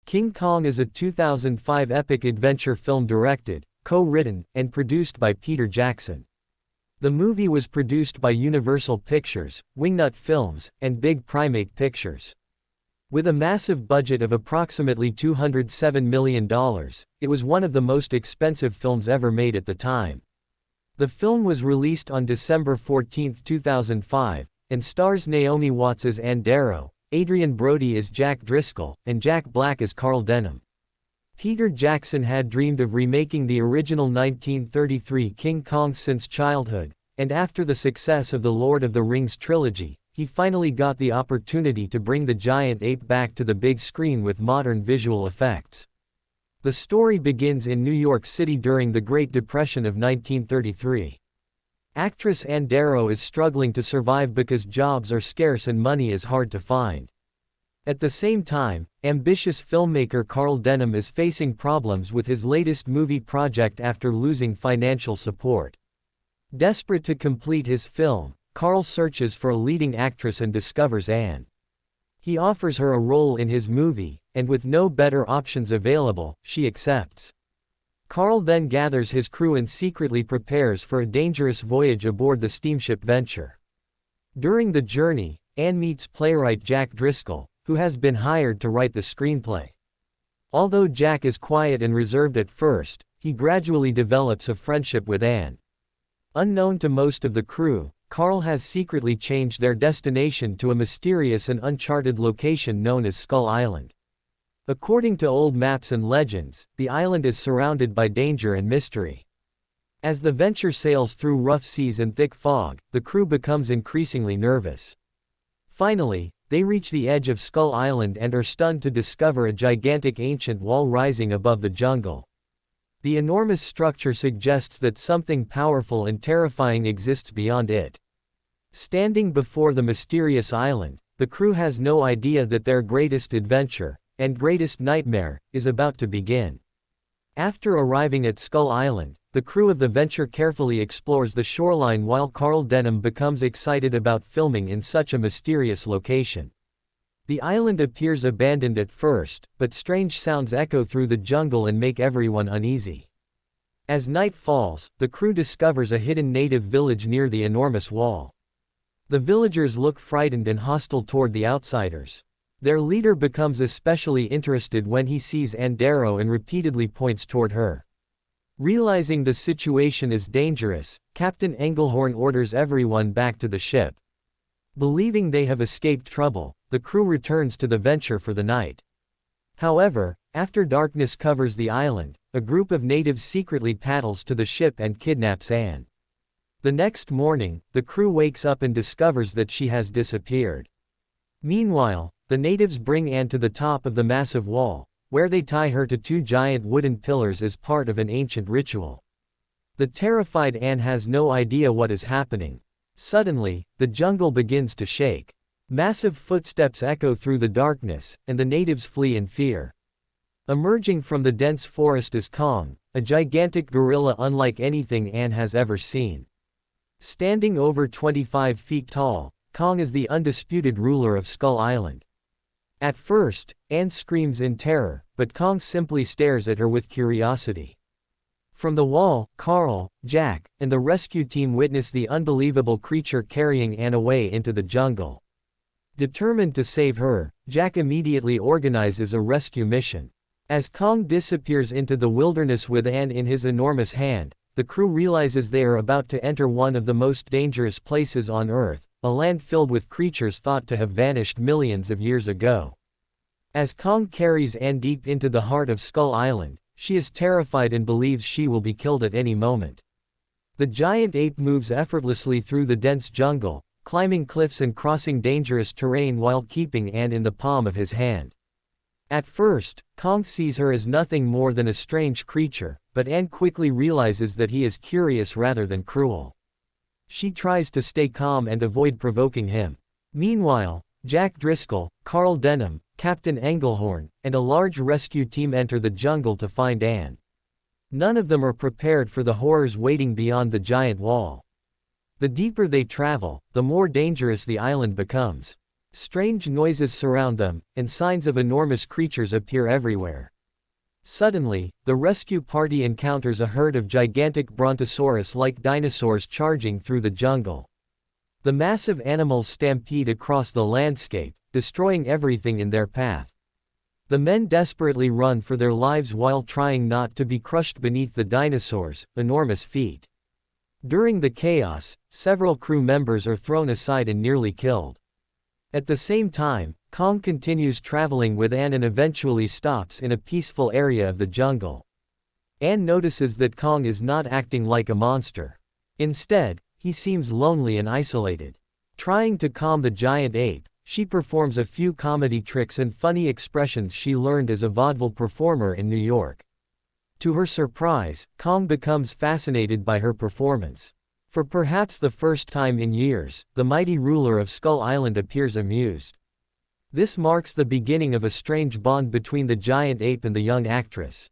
King Kong is a 2005 epic adventure film directed, co-written, and produced by Peter Jackson. The movie was produced by Universal Pictures, Wingnut Films, and Big Primate Pictures. With a massive budget of approximately $207 million, it was one of the most expensive films ever made at the time. The film was released on December 14, 2005, and stars Naomi Watts as Ann Darrow, Adrien Brody as Jack Driscoll, and Jack Black as Carl Denham. Peter Jackson had dreamed of remaking the original 1933 King Kong since childhood, and after the success of the Lord of the Rings trilogy, he finally got the opportunity to bring the giant ape back to the big screen with modern visual effects. The story begins in New York City during the Great Depression of 1933. Actress Ann Darrow is struggling to survive because jobs are scarce and money is hard to find. At the same time, ambitious filmmaker Carl Denham is facing problems with his latest movie project after losing financial support. Desperate to complete his film, Carl searches for a leading actress and discovers Ann. He offers her a role in his movie, and with no better options available, she accepts. Carl then gathers his crew and secretly prepares for a dangerous voyage aboard the steamship Venture. During the journey, Ann meets playwright Jack Driscoll, who has been hired to write the screenplay. Although Jack is quiet and reserved at first, he gradually develops a friendship with Ann. Unknown to most of the crew, Carl has secretly changed their destination to a mysterious and uncharted location known as Skull Island. According to old maps and legends, the island is surrounded by danger and mystery. As the Venture sails through rough seas and thick fog, the crew becomes increasingly nervous. Finally, they reach the edge of Skull Island and are stunned to discover a gigantic ancient wall rising above the jungle. The enormous structure suggests that something powerful and terrifying exists beyond it. Standing before the mysterious island, the crew has no idea that their greatest adventure, and greatest nightmare, is about to begin. After arriving at Skull Island, the crew of the Venture carefully explores the shoreline while Carl Denham becomes excited about filming in such a mysterious location. The island appears abandoned at first, but strange sounds echo through the jungle and make everyone uneasy. As night falls, the crew discovers a hidden native village near the enormous wall. The villagers look frightened and hostile toward the outsiders. Their leader becomes especially interested when he sees Ann Darrow and repeatedly points toward her. Realizing the situation is dangerous, Captain Engelhorn orders everyone back to the ship. Believing they have escaped trouble, the crew returns to the Venture for the night. However, after darkness covers the island, a group of natives secretly paddles to the ship and kidnaps Ann. The next morning, the crew wakes up and discovers that she has disappeared. Meanwhile, the natives bring Ann to the top of the massive wall, where they tie her to two giant wooden pillars as part of an ancient ritual. The terrified Ann has no idea what is happening. Suddenly, the jungle begins to shake. Massive footsteps echo through the darkness, and the natives flee in fear. Emerging from the dense forest is Kong, a gigantic gorilla unlike anything Ann has ever seen. Standing over 25 feet tall, Kong is the undisputed ruler of Skull Island. At first, Ann screams in terror, but Kong simply stares at her with curiosity. From the wall, Carl, Jack, and the rescue team witness the unbelievable creature carrying Ann away into the jungle. Determined to save her, Jack immediately organizes a rescue mission. As Kong disappears into the wilderness with Ann in his enormous hand, the crew realizes they are about to enter one of the most dangerous places on Earth, a land filled with creatures thought to have vanished millions of years ago. As Kong carries Ann deep into the heart of Skull Island, she is terrified and believes she will be killed at any moment. The giant ape moves effortlessly through the dense jungle, climbing cliffs and crossing dangerous terrain while keeping Ann in the palm of his hand. At first, Kong sees her as nothing more than a strange creature, but Ann quickly realizes that he is curious rather than cruel. She tries to stay calm and avoid provoking him. Meanwhile, Jack Driscoll, Carl Denham, Captain Engelhorn, and a large rescue team enter the jungle to find Ann. None of them are prepared for the horrors waiting beyond the giant wall. The deeper they travel, the more dangerous the island becomes. Strange noises surround them, and signs of enormous creatures appear everywhere. Suddenly, the rescue party encounters a herd of gigantic brontosaurus-like dinosaurs charging through the jungle. The massive animals stampede across the landscape, destroying everything in their path. The men desperately run for their lives while trying not to be crushed beneath the dinosaurs' enormous feet. During the chaos, several crew members are thrown aside and nearly killed. At the same time, Kong continues traveling with Ann and eventually stops in a peaceful area of the jungle. Ann notices that Kong is not acting like a monster. Instead, he seems lonely and isolated. Trying to calm the giant ape, she performs a few comedy tricks and funny expressions she learned as a vaudeville performer in New York. To her surprise, Kong becomes fascinated by her performance. For perhaps the first time in years, the mighty ruler of Skull Island appears amused. This marks the beginning of a strange bond between the giant ape and the young actress.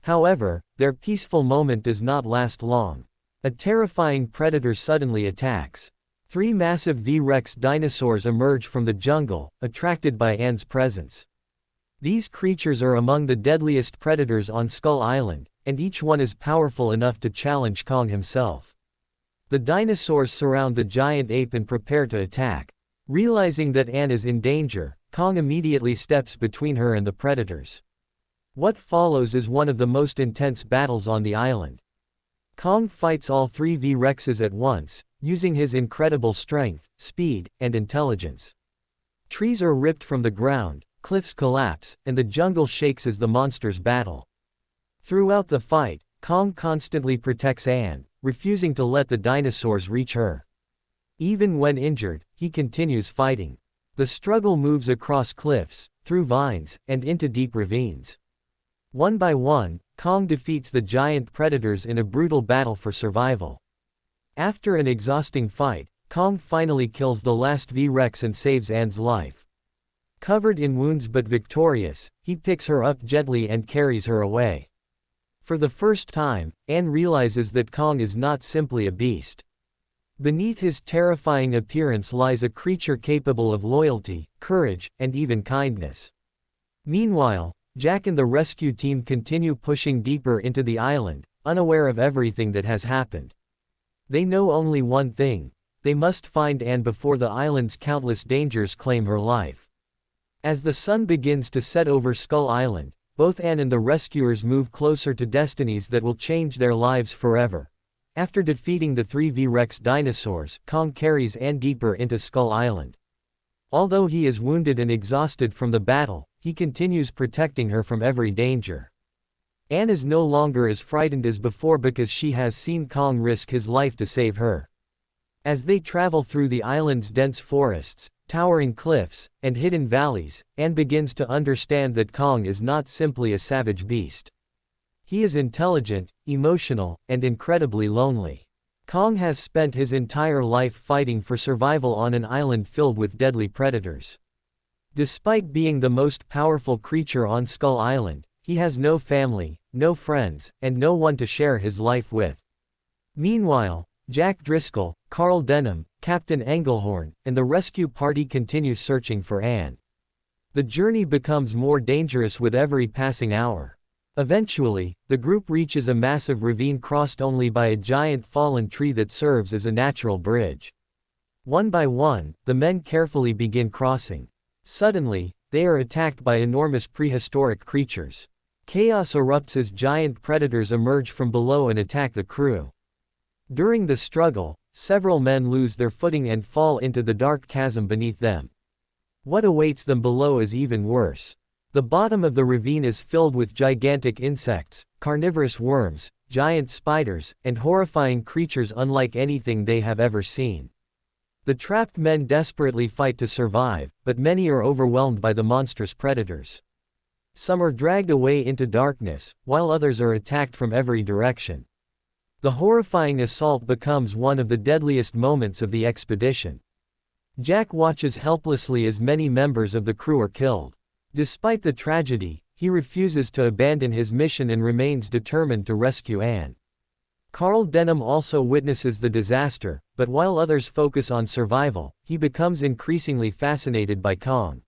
However, their peaceful moment does not last long. A terrifying predator suddenly attacks. 3 massive V-Rex dinosaurs emerge from the jungle, attracted by Ann's presence. These creatures are among the deadliest predators on Skull Island, and each one is powerful enough to challenge Kong himself. The dinosaurs surround the giant ape and prepare to attack. Realizing that Ann is in danger, Kong immediately steps between her and the predators. What follows is one of the most intense battles on the island. Kong fights all 3 V-Rexes at once, using his incredible strength, speed, and intelligence. Trees are ripped from the ground, cliffs collapse, and the jungle shakes as the monsters battle. Throughout the fight, Kong constantly protects Ann, refusing to let the dinosaurs reach her. Even when injured, he continues fighting. The struggle moves across cliffs, through vines, and into deep ravines. One by one, Kong defeats the giant predators in a brutal battle for survival. After an exhausting fight, Kong finally kills the last V-Rex and saves Ann's life. Covered in wounds but victorious, he picks her up gently and carries her away. For the first time, Ann realizes that Kong is not simply a beast. Beneath his terrifying appearance lies a creature capable of loyalty, courage, and even kindness. Meanwhile, Jack and the rescue team continue pushing deeper into the island, unaware of everything that has happened. They know only one thing: they must find Ann before the island's countless dangers claim her life. As the sun begins to set over Skull Island, both Ann and the rescuers move closer to destinies that will change their lives forever. After defeating the 3 V-Rex dinosaurs, Kong carries Ann deeper into Skull Island. Although he is wounded and exhausted from the battle, he continues protecting her from every danger. Ann is no longer as frightened as before because she has seen Kong risk his life to save her. As they travel through the island's dense forests, towering cliffs, and hidden valleys, Ann begins to understand that Kong is not simply a savage beast. He is intelligent, emotional, and incredibly lonely. Kong has spent his entire life fighting for survival on an island filled with deadly predators. Despite being the most powerful creature on Skull Island, he has no family, no friends, and no one to share his life with. Meanwhile, Jack Driscoll, Carl Denham, Captain Engelhorn, and the rescue party continue searching for Ann. The journey becomes more dangerous with every passing hour. Eventually, the group reaches a massive ravine crossed only by a giant fallen tree that serves as a natural bridge. One by one, the men carefully begin crossing. Suddenly, they are attacked by enormous prehistoric creatures. Chaos erupts as giant predators emerge from below and attack the crew. During the struggle, several men lose their footing and fall into the dark chasm beneath them. What awaits them below is even worse. The bottom of the ravine is filled with gigantic insects, carnivorous worms, giant spiders, and horrifying creatures unlike anything they have ever seen. The trapped men desperately fight to survive, but many are overwhelmed by the monstrous predators. Some are dragged away into darkness, while others are attacked from every direction. The horrifying assault becomes one of the deadliest moments of the expedition. Jack watches helplessly as many members of the crew are killed. Despite the tragedy, he refuses to abandon his mission and remains determined to rescue Ann. Carl Denham also witnesses the disaster, but while others focus on survival, he becomes increasingly fascinated by Kong.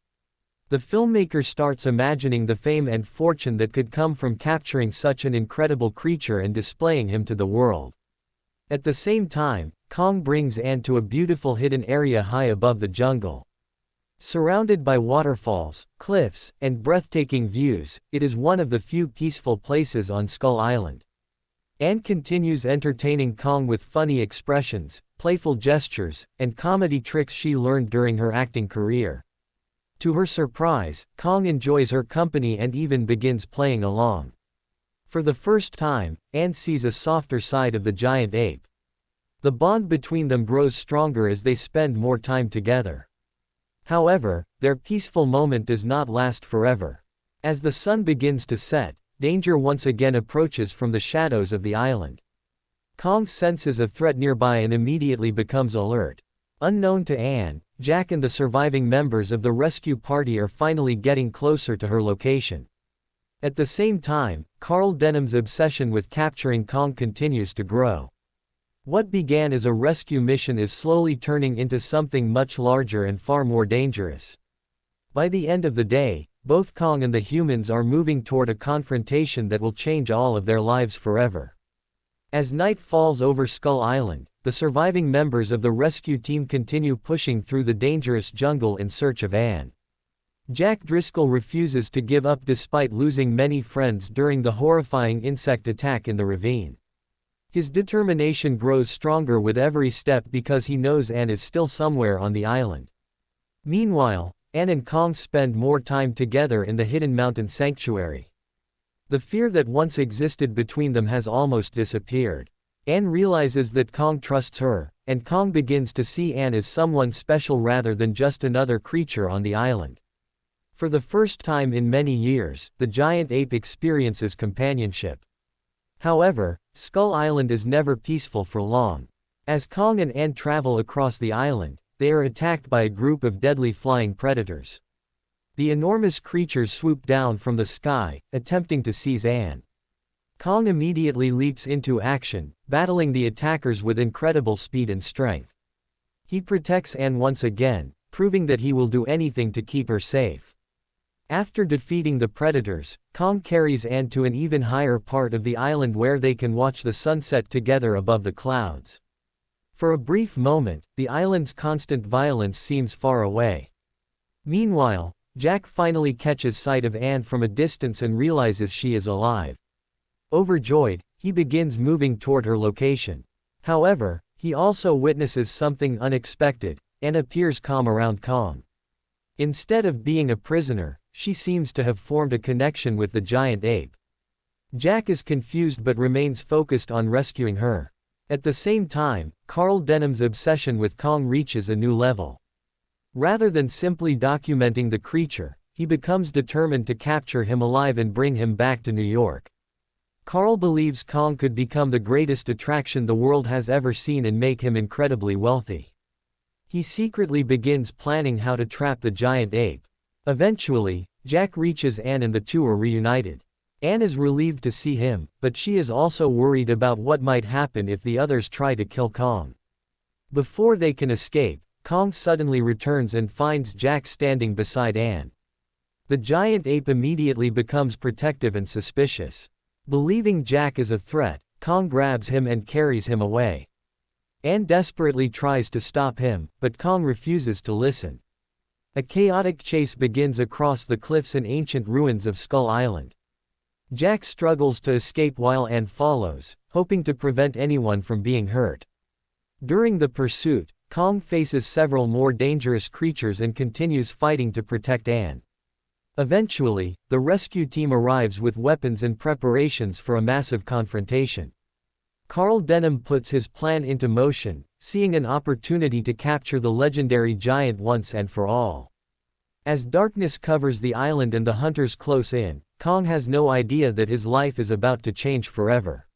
The filmmaker starts imagining the fame and fortune that could come from capturing such an incredible creature and displaying him to the world. At the same time, Kong brings Ann to a beautiful hidden area high above the jungle. Surrounded by waterfalls, cliffs, and breathtaking views, it is one of the few peaceful places on Skull Island. Ann continues entertaining Kong with funny expressions, playful gestures, and comedy tricks she learned during her acting career. To her surprise, Kong enjoys her company and even begins playing along. For the first time, Ann sees a softer side of the giant ape. The bond between them grows stronger as they spend more time together. However, their peaceful moment does not last forever. As the sun begins to set, danger once again approaches from the shadows of the island. Kong senses a threat nearby and immediately becomes alert. Unknown to Ann, Jack and the surviving members of the rescue party are finally getting closer to her location. At the same time, Carl Denham's obsession with capturing Kong continues to grow. What began as a rescue mission is slowly turning into something much larger and far more dangerous. By the end of the day, both Kong and the humans are moving toward a confrontation that will change all of their lives forever. As night falls over Skull Island, the surviving members of the rescue team continue pushing through the dangerous jungle in search of Ann. Jack Driscoll refuses to give up despite losing many friends during the horrifying insect attack in the ravine. His determination grows stronger with every step because he knows Ann is still somewhere on the island. Meanwhile, Ann and Kong spend more time together in the hidden mountain sanctuary. The fear that once existed between them has almost disappeared. Ann realizes that Kong trusts her, and Kong begins to see Ann as someone special rather than just another creature on the island. For the first time in many years, the giant ape experiences companionship. However, Skull Island is never peaceful for long. As Kong and Ann travel across the island, they are attacked by a group of deadly flying predators. The enormous creatures swoop down from the sky, attempting to seize Ann. Kong immediately leaps into action, battling the attackers with incredible speed and strength. He protects Ann once again, proving that he will do anything to keep her safe. After defeating the predators, Kong carries Ann to an even higher part of the island where they can watch the sunset together above the clouds. For a brief moment, the island's constant violence seems far away. Meanwhile, Jack finally catches sight of Ann from a distance and realizes she is alive. Overjoyed, he begins moving toward her location. However, he also witnesses something unexpected. Ann appears calm around Kong. Instead of being a prisoner, she seems to have formed a connection with the giant ape. Jack is confused but remains focused on rescuing her. At the same time, Carl Denham's obsession with Kong reaches a new level. Rather than simply documenting the creature, he becomes determined to capture him alive and bring him back to New York. Carl believes Kong could become the greatest attraction the world has ever seen and make him incredibly wealthy. He secretly begins planning how to trap the giant ape. Eventually, Jack reaches Ann and the two are reunited. Ann is relieved to see him, but she is also worried about what might happen if the others try to kill Kong. Before they can escape, Kong suddenly returns and finds Jack standing beside Ann. The giant ape immediately becomes protective and suspicious. Believing Jack is a threat, Kong grabs him and carries him away. Ann desperately tries to stop him, but Kong refuses to listen. A chaotic chase begins across the cliffs and ancient ruins of Skull Island. Jack struggles to escape while Ann follows, hoping to prevent anyone from being hurt. During the pursuit, Kong faces several more dangerous creatures and continues fighting to protect Ann. Eventually, the rescue team arrives with weapons and preparations for a massive confrontation. Carl Denham puts his plan into motion, seeing an opportunity to capture the legendary giant once and for all. As darkness covers the island and the hunters close in, Kong has no idea that his life is about to change forever.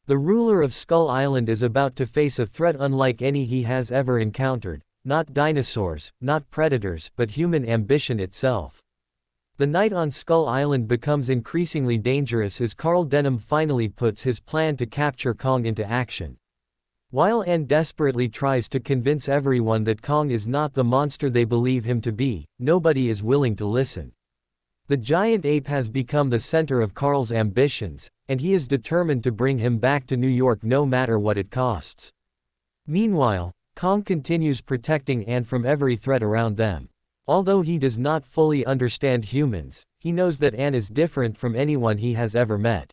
The ruler of Skull Island is about to face a threat unlike any he has ever encountered, not dinosaurs, not predators, but human ambition itself. The night on Skull Island becomes increasingly dangerous as Carl Denham finally puts his plan to capture Kong into action. While Ann desperately tries to convince everyone that Kong is not the monster they believe him to be, nobody is willing to listen. The giant ape has become the center of Carl's ambitions, and he is determined to bring him back to New York no matter what it costs. Meanwhile, Kong continues protecting Ann from every threat around them. Although he does not fully understand humans, he knows that Ann is different from anyone he has ever met.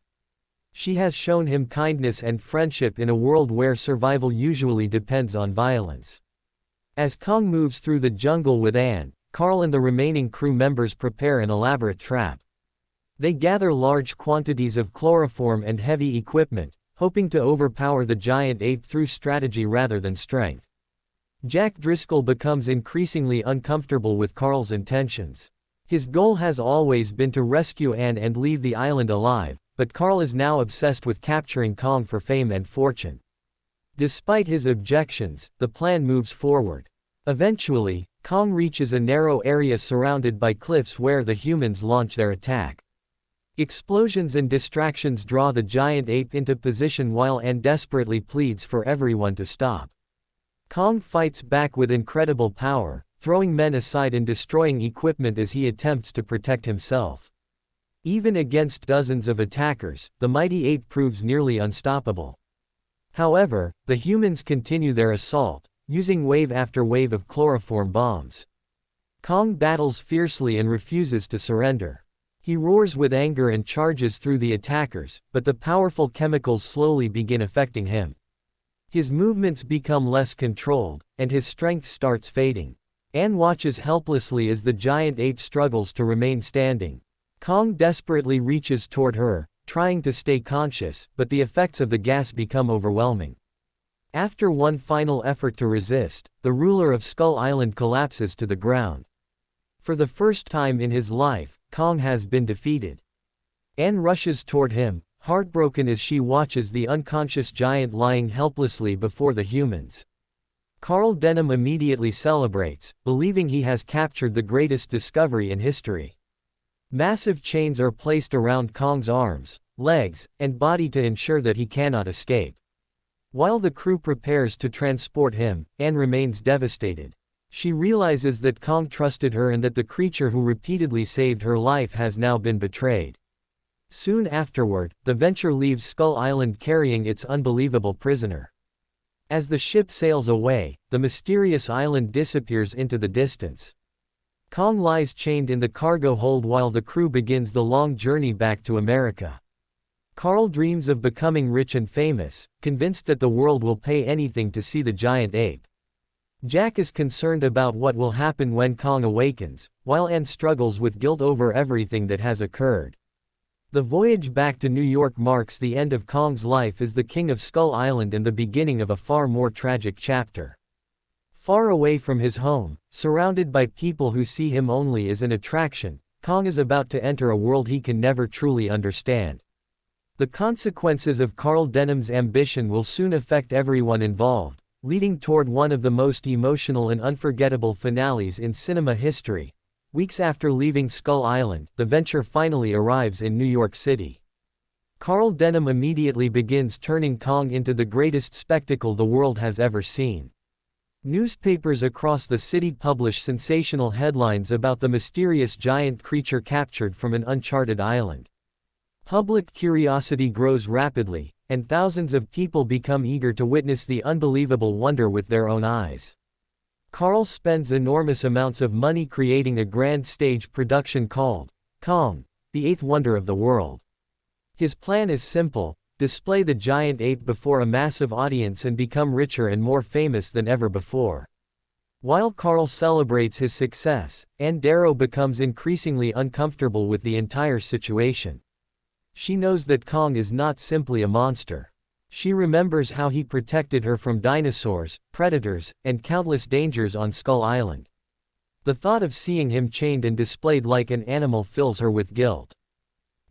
She has shown him kindness and friendship in a world where survival usually depends on violence. As Kong moves through the jungle with Ann, Carl and the remaining crew members prepare an elaborate trap. They gather large quantities of chloroform and heavy equipment, hoping to overpower the giant ape through strategy rather than strength. Jack Driscoll becomes increasingly uncomfortable with Carl's intentions. His goal has always been to rescue Ann and leave the island alive, but Carl is now obsessed with capturing Kong for fame and fortune. Despite his objections, the plan moves forward. Eventually, Kong reaches a narrow area surrounded by cliffs where the humans launch their attack. Explosions and distractions draw the giant ape into position while Ann desperately pleads for everyone to stop. Kong fights back with incredible power, throwing men aside and destroying equipment as he attempts to protect himself. Even against dozens of attackers, the mighty ape proves nearly unstoppable. However, the humans continue their assault, using wave after wave of chloroform bombs. Kong battles fiercely and refuses to surrender. He roars with anger and charges through the attackers, but the powerful chemicals slowly begin affecting him. His movements become less controlled, and his strength starts fading. Ann watches helplessly as the giant ape struggles to remain standing. Kong desperately reaches toward her, trying to stay conscious, but the effects of the gas become overwhelming. After one final effort to resist, the ruler of Skull Island collapses to the ground. For the first time in his life, Kong has been defeated. Ann rushes toward him, heartbroken as she watches the unconscious giant lying helplessly before the humans. Carl Denham immediately celebrates, believing he has captured the greatest discovery in history. Massive chains are placed around Kong's arms, legs, and body to ensure that he cannot escape. While the crew prepares to transport him, Ann remains devastated. She realizes that Kong trusted her and that the creature who repeatedly saved her life has now been betrayed. Soon afterward, the Venture leaves Skull Island carrying its unbelievable prisoner. As the ship sails away, the mysterious island disappears into the distance. Kong lies chained in the cargo hold while the crew begins the long journey back to America. Carl dreams of becoming rich and famous, convinced that the world will pay anything to see the giant ape. Jack is concerned about what will happen when Kong awakens, while Ann struggles with guilt over everything that has occurred. The voyage back to New York marks the end of Kong's life as the King of Skull Island and the beginning of a far more tragic chapter. Far away from his home, surrounded by people who see him only as an attraction, Kong is about to enter a world he can never truly understand. The consequences of Carl Denham's ambition will soon affect everyone involved, leading toward one of the most emotional and unforgettable finales in cinema history. Weeks after leaving Skull Island, the Venture finally arrives in New York City. Carl Denham immediately begins turning Kong into the greatest spectacle the world has ever seen. Newspapers across the city publish sensational headlines about the mysterious giant creature captured from an uncharted island. Public curiosity grows rapidly, and thousands of people become eager to witness the unbelievable wonder with their own eyes. Carl spends enormous amounts of money creating a grand stage production called Kong, the Eighth Wonder of the World. His plan is simple: display the giant ape before a massive audience and become richer and more famous than ever before. While Carl celebrates his success, Ann Darrow becomes increasingly uncomfortable with the entire situation. She knows that Kong is not simply a monster. She remembers how he protected her from dinosaurs, predators, and countless dangers on Skull Island. The thought of seeing him chained and displayed like an animal fills her with guilt.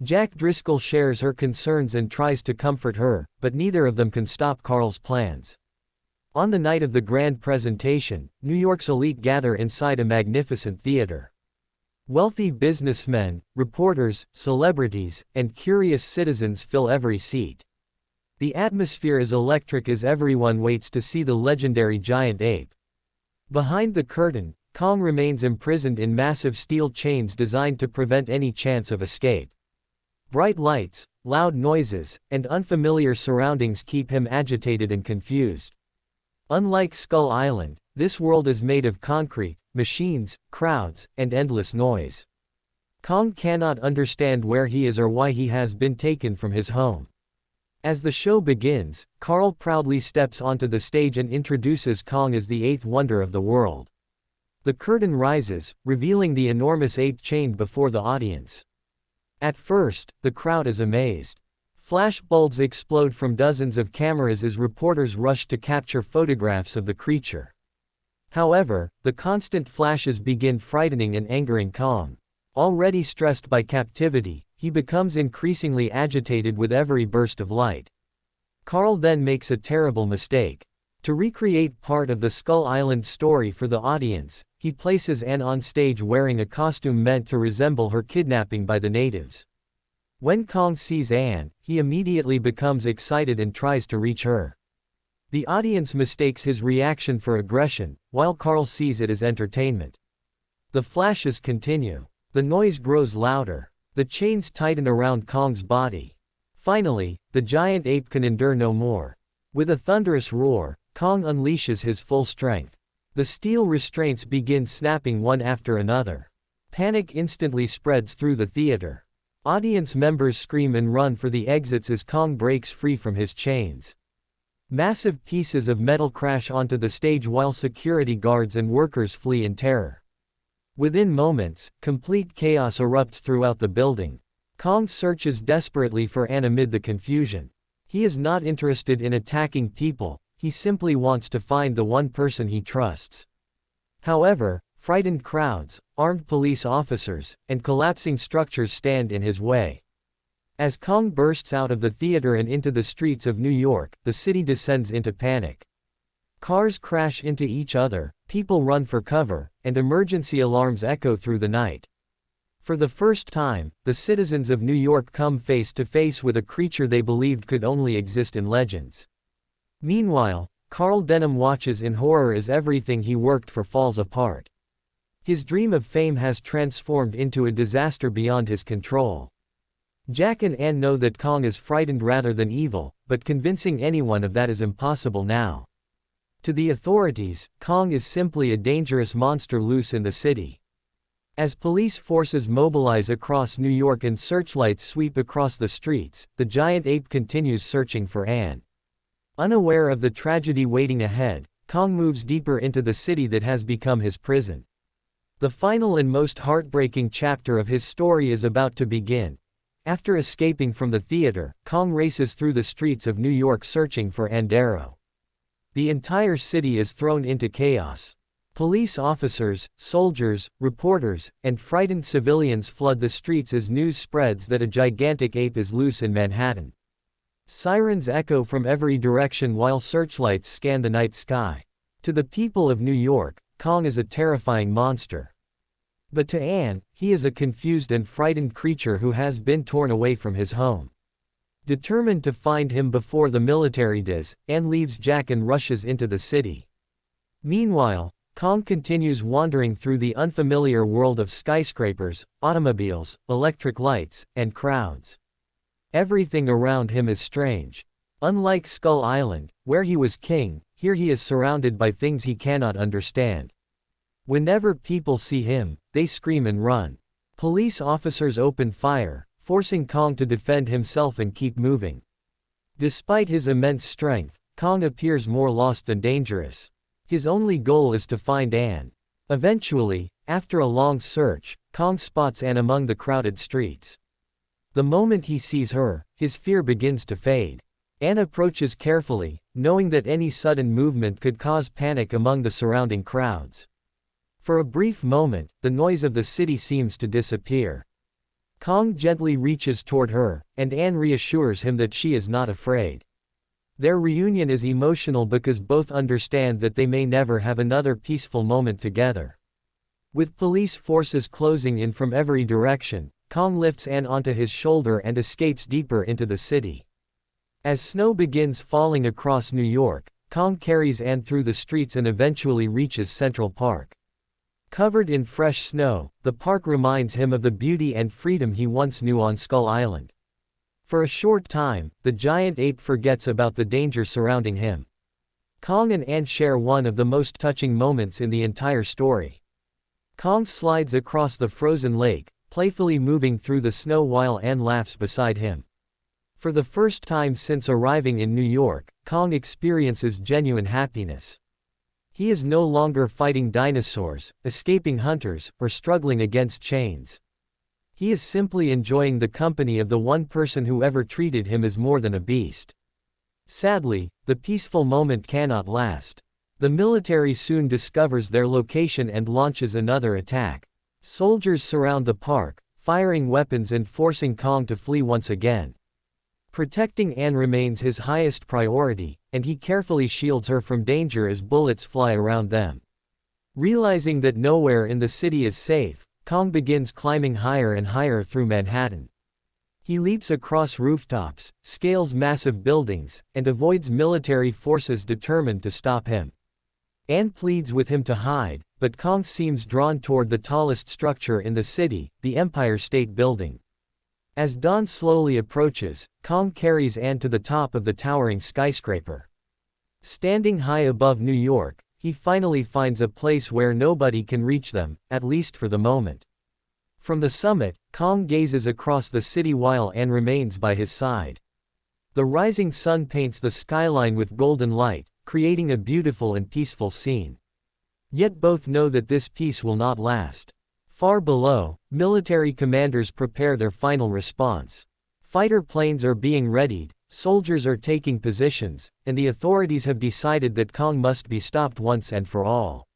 Jack Driscoll shares her concerns and tries to comfort her, but neither of them can stop Carl's plans. On the night of the grand presentation, New York's elite gather inside a magnificent theater. Wealthy businessmen, reporters, celebrities, and curious citizens fill every seat. The atmosphere is electric as everyone waits to see the legendary giant ape. Behind the curtain, Kong remains imprisoned in massive steel chains designed to prevent any chance of escape. Bright lights, loud noises, and unfamiliar surroundings keep him agitated and confused. Unlike Skull Island, this world is made of concrete, machines, crowds, and endless noise. Kong cannot understand where he is or why he has been taken from his home. As the show begins, Carl proudly steps onto the stage and introduces Kong as the eighth wonder of the world. The curtain rises, revealing the enormous ape chained before the audience. At first, the crowd is amazed. Flash bulbs explode from dozens of cameras as reporters rush to capture photographs of the creature. However, the constant flashes begin frightening and angering Kong. Already stressed by captivity, he becomes increasingly agitated with every burst of light. Carl then makes a terrible mistake. To recreate part of the Skull Island story for the audience, he places Ann on stage wearing a costume meant to resemble her kidnapping by the natives. When Kong sees Ann, he immediately becomes excited and tries to reach her. The audience mistakes his reaction for aggression, while Carl sees it as entertainment. The flashes continue. The noise grows louder. The chains tighten around Kong's body. Finally, the giant ape can endure no more. With a thunderous roar, Kong unleashes his full strength. The steel restraints begin snapping one after another. Panic instantly spreads through the theater. Audience members scream and run for the exits as Kong breaks free from his chains. Massive pieces of metal crash onto the stage while security guards and workers flee in terror. Within moments, complete chaos erupts throughout the building. Kong searches desperately for Ann amid the confusion. He is not interested in attacking people, he simply wants to find the one person he trusts. However, frightened crowds, armed police officers, and collapsing structures stand in his way. As Kong bursts out of the theater and into the streets of New York, the city descends into panic. Cars crash into each other, people run for cover, and emergency alarms echo through the night. For the first time, the citizens of New York come face to face with a creature they believed could only exist in legends. Meanwhile, Carl Denham watches in horror as everything he worked for falls apart. His dream of fame has transformed into a disaster beyond his control. Jack and Ann know that Kong is frightened rather than evil, but convincing anyone of that is impossible now. To the authorities, Kong is simply a dangerous monster loose in the city. As police forces mobilize across New York and searchlights sweep across the streets, the giant ape continues searching for Ann. Unaware of the tragedy waiting ahead, Kong moves deeper into the city that has become his prison. The final and most heartbreaking chapter of his story is about to begin. After escaping from the theater, Kong races through the streets of New York searching for Ann Darrow. The entire city is thrown into chaos. Police officers, soldiers, reporters, and frightened civilians flood the streets as news spreads that a gigantic ape is loose in Manhattan. Sirens echo from every direction while searchlights scan the night sky. To the people of New York, Kong is a terrifying monster. But to Ann, he is a confused and frightened creature who has been torn away from his home. Determined to find him before the military does, Ann leaves Jack and rushes into the city. Meanwhile, Kong continues wandering through the unfamiliar world of skyscrapers, automobiles, electric lights, and crowds. Everything around him is strange. Unlike Skull Island, where he was king, here he is surrounded by things he cannot understand. Whenever people see him, they scream and run. Police officers open fire, forcing Kong to defend himself and keep moving. Despite his immense strength, Kong appears more lost than dangerous. His only goal is to find Ann. Eventually, after a long search, Kong spots Ann among the crowded streets. The moment he sees her, his fear begins to fade. Ann approaches carefully, knowing that any sudden movement could cause panic among the surrounding crowds. For a brief moment, the noise of the city seems to disappear. Kong gently reaches toward her, and Ann reassures him that she is not afraid. Their reunion is emotional because both understand that they may never have another peaceful moment together. With police forces closing in from every direction, Kong lifts Ann onto his shoulder and escapes deeper into the city. As snow begins falling across New York, Kong carries Ann through the streets and eventually reaches Central Park. Covered in fresh snow, the park reminds him of the beauty and freedom he once knew on Skull Island. For a short time, the giant ape forgets about the danger surrounding him. Kong and Ann share one of the most touching moments in the entire story. Kong slides across the frozen lake, playfully moving through the snow while Ann laughs beside him. For the first time since arriving in New York, Kong experiences genuine happiness. He is no longer fighting dinosaurs, escaping hunters, or struggling against chains. He is simply enjoying the company of the one person who ever treated him as more than a beast. Sadly, the peaceful moment cannot last. The military soon discovers their location and launches another attack. Soldiers surround the park, firing weapons and forcing Kong to flee once again. Protecting Ann remains his highest priority, and he carefully shields her from danger as bullets fly around them. Realizing that nowhere in the city is safe, Kong begins climbing higher and higher through Manhattan. He leaps across rooftops, scales massive buildings, and avoids military forces determined to stop him. Ann pleads with him to hide, but Kong seems drawn toward the tallest structure in the city, the Empire State Building. As dawn slowly approaches, Kong carries Ann to the top of the towering skyscraper. Standing high above New York, he finally finds a place where nobody can reach them, at least for the moment. From the summit, Kong gazes across the city while Ann remains by his side. The rising sun paints the skyline with golden light, creating a beautiful and peaceful scene. Yet both know that this peace will not last. Far below, military commanders prepare their final response. Fighter planes are being readied, soldiers are taking positions, and the authorities have decided that Kong must be stopped once and for all.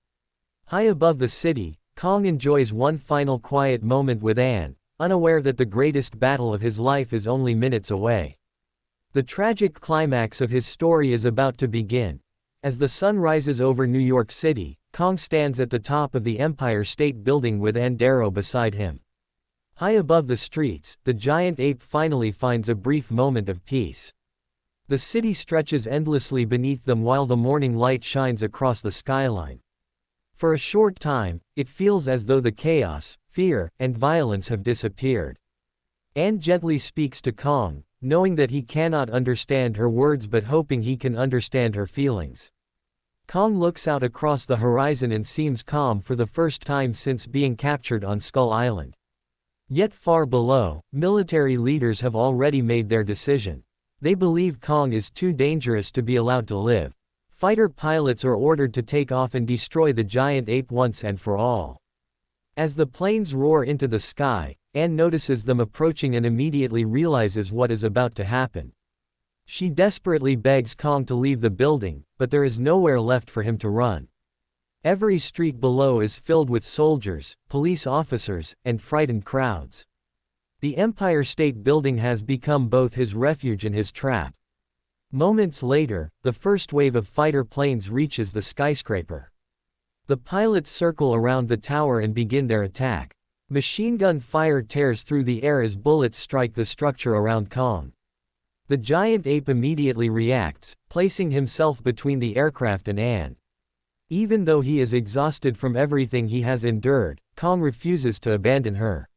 High above the city, Kong enjoys one final quiet moment with Ann, unaware that the greatest battle of his life is only minutes away. The tragic climax of his story is about to begin. As the sun rises over New York City, Kong stands at the top of the Empire State Building with Ann Darrow beside him. High above the streets, the giant ape finally finds a brief moment of peace. The city stretches endlessly beneath them while the morning light shines across the skyline. For a short time, it feels as though the chaos, fear, and violence have disappeared. Ann gently speaks to Kong, knowing that he cannot understand her words but hoping he can understand her feelings. Kong looks out across the horizon and seems calm for the first time since being captured on Skull Island. Yet far below, military leaders have already made their decision. They believe Kong is too dangerous to be allowed to live. Fighter pilots are ordered to take off and destroy the giant ape once and for all. As the planes roar into the sky, Ann notices them approaching and immediately realizes what is about to happen. She desperately begs Kong to leave the building, but there is nowhere left for him to run. Every street below is filled with soldiers, police officers, and frightened crowds. The Empire State Building has become both his refuge and his trap. Moments later, the first wave of fighter planes reaches the skyscraper. The pilots circle around the tower and begin their attack. Machine gun fire tears through the air as bullets strike the structure around Kong. The giant ape immediately reacts, placing himself between the aircraft and Ann. Even though he is exhausted from everything he has endured, Kong refuses to abandon her.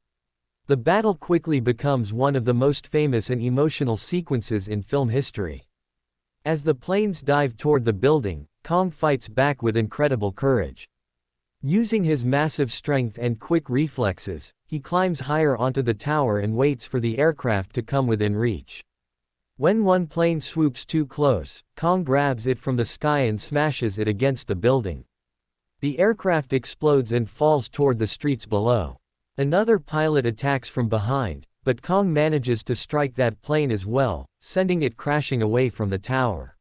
The battle quickly becomes one of the most famous and emotional sequences in film history. As the planes dive toward the building, Kong fights back with incredible courage. Using his massive strength and quick reflexes, he climbs higher onto the tower and waits for the aircraft to come within reach. When one plane swoops too close, Kong grabs it from the sky and smashes it against the building. The aircraft explodes and falls toward the streets below. Another pilot attacks from behind, but Kong manages to strike that plane as well, sending it crashing away from the tower.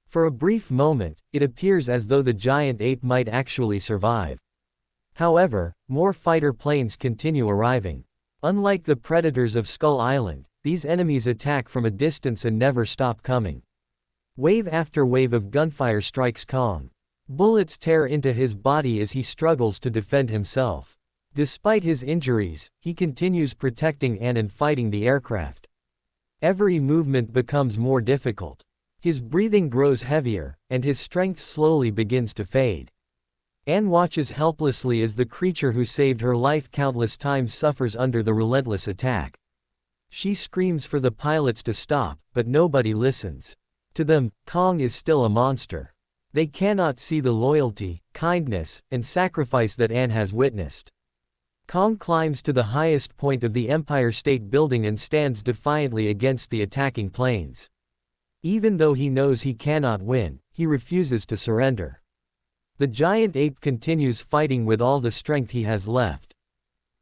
For a brief moment, it appears as though the giant ape might actually survive. However, more fighter planes continue arriving. Unlike the predators of Skull Island, these enemies attack from a distance and never stop coming. Wave after wave of gunfire strikes Kong. Bullets tear into his body as he struggles to defend himself. Despite his injuries, he continues protecting Ann and fighting the aircraft. Every movement becomes more difficult. His breathing grows heavier, and his strength slowly begins to fade. Ann watches helplessly as the creature who saved her life countless times suffers under the relentless attack. She screams for the pilots to stop, but nobody listens. To them, Kong is still a monster. They cannot see the loyalty, kindness, and sacrifice that Ann has witnessed. Kong climbs to the highest point of the Empire State Building and stands defiantly against the attacking planes. Even though he knows he cannot win, he refuses to surrender. The giant ape continues fighting with all the strength he has left.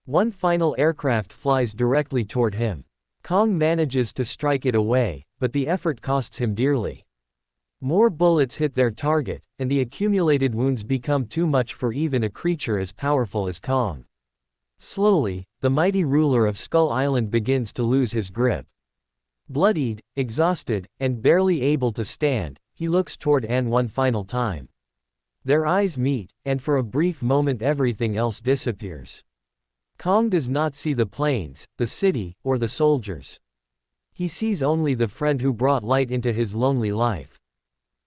One final aircraft flies directly toward him. Kong manages to strike it away, but the effort costs him dearly. More bullets hit their target, and the accumulated wounds become too much for even a creature as powerful as Kong. Slowly, the mighty ruler of Skull Island begins to lose his grip. Bloodied, exhausted, and barely able to stand, he looks toward Ann one final time. Their eyes meet, and for a brief moment everything else disappears. Kong does not see the planes, the city, or the soldiers. He sees only the friend who brought light into his lonely life.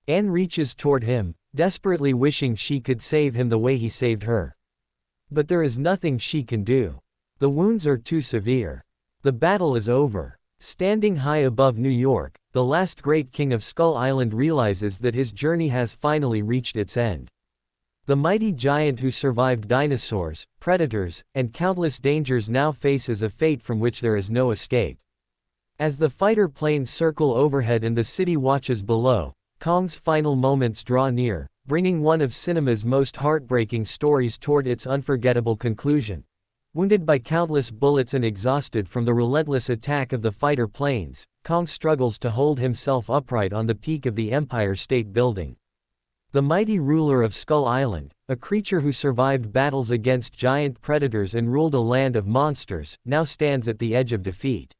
Ann reaches toward him, desperately wishing she could save him the way he saved her. But there is nothing she can do. The wounds are too severe. The battle is over. Standing high above New York, the last great king of Skull Island realizes that his journey has finally reached its end. The mighty giant who survived dinosaurs, predators, and countless dangers now faces a fate from which there is no escape. As the fighter planes circle overhead and the city watches below, Kong's final moments draw near, bringing one of cinema's most heartbreaking stories toward its unforgettable conclusion. Wounded by countless bullets and exhausted from the relentless attack of the fighter planes, Kong struggles to hold himself upright on the peak of the Empire State Building. The mighty ruler of Skull Island, a creature who survived battles against giant predators and ruled a land of monsters, now stands at the edge of defeat.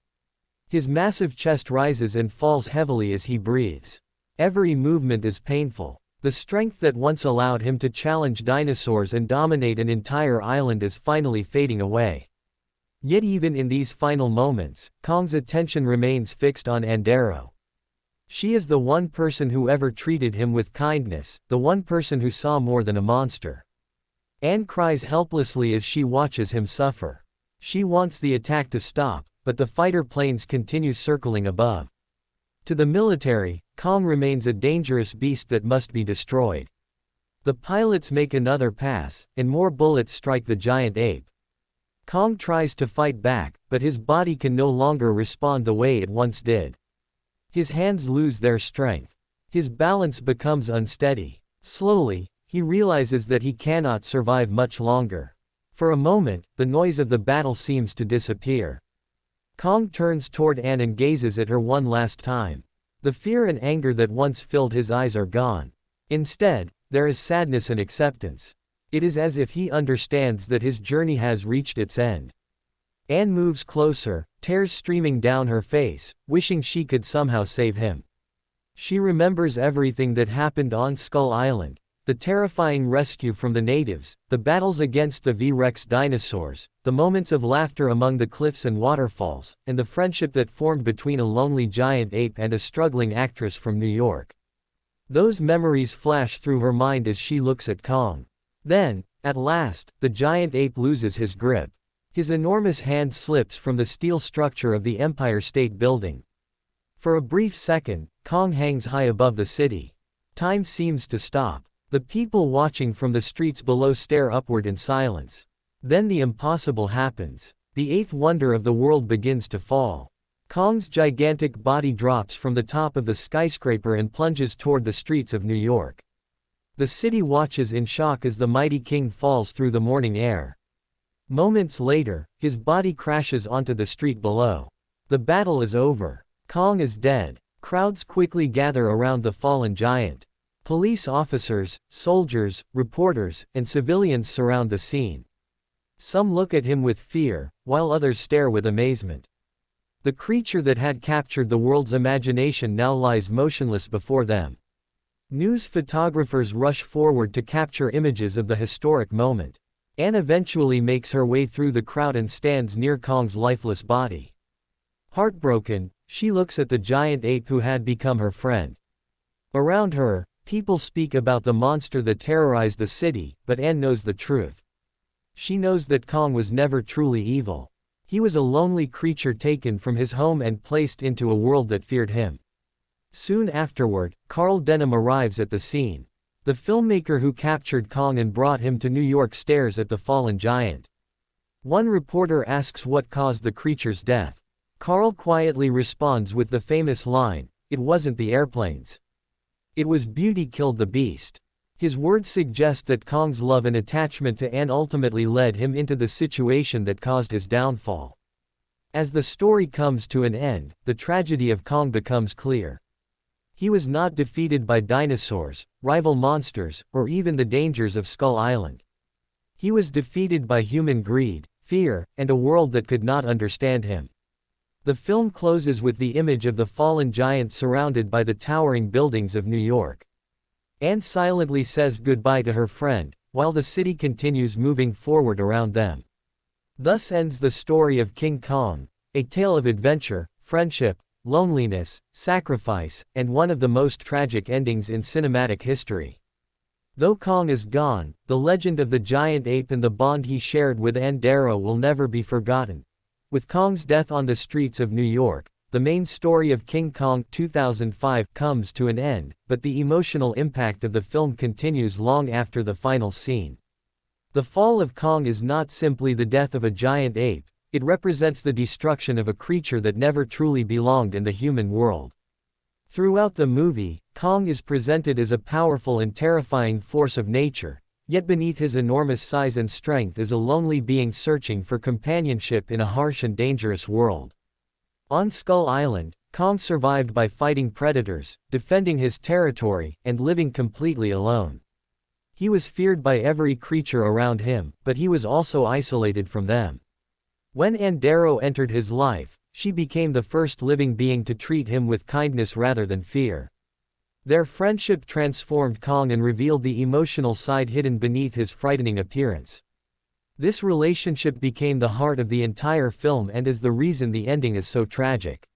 His massive chest rises and falls heavily as he breathes. Every movement is painful. The strength that once allowed him to challenge dinosaurs and dominate an entire island is finally fading away. Yet even in these final moments, Kong's attention remains fixed on Ann Darrow. She is the one person who ever treated him with kindness, the one person who saw more than a monster. Ann cries helplessly as she watches him suffer. She wants the attack to stop, but the fighter planes continue circling above. To the military, Kong remains a dangerous beast that must be destroyed. The pilots make another pass, and more bullets strike the giant ape. Kong tries to fight back, but his body can no longer respond the way it once did. His hands lose their strength. His balance becomes unsteady. Slowly, he realizes that he cannot survive much longer. For a moment, the noise of the battle seems to disappear. Kong turns toward Ann and gazes at her one last time. The fear and anger that once filled his eyes are gone. Instead, there is sadness and acceptance. It is as if he understands that his journey has reached its end. Ann moves closer, tears streaming down her face, wishing she could somehow save him. She remembers everything that happened on Skull Island. The terrifying rescue from the natives, the battles against the V-Rex dinosaurs, the moments of laughter among the cliffs and waterfalls, and the friendship that formed between a lonely giant ape and a struggling actress from New York. Those memories flash through her mind as she looks at Kong. Then, at last, the giant ape loses his grip. His enormous hand slips from the steel structure of the Empire State Building. For a brief second, Kong hangs high above the city. Time seems to stop. The people watching from the streets below stare upward in silence. Then the impossible happens. The eighth wonder of the world begins to fall. Kong's gigantic body drops from the top of the skyscraper and plunges toward the streets of New York. The city watches in shock as the mighty king falls through the morning air. Moments later, his body crashes onto the street below. The battle is over. Kong is dead. Crowds quickly gather around the fallen giant. Police officers, soldiers, reporters, and civilians surround the scene. Some look at him with fear, while others stare with amazement. The creature that had captured the world's imagination now lies motionless before them. News photographers rush forward to capture images of the historic moment. Ann eventually makes her way through the crowd and stands near Kong's lifeless body. Heartbroken, she looks at the giant ape who had become her friend. Around her, people speak about the monster that terrorized the city, but Ann knows the truth. She knows that Kong was never truly evil. He was a lonely creature taken from his home and placed into a world that feared him. Soon afterward, Carl Denham arrives at the scene. The filmmaker who captured Kong and brought him to New York stares at the fallen giant. One reporter asks what caused the creature's death. Carl quietly responds with the famous line, "It wasn't the airplanes. It was beauty killed the beast." His words suggest that Kong's love and attachment to Ann ultimately led him into the situation that caused his downfall. As the story comes to an end, the tragedy of Kong becomes clear. He was not defeated by dinosaurs, rival monsters, or even the dangers of Skull Island. He was defeated by human greed, fear, and a world that could not understand him. The film closes with the image of the fallen giant surrounded by the towering buildings of New York. Ann silently says goodbye to her friend, while the city continues moving forward around them. Thus ends the story of King Kong, a tale of adventure, friendship, loneliness, sacrifice, and one of the most tragic endings in cinematic history. Though Kong is gone, the legend of the giant ape and the bond he shared with Ann Darrow will never be forgotten. With Kong's death on the streets of New York, the main story of King Kong 2005 comes to an end, but the emotional impact of the film continues long after the final scene. The fall of Kong is not simply the death of a giant ape, it represents the destruction of a creature that never truly belonged in the human world. Throughout the movie, Kong is presented as a powerful and terrifying force of nature, yet beneath his enormous size and strength is a lonely being searching for companionship in a harsh and dangerous world. On Skull Island, Kong survived by fighting predators, defending his territory, and living completely alone. He was feared by every creature around him, but he was also isolated from them. When Ann Darrow entered his life, she became the first living being to treat him with kindness rather than fear. Their friendship transformed Kong and revealed the emotional side hidden beneath his frightening appearance. This relationship became the heart of the entire film and is the reason the ending is so tragic.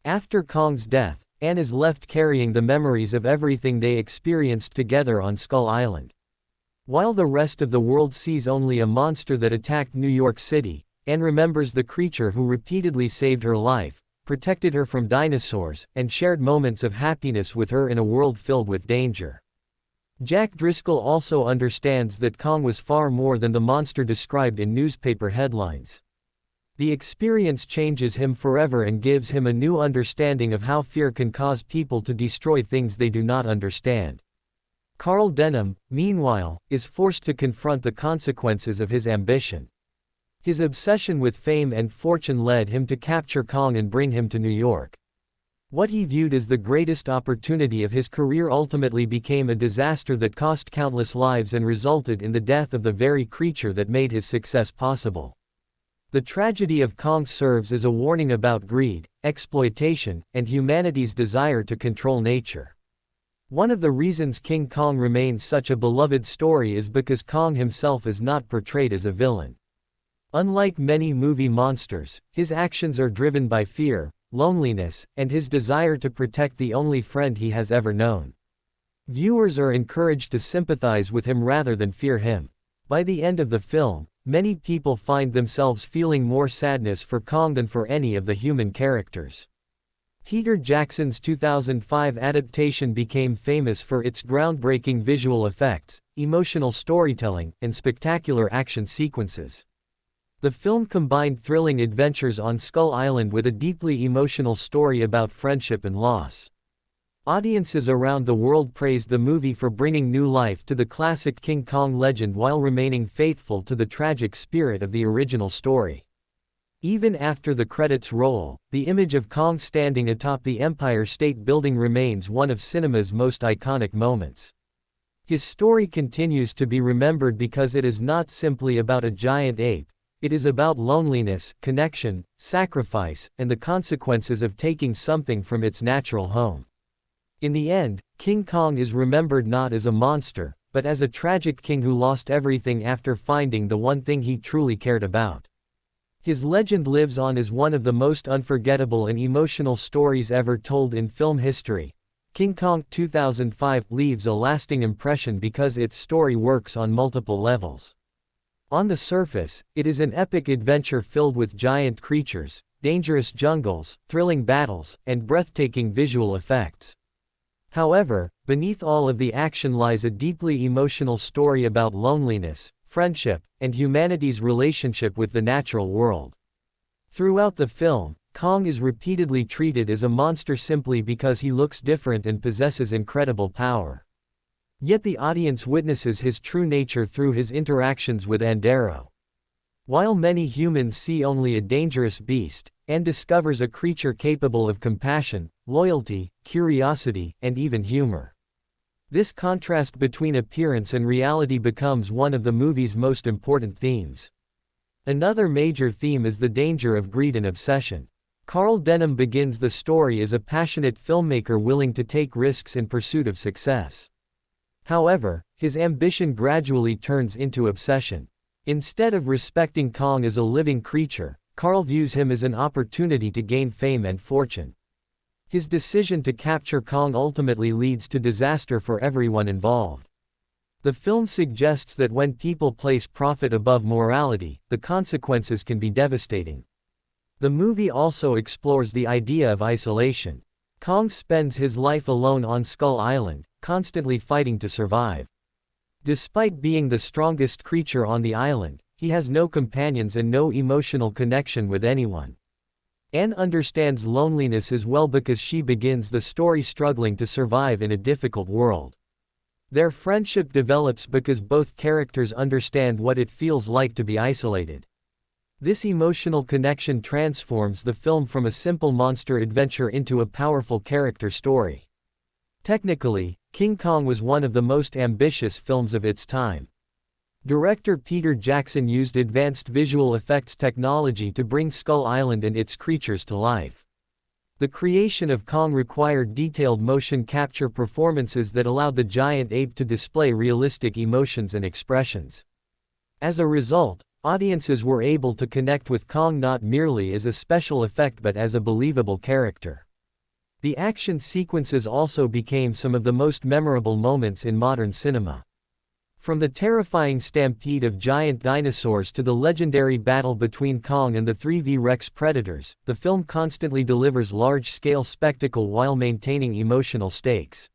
After Kong's death, Ann is left carrying the memories of everything they experienced together on Skull Island. While the rest of the world sees only a monster that attacked New York City, Ann remembers the creature who repeatedly saved her life, protected her from dinosaurs, and shared moments of happiness with her in a world filled with danger. Jack Driscoll also understands that Kong was far more than the monster described in newspaper headlines. The experience changes him forever and gives him a new understanding of how fear can cause people to destroy things they do not understand. Carl Denham, meanwhile, is forced to confront the consequences of his ambition. His obsession with fame and fortune led him to capture Kong and bring him to New York. What he viewed as the greatest opportunity of his career ultimately became a disaster that cost countless lives and resulted in the death of the very creature that made his success possible. The tragedy of Kong serves as a warning about greed, exploitation, and humanity's desire to control nature. One of the reasons King Kong remains such a beloved story is because Kong himself is not portrayed as a villain. Unlike many movie monsters, his actions are driven by fear, loneliness, and his desire to protect the only friend he has ever known. Viewers are encouraged to sympathize with him rather than fear him. By the end of the film, many people find themselves feeling more sadness for Kong than for any of the human characters. Peter Jackson's 2005 adaptation became famous for its groundbreaking visual effects, emotional storytelling, and spectacular action sequences. The film combined thrilling adventures on Skull Island with a deeply emotional story about friendship and loss. Audiences around the world praised the movie for bringing new life to the classic King Kong legend while remaining faithful to the tragic spirit of the original story. Even after the credits roll, the image of Kong standing atop the Empire State Building remains one of cinema's most iconic moments. His story continues to be remembered because it is not simply about a giant ape. It is about loneliness, connection, sacrifice, and the consequences of taking something from its natural home. In the end, King Kong is remembered not as a monster, but as a tragic king who lost everything after finding the one thing he truly cared about. His legend lives on as one of the most unforgettable and emotional stories ever told in film history. King Kong 2005 leaves a lasting impression because its story works on multiple levels. On the surface, it is an epic adventure filled with giant creatures, dangerous jungles, thrilling battles, and breathtaking visual effects. However, beneath all of the action lies a deeply emotional story about loneliness, friendship, and humanity's relationship with the natural world. Throughout the film, Kong is repeatedly treated as a monster simply because he looks different and possesses incredible power. Yet the audience witnesses his true nature through his interactions with Ann Darrow. While many humans see only a dangerous beast, Ann discovers a creature capable of compassion, loyalty, curiosity, and even humor. This contrast between appearance and reality becomes one of the movie's most important themes. Another major theme is the danger of greed and obsession. Carl Denham begins the story as a passionate filmmaker willing to take risks in pursuit of success. However, his ambition gradually turns into obsession. Instead of respecting Kong as a living creature, Carl views him as an opportunity to gain fame and fortune. His decision to capture Kong ultimately leads to disaster for everyone involved. The film suggests that when people place profit above morality, the consequences can be devastating. The movie also explores the idea of isolation. Kong spends his life alone on Skull Island, constantly fighting to survive. Despite being the strongest creature on the island, he has no companions and no emotional connection with anyone. Anne understands loneliness as well because she begins the story struggling to survive in a difficult world. Their friendship develops because both characters understand what it feels like to be isolated. This emotional connection transforms the film from a simple monster adventure into a powerful character story. Technically, King Kong was one of the most ambitious films of its time. Director Peter Jackson used advanced visual effects technology to bring Skull Island and its creatures to life. The creation of Kong required detailed motion capture performances that allowed the giant ape to display realistic emotions and expressions. As a result, audiences were able to connect with Kong not merely as a special effect but as a believable character. The action sequences also became some of the most memorable moments in modern cinema. From the terrifying stampede of giant dinosaurs to the legendary battle between Kong and the 3 Rex predators, the film constantly delivers large-scale spectacle while maintaining emotional stakes.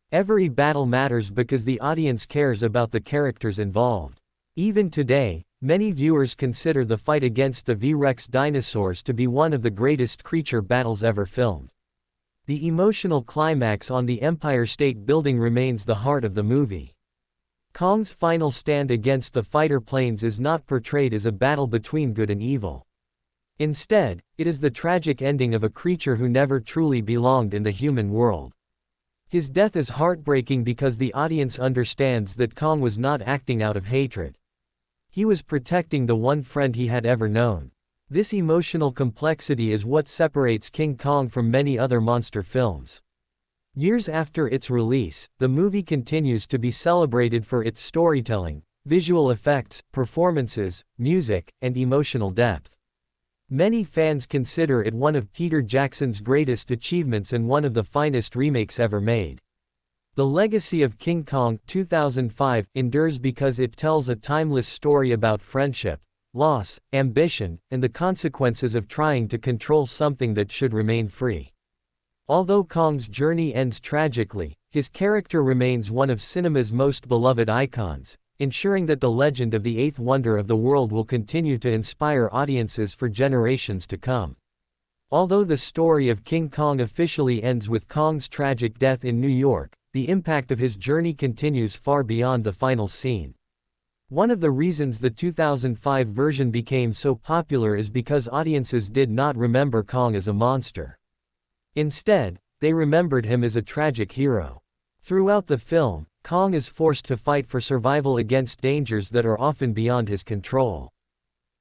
Every battle matters because the audience cares about the characters involved. Even today, many viewers consider the fight against the V-Rex dinosaurs to be one of the greatest creature battles ever filmed. The emotional climax on the Empire State Building remains the heart of the movie. Kong's final stand against the fighter planes is not portrayed as a battle between good and evil. Instead, it is the tragic ending of a creature who never truly belonged in the human world. His death is heartbreaking because the audience understands that Kong was not acting out of hatred. He was protecting the one friend he had ever known. This emotional complexity is what separates King Kong from many other monster films. Years after its release, the movie continues to be celebrated for its storytelling, visual effects, performances, music, and emotional depth. Many fans consider it one of Peter Jackson's greatest achievements and one of the finest remakes ever made. The legacy of King Kong 2005 endures because it tells a timeless story about friendship, loss, ambition, and the consequences of trying to control something that should remain free. Although Kong's journey ends tragically, his character remains one of cinema's most beloved icons, ensuring that the legend of the eighth wonder of the world will continue to inspire audiences for generations to come. Although the story of King Kong officially ends with Kong's tragic death in New York, the impact of his journey continues far beyond the final scene. One of the reasons the 2005 version became so popular is because audiences did not remember Kong as a monster. Instead, they remembered him as a tragic hero. Throughout the film, Kong is forced to fight for survival against dangers that are often beyond his control.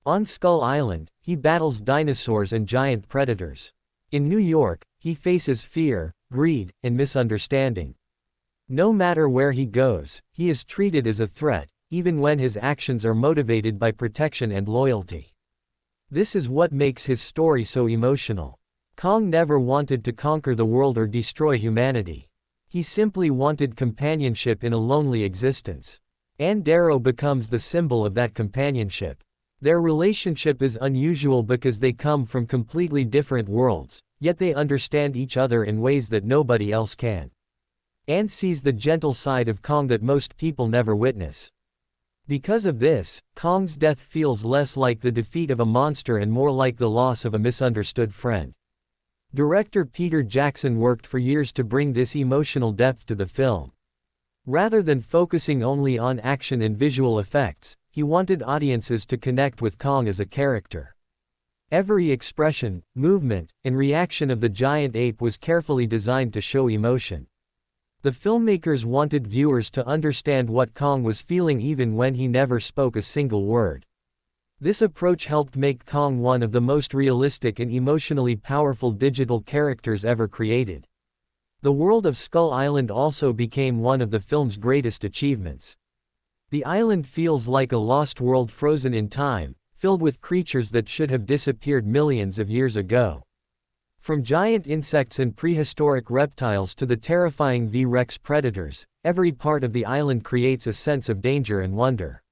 On Skull Island, he battles dinosaurs and giant predators. In New York, he faces fear, greed, and misunderstanding. No matter where he goes, he is treated as a threat, even when his actions are motivated by protection and loyalty. This is what makes his story so emotional. Kong never wanted to conquer the world or destroy humanity. He simply wanted companionship in a lonely existence. Ann Darrow becomes the symbol of that companionship. Their relationship is unusual because they come from completely different worlds, yet they understand each other in ways that nobody else can. Ann sees the gentle side of Kong that most people never witness. Because of this, Kong's death feels less like the defeat of a monster and more like the loss of a misunderstood friend. Director Peter Jackson worked for years to bring this emotional depth to the film. Rather than focusing only on action and visual effects, he wanted audiences to connect with Kong as a character. Every expression, movement, and reaction of the giant ape was carefully designed to show emotion. The filmmakers wanted viewers to understand what Kong was feeling even when he never spoke a single word. This approach helped make Kong one of the most realistic and emotionally powerful digital characters ever created. The world of Skull Island also became one of the film's greatest achievements. The island feels like a lost world frozen in time, filled with creatures that should have disappeared millions of years ago. From giant insects and prehistoric reptiles to the terrifying V-Rex predators, every part of the island creates a sense of danger and wonder.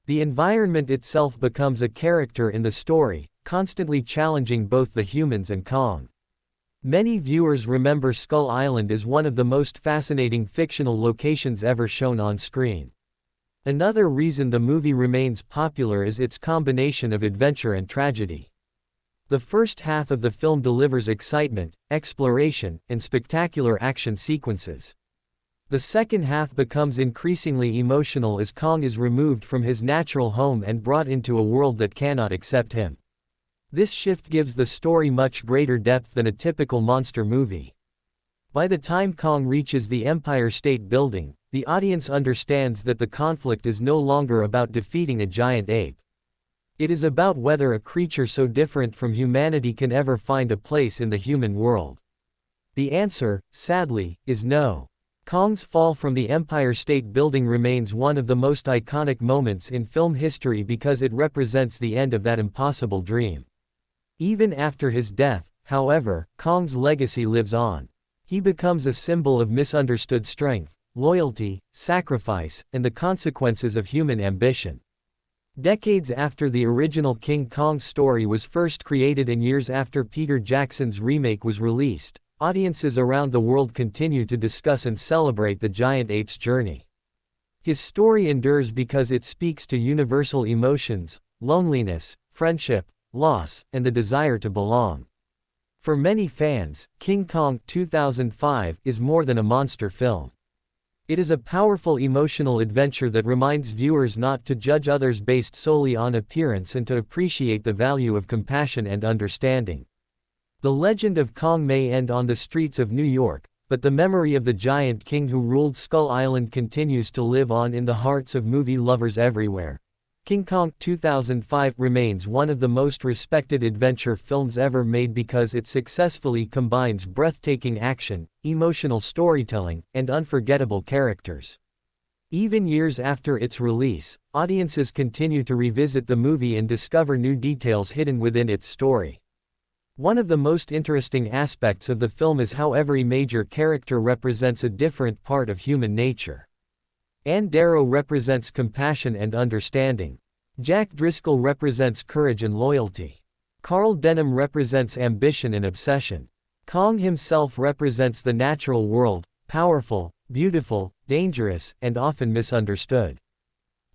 The environment itself becomes a character in the story, constantly challenging both the humans and Kong. Many viewers remember Skull Island as one of the most fascinating fictional locations ever shown on screen. Another reason the movie remains popular is its combination of adventure and tragedy. The first half of the film delivers excitement, exploration, and spectacular action sequences. The second half becomes increasingly emotional as Kong is removed from his natural home and brought into a world that cannot accept him. This shift gives the story much greater depth than a typical monster movie. By the time Kong reaches the Empire State Building, the audience understands that the conflict is no longer about defeating a giant ape. It is about whether a creature so different from humanity can ever find a place in the human world. The answer, sadly, is no. Kong's fall from the Empire State Building remains one of the most iconic moments in film history because it represents the end of that impossible dream. Even after his death, however, Kong's legacy lives on. He becomes a symbol of misunderstood strength, loyalty, sacrifice, and the consequences of human ambition. Decades after the original King Kong story was first created and years after Peter Jackson's remake was released, audiences around the world continue to discuss and celebrate the giant ape's journey. His story endures because it speaks to universal emotions, loneliness, friendship, loss, and the desire to belong. For many fans, King Kong 2005 is more than a monster film. It is a powerful emotional adventure that reminds viewers not to judge others based solely on appearance and to appreciate the value of compassion and understanding. The legend of Kong may end on the streets of New York, but the memory of the giant king who ruled Skull Island continues to live on in the hearts of movie lovers everywhere. King Kong 2005 remains one of the most respected adventure films ever made because it successfully combines breathtaking action, emotional storytelling, and unforgettable characters. Even years after its release, audiences continue to revisit the movie and discover new details hidden within its story. One of the most interesting aspects of the film is how every major character represents a different part of human nature. Ann Darrow represents compassion and understanding. Jack Driscoll represents courage and loyalty. Carl Denham represents ambition and obsession. Kong himself represents the natural world, powerful, beautiful, dangerous, and often misunderstood.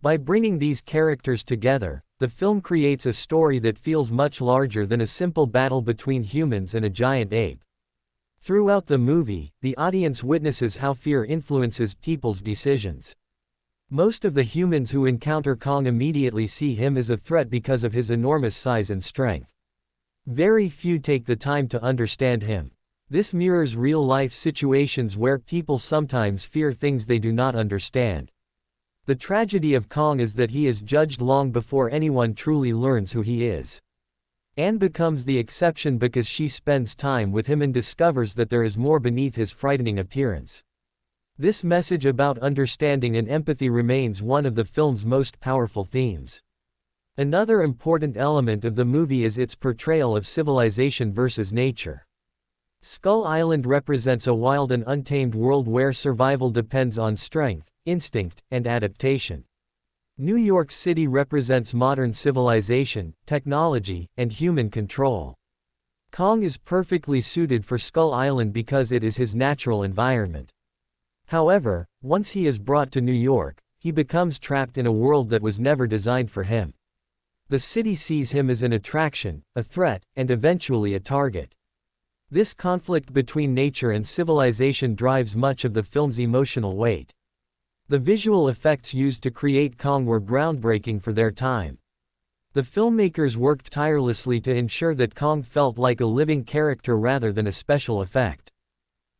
By bringing these characters together, the film creates a story that feels much larger than a simple battle between humans and a giant ape. Throughout the movie, the audience witnesses how fear influences people's decisions. Most of the humans who encounter Kong immediately see him as a threat because of his enormous size and strength. Very few take the time to understand him. This mirrors real-life situations where people sometimes fear things they do not understand. The tragedy of Kong is that he is judged long before anyone truly learns who he is. Anne becomes the exception because she spends time with him and discovers that there is more beneath his frightening appearance. This message about understanding and empathy remains one of the film's most powerful themes. Another important element of the movie is its portrayal of civilization versus nature. Skull Island represents a wild and untamed world where survival depends on strength, instinct, and adaptation. New York City represents modern civilization, technology, and human control. Kong is perfectly suited for Skull Island because it is his natural environment. However, once he is brought to New York, he becomes trapped in a world that was never designed for him. The city sees him as an attraction, a threat, and eventually a target. This conflict between nature and civilization drives much of the film's emotional weight. The visual effects used to create Kong were groundbreaking for their time. The filmmakers worked tirelessly to ensure that Kong felt like a living character rather than a special effect.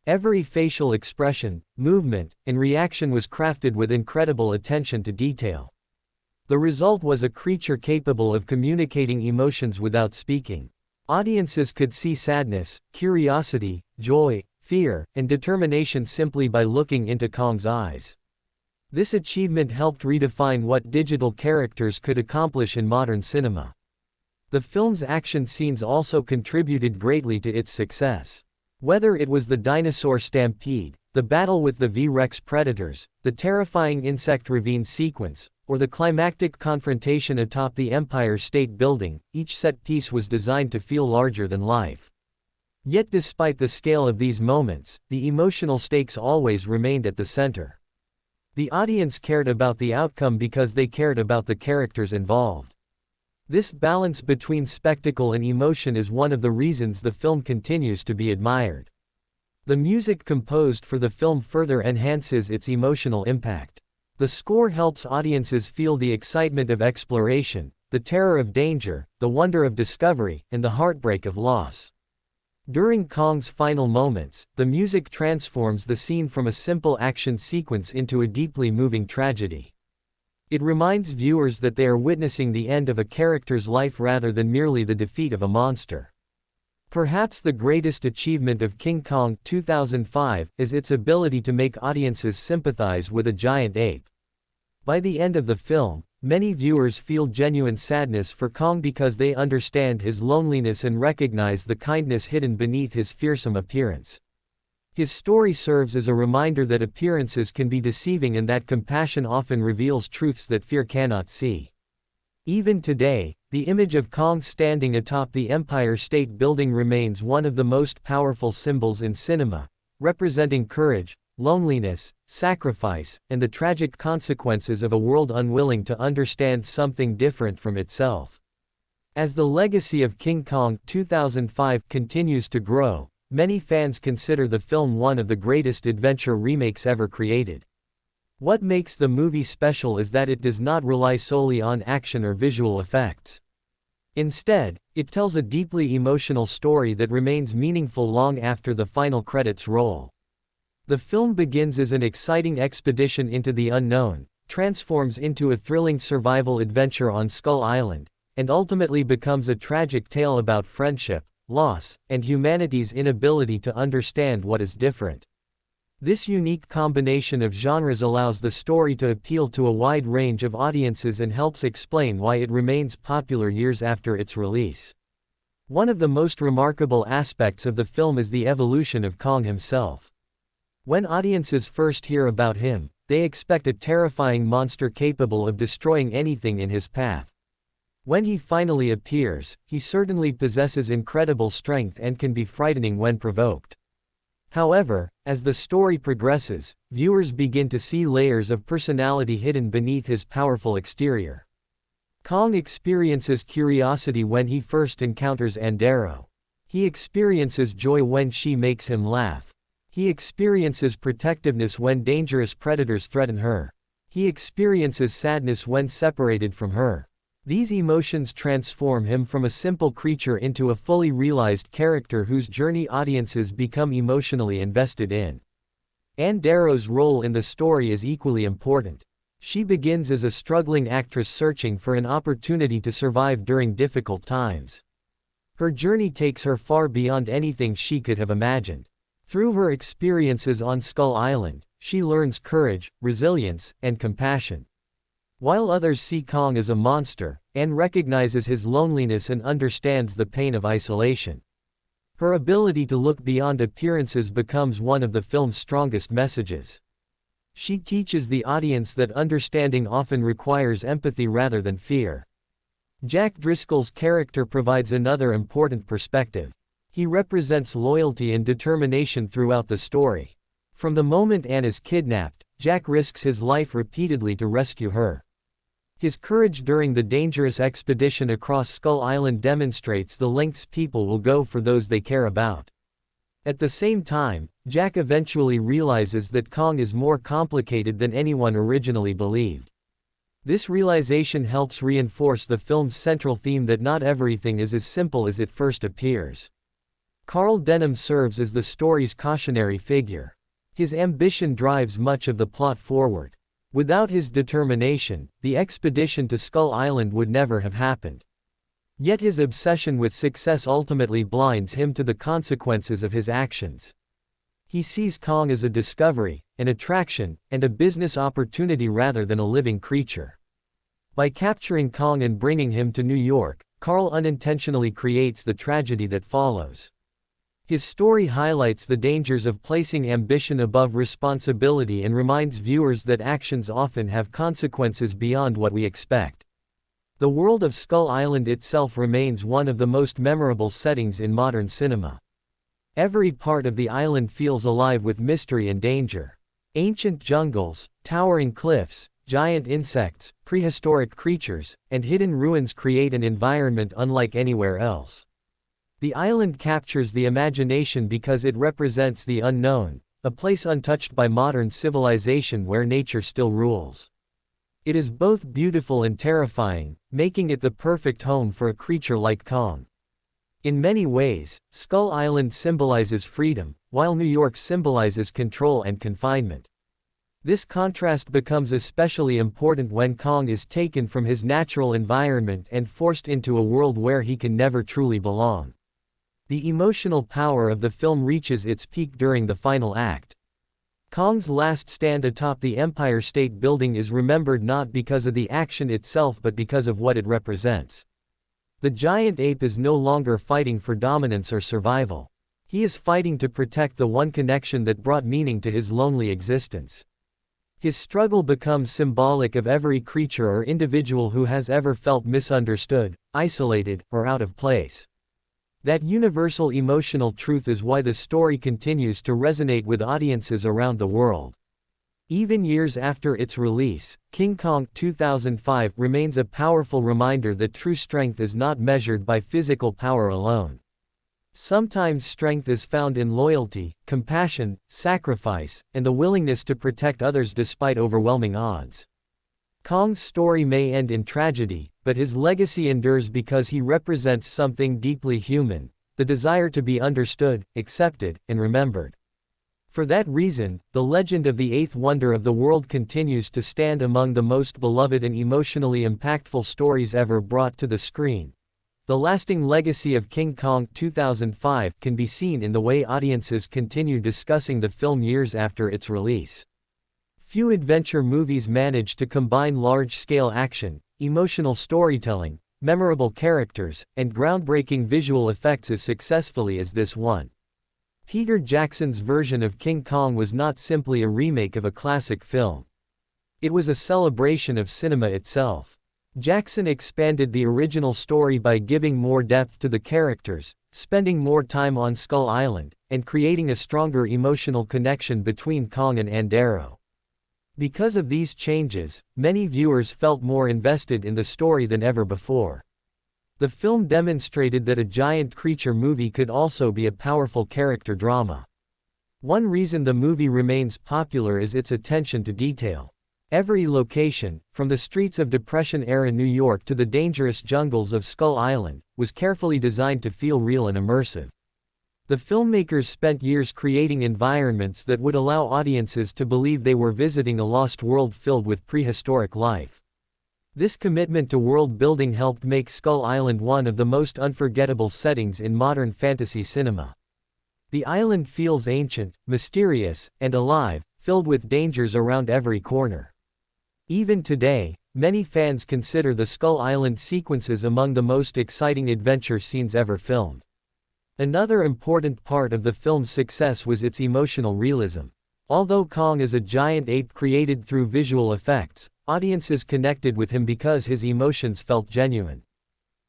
Every facial expression, movement, and reaction was crafted with incredible attention to detail. The result was a creature capable of communicating emotions without speaking. Audiences could see sadness, curiosity, joy, fear, and determination simply by looking into Kong's eyes. This achievement helped redefine what digital characters could accomplish in modern cinema. The film's action scenes also contributed greatly to its success. Whether it was the dinosaur stampede, the battle with the V-Rex predators, the terrifying insect ravine sequence, or the climactic confrontation atop the Empire State Building, each set piece was designed to feel larger than life. Yet despite the scale of these moments, the emotional stakes always remained at the center. The audience cared about the outcome because they cared about the characters involved. This balance between spectacle and emotion is one of the reasons the film continues to be admired. The music composed for the film further enhances its emotional impact. The score helps audiences feel the excitement of exploration, the terror of danger, the wonder of discovery, and the heartbreak of loss. During Kong's final moments, the music transforms the scene from a simple action sequence into a deeply moving tragedy. It reminds viewers that they are witnessing the end of a character's life rather than merely the defeat of a monster. Perhaps the greatest achievement of King Kong 2005 is its ability to make audiences sympathize with a giant ape. By the end of the film, many viewers feel genuine sadness for Kong because they understand his loneliness and recognize the kindness hidden beneath his fearsome appearance. His story serves as a reminder that appearances can be deceiving and that compassion often reveals truths that fear cannot see. Even today, the image of Kong standing atop the Empire State Building remains one of the most powerful symbols in cinema, representing courage, loneliness, sacrifice, and the tragic consequences of a world unwilling to understand something different from itself. As the legacy of King Kong 2005 continues to grow, many fans consider the film one of the greatest adventure remakes ever created. What makes the movie special is that it does not rely solely on action or visual effects. Instead, it tells a deeply emotional story that remains meaningful long after the final credits roll. The film begins as an exciting expedition into the unknown, transforms into a thrilling survival adventure on Skull Island, and ultimately becomes a tragic tale about friendship, loss, and humanity's inability to understand what is different. This unique combination of genres allows the story to appeal to a wide range of audiences and helps explain why it remains popular years after its release. One of the most remarkable aspects of the film is the evolution of Kong himself. When audiences first hear about him, they expect a terrifying monster capable of destroying anything in his path. When he finally appears, he certainly possesses incredible strength and can be frightening when provoked. However, as the story progresses, viewers begin to see layers of personality hidden beneath his powerful exterior. Kong experiences curiosity when he first encounters Ann Darrow. He experiences joy when she makes him laugh. He experiences protectiveness when dangerous predators threaten her. He experiences sadness when separated from her. These emotions transform him from a simple creature into a fully realized character whose journey audiences become emotionally invested in. Ann Darrow's role in the story is equally important. She begins as a struggling actress searching for an opportunity to survive during difficult times. Her journey takes her far beyond anything she could have imagined. Through her experiences on Skull Island, she learns courage, resilience, and compassion. While others see Kong as a monster, Ann recognizes his loneliness and understands the pain of isolation. Her ability to look beyond appearances becomes one of the film's strongest messages. She teaches the audience that understanding often requires empathy rather than fear. Jack Driscoll's character provides another important perspective. He represents loyalty and determination throughout the story. From the moment Ann is kidnapped, Jack risks his life repeatedly to rescue her. His courage during the dangerous expedition across Skull Island demonstrates the lengths people will go for those they care about. At the same time, Jack eventually realizes that Kong is more complicated than anyone originally believed. This realization helps reinforce the film's central theme that not everything is as simple as it first appears. Carl Denham serves as the story's cautionary figure. His ambition drives much of the plot forward. Without his determination, the expedition to Skull Island would never have happened. Yet his obsession with success ultimately blinds him to the consequences of his actions. He sees Kong as a discovery, an attraction, and a business opportunity rather than a living creature. By capturing Kong and bringing him to New York, Carl unintentionally creates the tragedy that follows. His story highlights the dangers of placing ambition above responsibility and reminds viewers that actions often have consequences beyond what we expect. The world of Skull Island itself remains one of the most memorable settings in modern cinema. Every part of the island feels alive with mystery and danger. Ancient jungles, towering cliffs, giant insects, prehistoric creatures, and hidden ruins create an environment unlike anywhere else. The island captures the imagination because it represents the unknown, a place untouched by modern civilization where nature still rules. It is both beautiful and terrifying, making it the perfect home for a creature like Kong. In many ways, Skull Island symbolizes freedom, while New York symbolizes control and confinement. This contrast becomes especially important when Kong is taken from his natural environment and forced into a world where he can never truly belong. The emotional power of the film reaches its peak during the final act. Kong's last stand atop the Empire State Building is remembered not because of the action itself but because of what it represents. The giant ape is no longer fighting for dominance or survival. He is fighting to protect the one connection that brought meaning to his lonely existence. His struggle becomes symbolic of every creature or individual who has ever felt misunderstood, isolated, or out of place. That universal emotional truth is why the story continues to resonate with audiences around the world. Even years after its release, King Kong 2005 remains a powerful reminder that true strength is not measured by physical power alone. Sometimes strength is found in loyalty, compassion, sacrifice, and the willingness to protect others despite overwhelming odds. Kong's story may end in tragedy, but his legacy endures because he represents something deeply human, the desire to be understood, accepted, and remembered. For that reason, the legend of the eighth wonder of the world continues to stand among the most beloved and emotionally impactful stories ever brought to the screen. The lasting legacy of King Kong 2005 can be seen in the way audiences continue discussing the film years after its release. Few adventure movies manage to combine large-scale action, emotional storytelling, memorable characters, and groundbreaking visual effects as successfully as this one. Peter Jackson's version of King Kong was not simply a remake of a classic film. It was a celebration of cinema itself. Jackson expanded the original story by giving more depth to the characters, spending more time on Skull Island, and creating a stronger emotional connection between Kong and Ann Darrow. Because of these changes, many viewers felt more invested in the story than ever before. The film demonstrated that a giant creature movie could also be a powerful character drama. One reason the movie remains popular is its attention to detail. Every location, from the streets of Depression-era New York to the dangerous jungles of Skull Island, was carefully designed to feel real and immersive. The filmmakers spent years creating environments that would allow audiences to believe they were visiting a lost world filled with prehistoric life. This commitment to world building helped make Skull Island one of the most unforgettable settings in modern fantasy cinema. The island feels ancient, mysterious, and alive, filled with dangers around every corner. Even today, many fans consider the Skull Island sequences among the most exciting adventure scenes ever filmed. Another important part of the film's success was its emotional realism. Although Kong is a giant ape created through visual effects, audiences connected with him because his emotions felt genuine.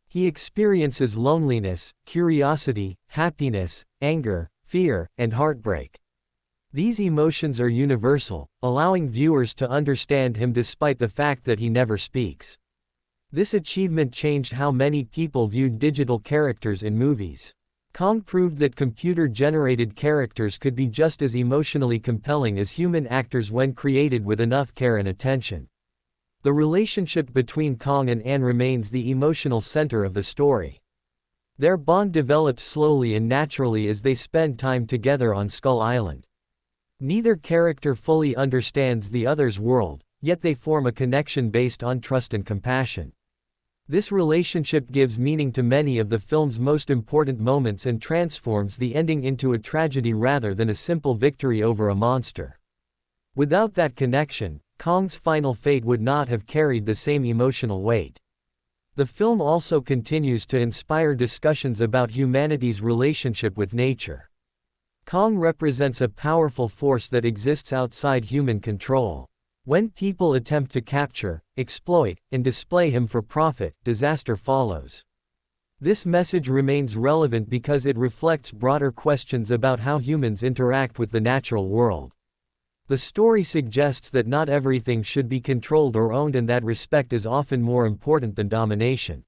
He experiences loneliness, curiosity, happiness, anger, fear, and heartbreak. These emotions are universal, allowing viewers to understand him despite the fact that he never speaks. This achievement changed how many people viewed digital characters in movies. Kong proved that computer-generated characters could be just as emotionally compelling as human actors when created with enough care and attention. The relationship between Kong and Ann remains the emotional center of the story. Their bond develops slowly and naturally as they spend time together on Skull Island. Neither character fully understands the other's world, yet they form a connection based on trust and compassion. This relationship gives meaning to many of the film's most important moments and transforms the ending into a tragedy rather than a simple victory over a monster. Without that connection, Kong's final fate would not have carried the same emotional weight. The film also continues to inspire discussions about humanity's relationship with nature. Kong represents a powerful force that exists outside human control. When people attempt to capture, exploit, and display him for profit, disaster follows. This message remains relevant because it reflects broader questions about how humans interact with the natural world. The story suggests that not everything should be controlled or owned and that respect is often more important than domination.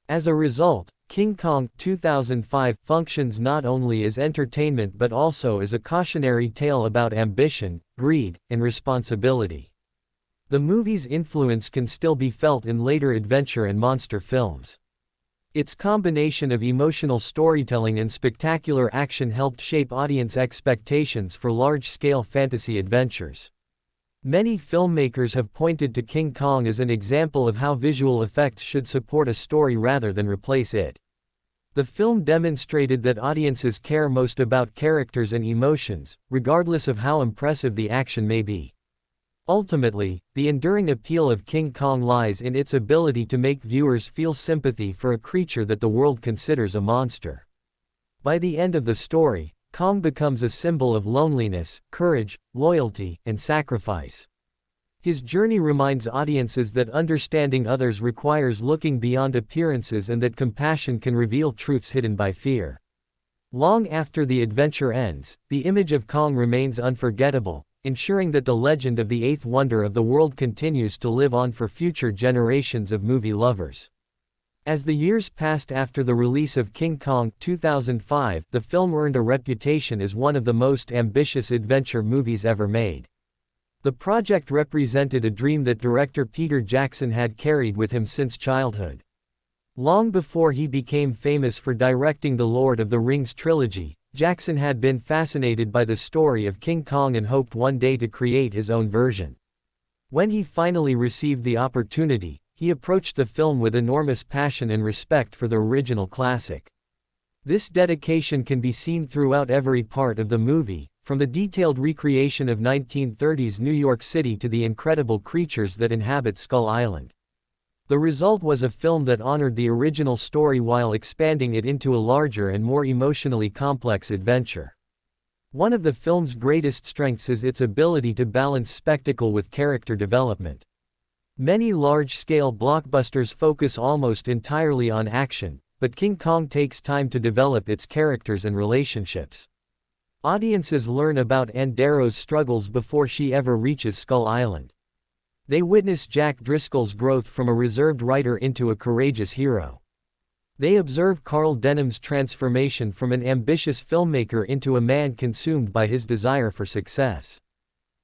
As a result, King Kong 2005 functions not only as entertainment but also as a cautionary tale about ambition, greed, and responsibility. The movie's influence can still be felt in later adventure and monster films. Its combination of emotional storytelling and spectacular action helped shape audience expectations for large-scale fantasy adventures. Many filmmakers have pointed to King Kong as an example of how visual effects should support a story rather than replace it. The film demonstrated that audiences care most about characters and emotions, regardless of how impressive the action may be. Ultimately, the enduring appeal of King Kong lies in its ability to make viewers feel sympathy for a creature that the world considers a monster. By the end of the story, Kong becomes a symbol of loneliness, courage, loyalty, and sacrifice. His journey reminds audiences that understanding others requires looking beyond appearances and that compassion can reveal truths hidden by fear. Long after the adventure ends, the image of Kong remains unforgettable, ensuring that the legend of the eighth wonder of the world continues to live on for future generations of movie lovers. As the years passed after the release of King Kong 2005, the film earned a reputation as one of the most ambitious adventure movies ever made. The project represented a dream that director Peter Jackson had carried with him since childhood. Long before he became famous for directing the Lord of the Rings trilogy, Jackson had been fascinated by the story of King Kong and hoped one day to create his own version. When he finally received the opportunity, he approached the film with enormous passion and respect for the original classic. This dedication can be seen throughout every part of the movie, from the detailed recreation of 1930s New York City to the incredible creatures that inhabit Skull Island. The result was a film that honored the original story while expanding it into a larger and more emotionally complex adventure. One of the film's greatest strengths is its ability to balance spectacle with character development. Many large-scale blockbusters focus almost entirely on action, but King Kong takes time to develop its characters and relationships. Audiences learn about Ann Darrow's struggles before she ever reaches Skull Island. They witness Jack Driscoll's growth from a reserved writer into a courageous hero. They observe Carl Denham's transformation from an ambitious filmmaker into a man consumed by his desire for success.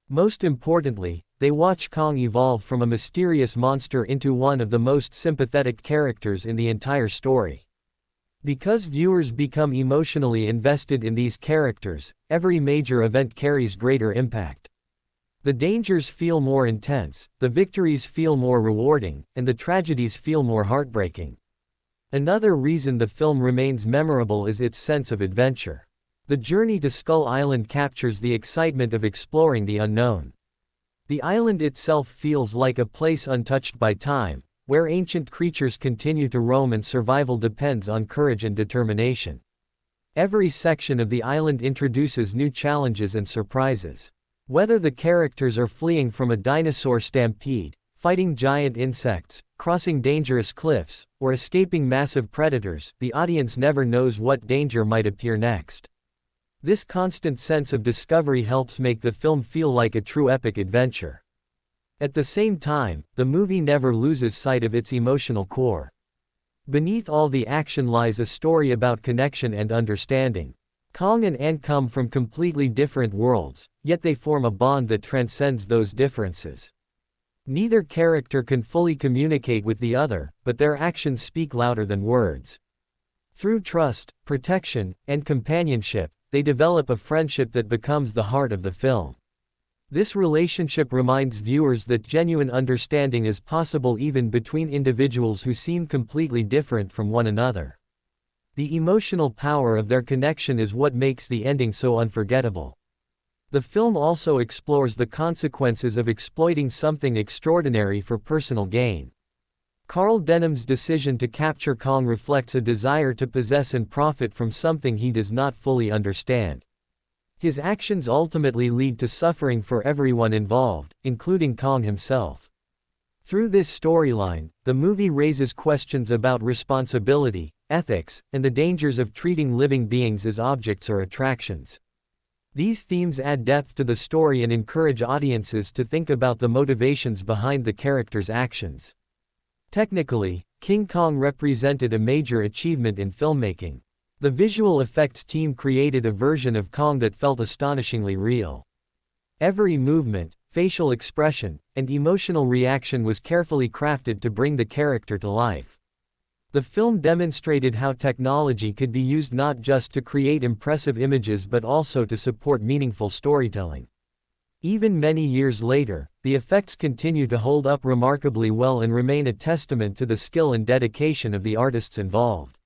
Most importantly, they watch Kong evolve from a mysterious monster into one of the most sympathetic characters in the entire story. Because viewers become emotionally invested in these characters, every major event carries greater impact. The dangers feel more intense, the victories feel more rewarding, and the tragedies feel more heartbreaking. Another reason the film remains memorable is its sense of adventure. The journey to Skull Island captures the excitement of exploring the unknown. The island itself feels like a place untouched by time, where ancient creatures continue to roam and survival depends on courage and determination. Every section of the island introduces new challenges and surprises. Whether the characters are fleeing from a dinosaur stampede, fighting giant insects, crossing dangerous cliffs, or escaping massive predators, the audience never knows what danger might appear next. This constant sense of discovery helps make the film feel like a true epic adventure. At the same time, the movie never loses sight of its emotional core. Beneath all the action lies a story about connection and understanding. Kong and Ann come from completely different worlds, yet they form a bond that transcends those differences. Neither character can fully communicate with the other, but their actions speak louder than words. Through trust, protection, and companionship, they develop a friendship that becomes the heart of the film. This relationship reminds viewers that genuine understanding is possible even between individuals who seem completely different from one another. The emotional power of their connection is what makes the ending so unforgettable. The film also explores the consequences of exploiting something extraordinary for personal gain. Carl Denham's decision to capture Kong reflects a desire to possess and profit from something he does not fully understand. His actions ultimately lead to suffering for everyone involved, including Kong himself. Through this storyline, the movie raises questions about responsibility, ethics, and the dangers of treating living beings as objects or attractions. These themes add depth to the story and encourage audiences to think about the motivations behind the characters' actions. Technically, King Kong represented a major achievement in filmmaking. The visual effects team created a version of Kong that felt astonishingly real. Every movement, facial expression, and emotional reaction was carefully crafted to bring the character to life. The film demonstrated how technology could be used not just to create impressive images but also to support meaningful storytelling. Even many years later, the effects continue to hold up remarkably well and remain a testament to the skill and dedication of the artists involved.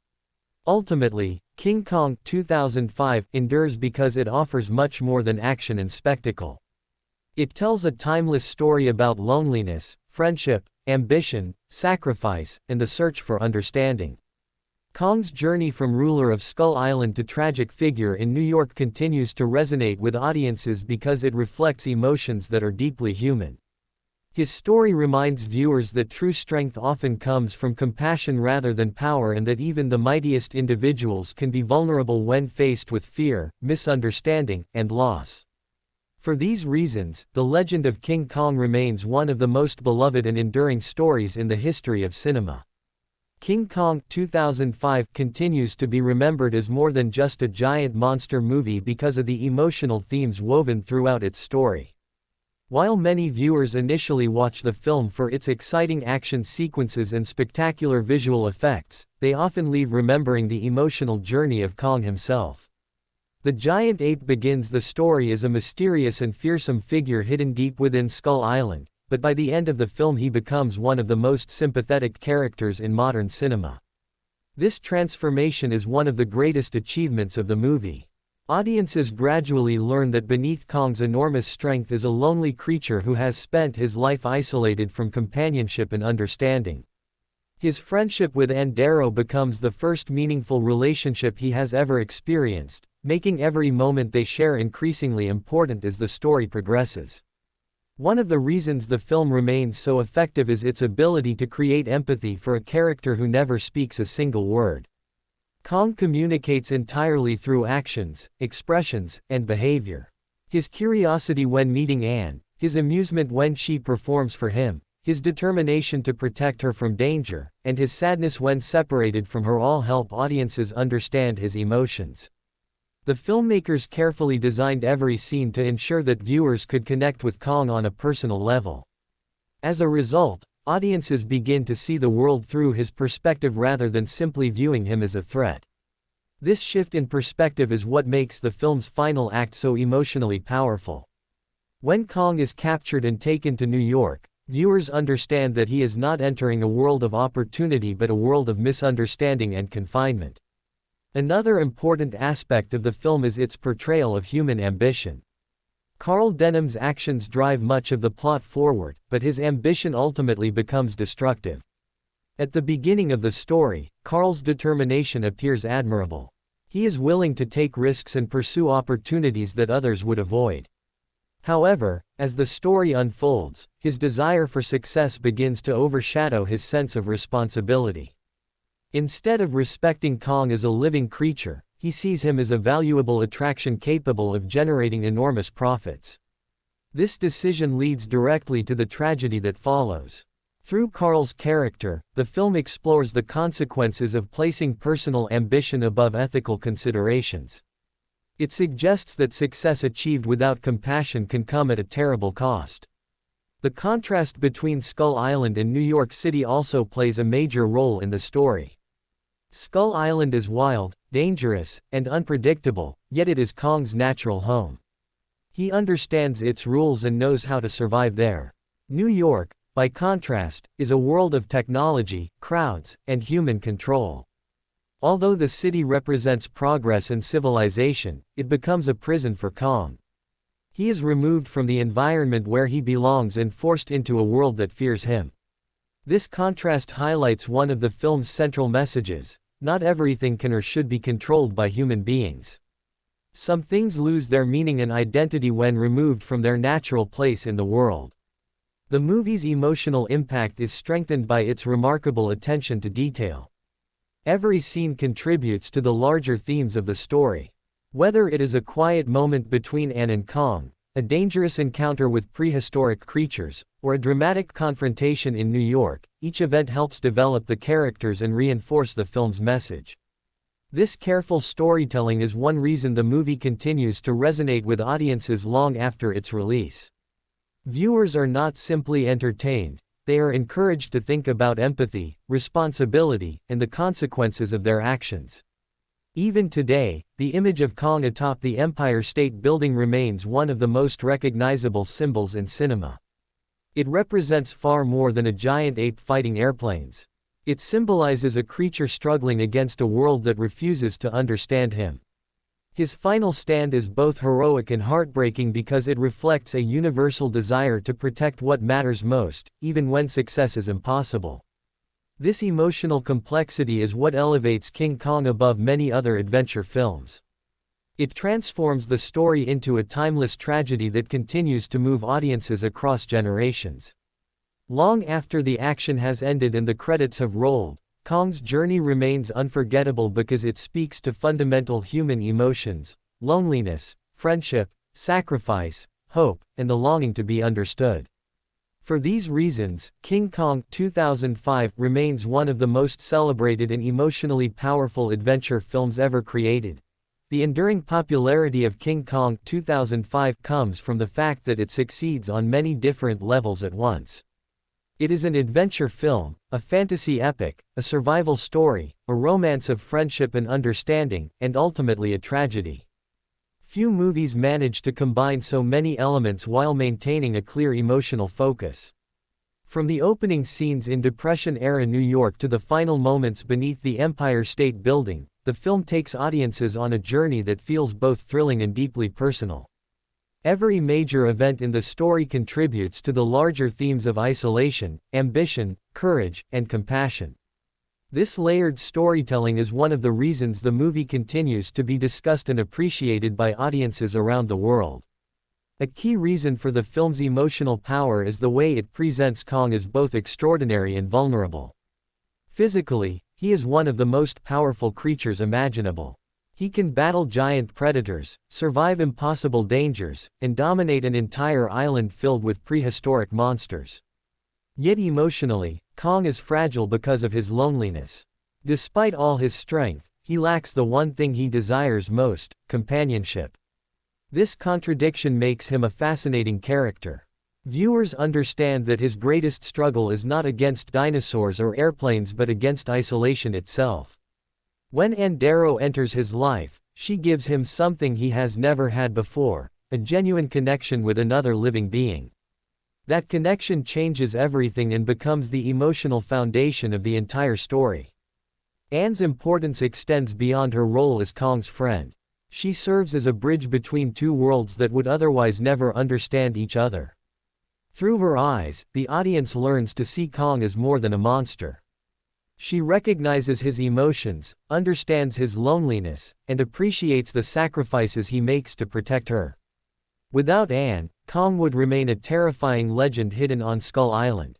Ultimately, King Kong 2005 endures because it offers much more than action and spectacle. It tells a timeless story about loneliness, friendship, ambition, sacrifice, and the search for understanding. Kong's journey from ruler of Skull Island to tragic figure in New York continues to resonate with audiences because it reflects emotions that are deeply human. His story reminds viewers that true strength often comes from compassion rather than power and that even the mightiest individuals can be vulnerable when faced with fear, misunderstanding, and loss. For these reasons, the legend of King Kong remains one of the most beloved and enduring stories in the history of cinema. King Kong 2005 continues to be remembered as more than just a giant monster movie because of the emotional themes woven throughout its story. While many viewers initially watch the film for its exciting action sequences and spectacular visual effects, they often leave remembering the emotional journey of Kong himself. The giant ape begins the story as a mysterious and fearsome figure hidden deep within Skull Island, but by the end of the film he becomes one of the most sympathetic characters in modern cinema. This transformation is one of the greatest achievements of the movie. Audiences gradually learn that beneath Kong's enormous strength is a lonely creature who has spent his life isolated from companionship and understanding. His friendship with Ann Darrow becomes the first meaningful relationship he has ever experienced, making every moment they share increasingly important as the story progresses. One of the reasons the film remains so effective is its ability to create empathy for a character who never speaks a single word. Kong communicates entirely through actions, expressions, and behavior. His curiosity when meeting Ann, his amusement when she performs for him, his determination to protect her from danger, and his sadness when separated from her all help audiences understand his emotions. The filmmakers carefully designed every scene to ensure that viewers could connect with Kong on a personal level. As a result, audiences begin to see the world through his perspective rather than simply viewing him as a threat. This shift in perspective is what makes the film's final act so emotionally powerful. When Kong is captured and taken to New York, viewers understand that he is not entering a world of opportunity but a world of misunderstanding and confinement. Another important aspect of the film is its portrayal of human ambition. Carl Denham's actions drive much of the plot forward, but his ambition ultimately becomes destructive. At the beginning of the story, Carl's determination appears admirable. He is willing to take risks and pursue opportunities that others would avoid. However, as the story unfolds, his desire for success begins to overshadow his sense of responsibility. Instead of respecting Kong as a living creature, he sees him as a valuable attraction capable of generating enormous profits. This decision leads directly to the tragedy that follows. Through Carl's character, the film explores the consequences of placing personal ambition above ethical considerations. It suggests that success achieved without compassion can come at a terrible cost. The contrast between Skull Island and New York City also plays a major role in the story. Skull Island is wild, dangerous, and unpredictable, yet it is Kong's natural home. He understands its rules and knows how to survive there. New York, by contrast, is a world of technology, crowds, and human control. Although the city represents progress and civilization, it becomes a prison for Kong. He is removed from the environment where he belongs and forced into a world that fears him. This contrast highlights one of the film's central messages: not everything can or should be controlled by human beings. Some things lose their meaning and identity when removed from their natural place in the world. The movie's emotional impact is strengthened by its remarkable attention to detail. Every scene contributes to the larger themes of the story. Whether it is a quiet moment between Ann and Kong, a dangerous encounter with prehistoric creatures, or a dramatic confrontation in New York, each event helps develop the characters and reinforce the film's message. This careful storytelling is one reason the movie continues to resonate with audiences long after its release. Viewers are not simply entertained, they are encouraged to think about empathy, responsibility, and the consequences of their actions. Even today, the image of Kong atop the Empire State Building remains one of the most recognizable symbols in cinema. It represents far more than a giant ape fighting airplanes. It symbolizes a creature struggling against a world that refuses to understand him. His final stand is both heroic and heartbreaking because it reflects a universal desire to protect what matters most, even when success is impossible. This emotional complexity is what elevates King Kong above many other adventure films. It transforms the story into a timeless tragedy that continues to move audiences across generations. Long after the action has ended and the credits have rolled, Kong's journey remains unforgettable because it speaks to fundamental human emotions: loneliness, friendship, sacrifice, hope, and the longing to be understood. For these reasons, King Kong 2005 remains one of the most celebrated and emotionally powerful adventure films ever created. The enduring popularity of King Kong 2005 comes from the fact that it succeeds on many different levels at once. It is an adventure film, a fantasy epic, a survival story, a romance of friendship and understanding, and ultimately a tragedy. Few movies manage to combine so many elements while maintaining a clear emotional focus. From the opening scenes in Depression-era New York to the final moments beneath the Empire State Building, the film takes audiences on a journey that feels both thrilling and deeply personal. Every major event in the story contributes to the larger themes of isolation, ambition, courage, and compassion. This layered storytelling is one of the reasons the movie continues to be discussed and appreciated by audiences around the world. A key reason for the film's emotional power is the way it presents Kong as both extraordinary and vulnerable. Physically, he is one of the most powerful creatures imaginable. He can battle giant predators, survive impossible dangers, and dominate an entire island filled with prehistoric monsters. Yet emotionally, Kong is fragile because of his loneliness. Despite all his strength, he lacks the one thing he desires most: companionship. This contradiction makes him a fascinating character. Viewers understand that his greatest struggle is not against dinosaurs or airplanes but against isolation itself. When Ann Darrow enters his life, she gives him something he has never had before: a genuine connection with another living being. That connection changes everything and becomes the emotional foundation of the entire story. Ann's importance extends beyond her role as Kong's friend. She serves as a bridge between two worlds that would otherwise never understand each other. Through her eyes, the audience learns to see Kong as more than a monster. She recognizes his emotions, understands his loneliness, and appreciates the sacrifices he makes to protect her. Without Ann, Kong would remain a terrifying legend hidden on Skull Island.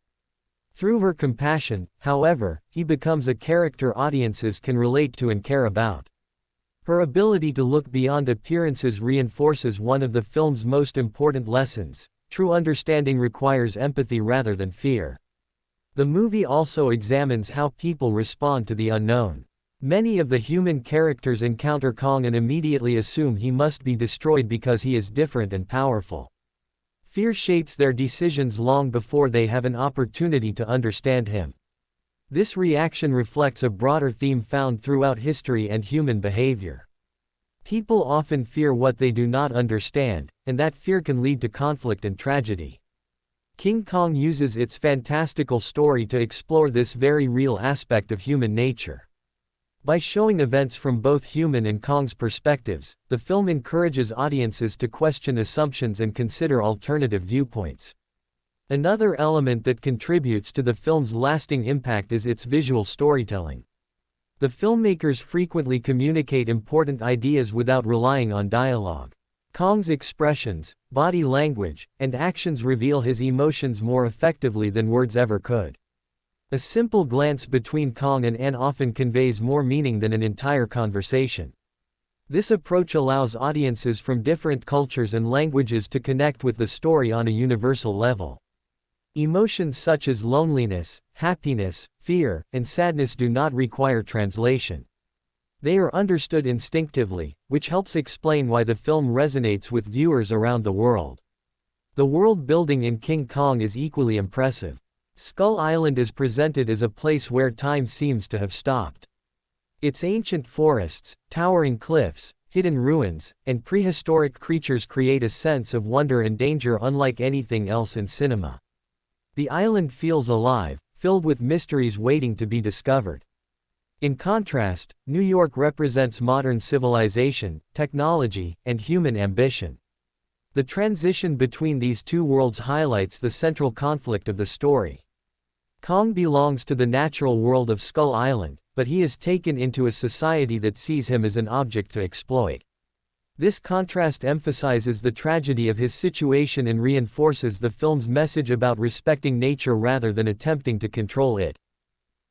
Through her compassion, however, he becomes a character audiences can relate to and care about. Her ability to look beyond appearances reinforces one of the film's most important lessons: true understanding requires empathy rather than fear. The movie also examines how people respond to the unknown. Many of the human characters encounter Kong and immediately assume he must be destroyed because he is different and powerful. Fear shapes their decisions long before they have an opportunity to understand him. This reaction reflects a broader theme found throughout history and human behavior. People often fear what they do not understand, and that fear can lead to conflict and tragedy. King Kong uses its fantastical story to explore this very real aspect of human nature. By showing events from both human and Kong's perspectives, the film encourages audiences to question assumptions and consider alternative viewpoints. Another element that contributes to the film's lasting impact is its visual storytelling. The filmmakers frequently communicate important ideas without relying on dialogue. Kong's expressions, body language, and actions reveal his emotions more effectively than words ever could. A simple glance between Kong and Ann often conveys more meaning than an entire conversation. This approach allows audiences from different cultures and languages to connect with the story on a universal level. Emotions such as loneliness, happiness, fear, and sadness do not require translation. They are understood instinctively, which helps explain why the film resonates with viewers around the world. The world building in King Kong is equally impressive. Skull Island is presented as a place where time seems to have stopped. Its ancient forests, towering cliffs, hidden ruins, and prehistoric creatures create a sense of wonder and danger unlike anything else in cinema. The island feels alive, filled with mysteries waiting to be discovered. In contrast, New York represents modern civilization, technology, and human ambition. The transition between these two worlds highlights the central conflict of the story. Kong belongs to the natural world of Skull Island, but he is taken into a society that sees him as an object to exploit. This contrast emphasizes the tragedy of his situation and reinforces the film's message about respecting nature rather than attempting to control it.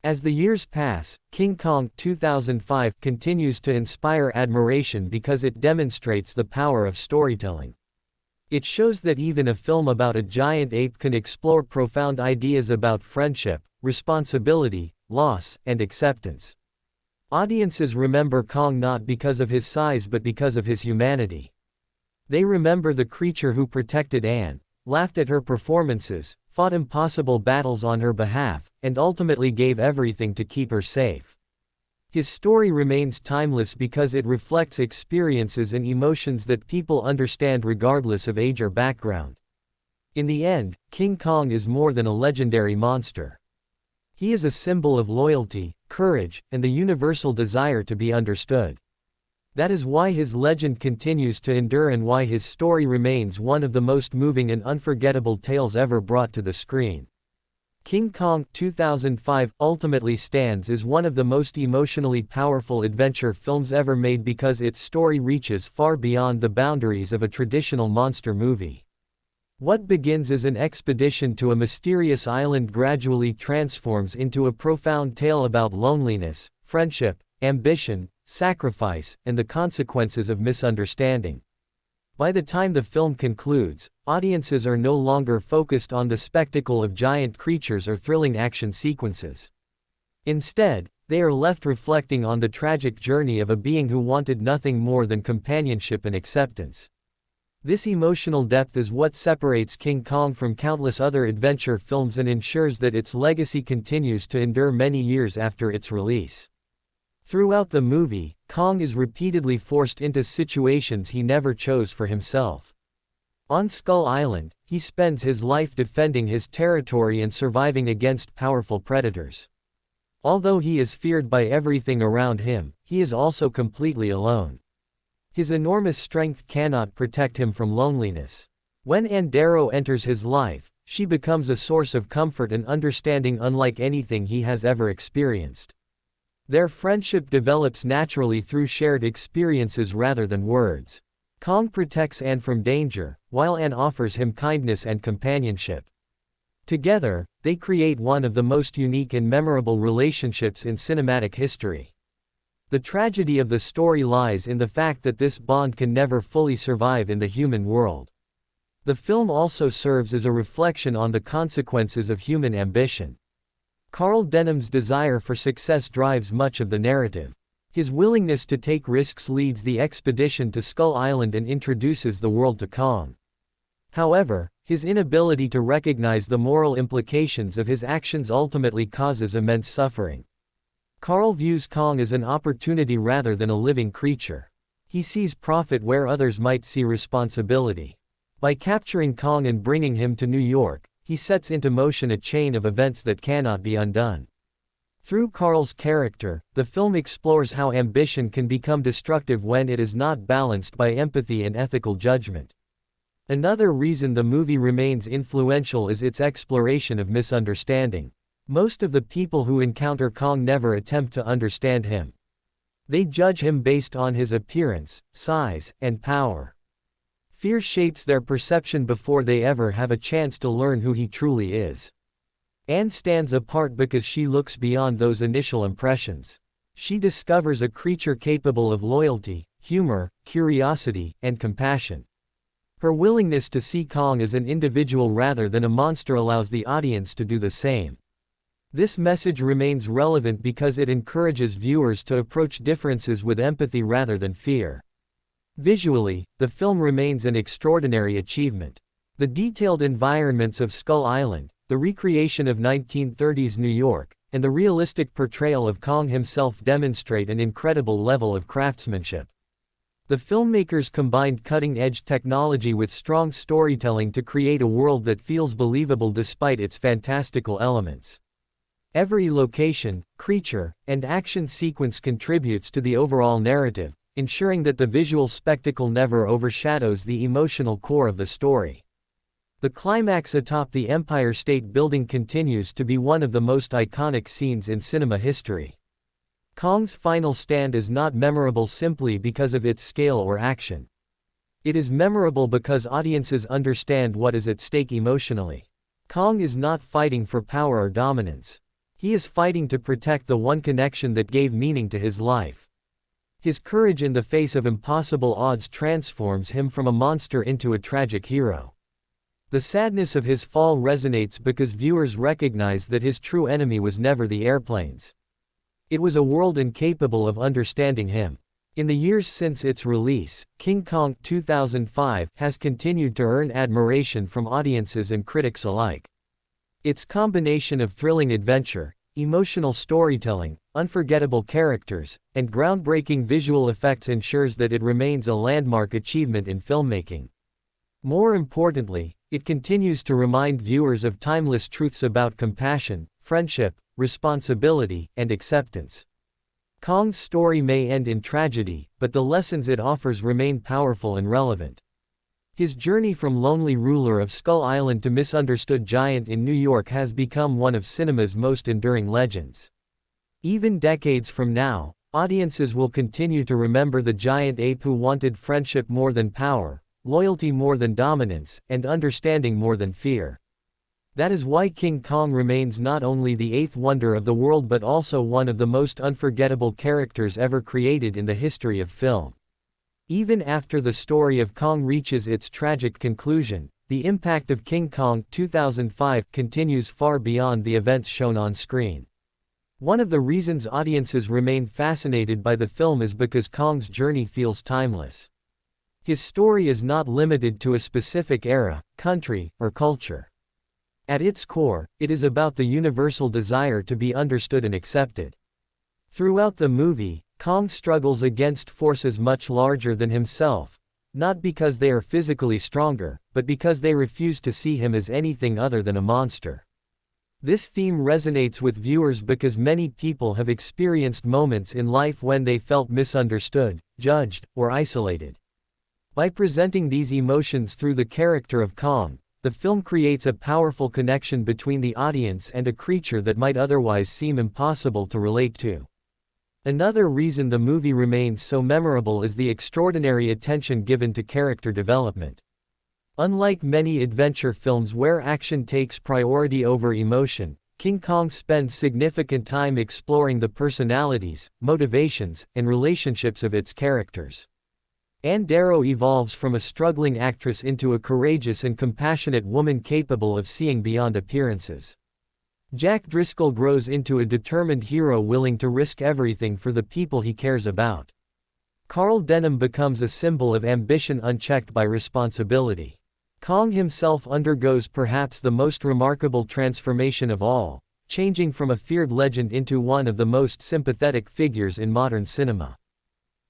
As the years pass, King Kong 2005 continues to inspire admiration because it demonstrates the power of storytelling. It shows that even a film about a giant ape can explore profound ideas about friendship, responsibility, loss, and acceptance. Audiences remember Kong not because of his size but because of his humanity. They remember the creature who protected Ann, laughed at her performances, fought impossible battles on her behalf, and ultimately gave everything to keep her safe. His story remains timeless because it reflects experiences and emotions that people understand regardless of age or background. In the end, King Kong is more than a legendary monster. He is a symbol of loyalty, courage, and the universal desire to be understood. That is why his legend continues to endure and why his story remains one of the most moving and unforgettable tales ever brought to the screen. King Kong 2005 ultimately stands as one of the most emotionally powerful adventure films ever made because its story reaches far beyond the boundaries of a traditional monster movie. What begins as an expedition to a mysterious island gradually transforms into a profound tale about loneliness, friendship, ambition, sacrifice, and the consequences of misunderstanding. By the time the film concludes, audiences are no longer focused on the spectacle of giant creatures or thrilling action sequences. Instead, they are left reflecting on the tragic journey of a being who wanted nothing more than companionship and acceptance. This emotional depth is what separates King Kong from countless other adventure films and ensures that its legacy continues to endure many years after its release. Throughout the movie, Kong is repeatedly forced into situations he never chose for himself. On Skull Island, he spends his life defending his territory and surviving against powerful predators. Although he is feared by everything around him, he is also completely alone. His enormous strength cannot protect him from loneliness. When Ann Darrow enters his life, she becomes a source of comfort and understanding unlike anything he has ever experienced. Their friendship develops naturally through shared experiences rather than words. Kong protects Ann from danger, while Ann offers him kindness and companionship. Together, they create one of the most unique and memorable relationships in cinematic history. The tragedy of the story lies in the fact that this bond can never fully survive in the human world. The film also serves as a reflection on the consequences of human ambition. Carl Denham's desire for success drives much of the narrative. His willingness to take risks leads the expedition to Skull Island and introduces the world to Kong. However, his inability to recognize the moral implications of his actions ultimately causes immense suffering. Carl views Kong as an opportunity rather than a living creature. He sees profit where others might see responsibility. By capturing Kong and bringing him to New York, he sets into motion a chain of events that cannot be undone. Through Carl's character, the film explores how ambition can become destructive when it is not balanced by empathy and ethical judgment. Another reason the movie remains influential is its exploration of misunderstanding. Most of the people who encounter Kong never attempt to understand him. They judge him based on his appearance, size, and power. Fear shapes their perception before they ever have a chance to learn who he truly is. Ann stands apart because she looks beyond those initial impressions. She discovers a creature capable of loyalty, humor, curiosity, and compassion. Her willingness to see Kong as an individual rather than a monster allows the audience to do the same. This message remains relevant because it encourages viewers to approach differences with empathy rather than fear. Visually, the film remains an extraordinary achievement. The detailed environments of Skull Island, the recreation of 1930s New York, and the realistic portrayal of Kong himself demonstrate an incredible level of craftsmanship. The filmmakers combined cutting-edge technology with strong storytelling to create a world that feels believable despite its fantastical elements. Every location, creature, and action sequence contributes to the overall narrative, ensuring that the visual spectacle never overshadows the emotional core of the story. The climax atop the Empire State Building continues to be one of the most iconic scenes in cinema history. Kong's final stand is not memorable simply because of its scale or action. It is memorable because audiences understand what is at stake emotionally. Kong is not fighting for power or dominance. He is fighting to protect the one connection that gave meaning to his life. His courage in the face of impossible odds transforms him from a monster into a tragic hero. The sadness of his fall resonates because viewers recognize that his true enemy was never the airplanes. It was a world incapable of understanding him. In the years since its release, King Kong 2005 has continued to earn admiration from audiences and critics alike. Its combination of thrilling adventure, emotional storytelling, unforgettable characters, and groundbreaking visual effects ensures that it remains a landmark achievement in filmmaking. More importantly, it continues to remind viewers of timeless truths about compassion, friendship, responsibility, and acceptance. Kong's story may end in tragedy, but the lessons it offers remain powerful and relevant. His journey from lonely ruler of Skull Island to misunderstood giant in New York has become one of cinema's most enduring legends. Even decades from now, audiences will continue to remember the giant ape who wanted friendship more than power, loyalty more than dominance, and understanding more than fear. That is why King Kong remains not only the eighth wonder of the world but also one of the most unforgettable characters ever created in the history of film. Even after the story of Kong reaches its tragic conclusion, the impact of King Kong 2005 continues far beyond the events shown on screen. One of the reasons audiences remain fascinated by the film is because Kong's journey feels timeless. His story is not limited to a specific era, country, or culture. At its core, it is about the universal desire to be understood and accepted. Throughout the movie, Kong struggles against forces much larger than himself, not because they are physically stronger, but because they refuse to see him as anything other than a monster. This theme resonates with viewers because many people have experienced moments in life when they felt misunderstood, judged, or isolated. By presenting these emotions through the character of Kong, the film creates a powerful connection between the audience and a creature that might otherwise seem impossible to relate to. Another reason the movie remains so memorable is the extraordinary attention given to character development. Unlike many adventure films where action takes priority over emotion, King Kong spends significant time exploring the personalities, motivations, and relationships of its characters. Ann Darrow evolves from a struggling actress into a courageous and compassionate woman capable of seeing beyond appearances. Jack Driscoll grows into a determined hero willing to risk everything for the people he cares about. Carl Denham becomes a symbol of ambition unchecked by responsibility. Kong himself undergoes perhaps the most remarkable transformation of all, changing from a feared legend into one of the most sympathetic figures in modern cinema.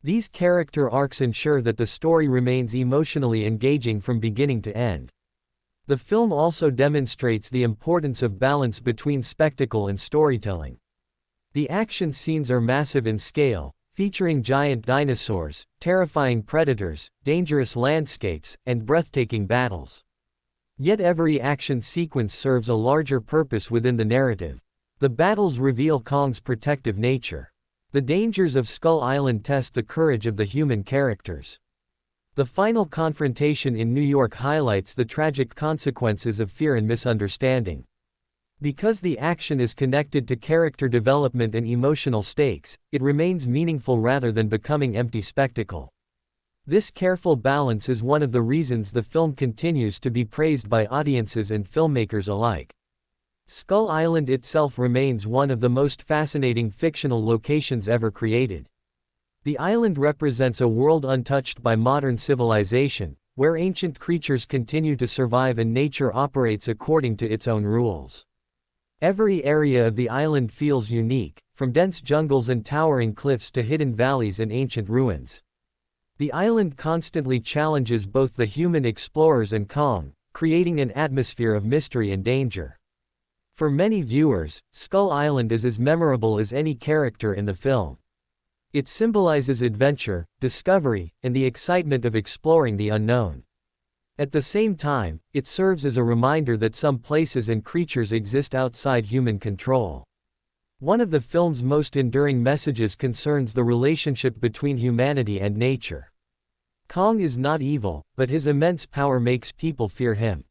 These character arcs ensure that the story remains emotionally engaging from beginning to end. The film also demonstrates the importance of balance between spectacle and storytelling. The action scenes are massive in scale, featuring giant dinosaurs, terrifying predators, dangerous landscapes, and breathtaking battles. Yet every action sequence serves a larger purpose within the narrative. The battles reveal Kong's protective nature. The dangers of Skull Island test the courage of the human characters. The final confrontation in New York highlights the tragic consequences of fear and misunderstanding. Because the action is connected to character development and emotional stakes, it remains meaningful rather than becoming empty spectacle. This careful balance is one of the reasons the film continues to be praised by audiences and filmmakers alike. Skull Island itself remains one of the most fascinating fictional locations ever created. The island represents a world untouched by modern civilization, where ancient creatures continue to survive and nature operates according to its own rules. Every area of the island feels unique, from dense jungles and towering cliffs to hidden valleys and ancient ruins. The island constantly challenges both the human explorers and Kong, creating an atmosphere of mystery and danger. For many viewers, Skull Island is as memorable as any character in the film. It symbolizes adventure, discovery, and the excitement of exploring the unknown. At the same time, it serves as a reminder that some places and creatures exist outside human control. One of the film's most enduring messages concerns the relationship between humanity and nature. Kong is not evil, but his immense power makes people fear him.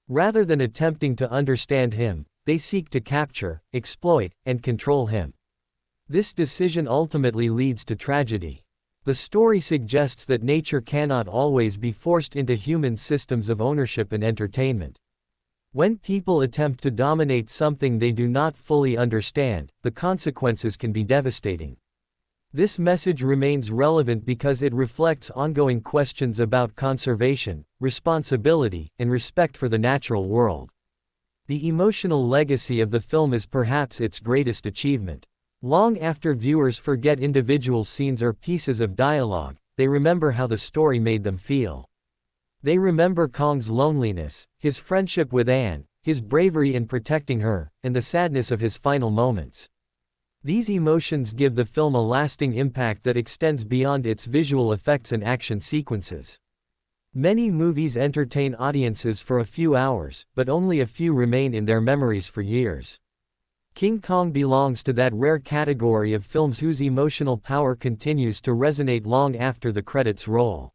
Rather than attempting to understand him, they seek to capture, exploit, and control him. This decision ultimately leads to tragedy. The story suggests that nature cannot always be forced into human systems of ownership and entertainment. When people attempt to dominate something they do not fully understand, the consequences can be devastating. This message remains relevant because it reflects ongoing questions about conservation, responsibility, and respect for the natural world. The emotional legacy of the film is perhaps its greatest achievement. Long after viewers forget individual scenes or pieces of dialogue, they remember how the story made them feel. They remember Kong's loneliness, his friendship with Ann, his bravery in protecting her, and the sadness of his final moments. These emotions give the film a lasting impact that extends beyond its visual effects and action sequences. Many movies entertain audiences for a few hours, but only a few remain in their memories for years. King Kong belongs to that rare category of films whose emotional power continues to resonate long after the credits roll.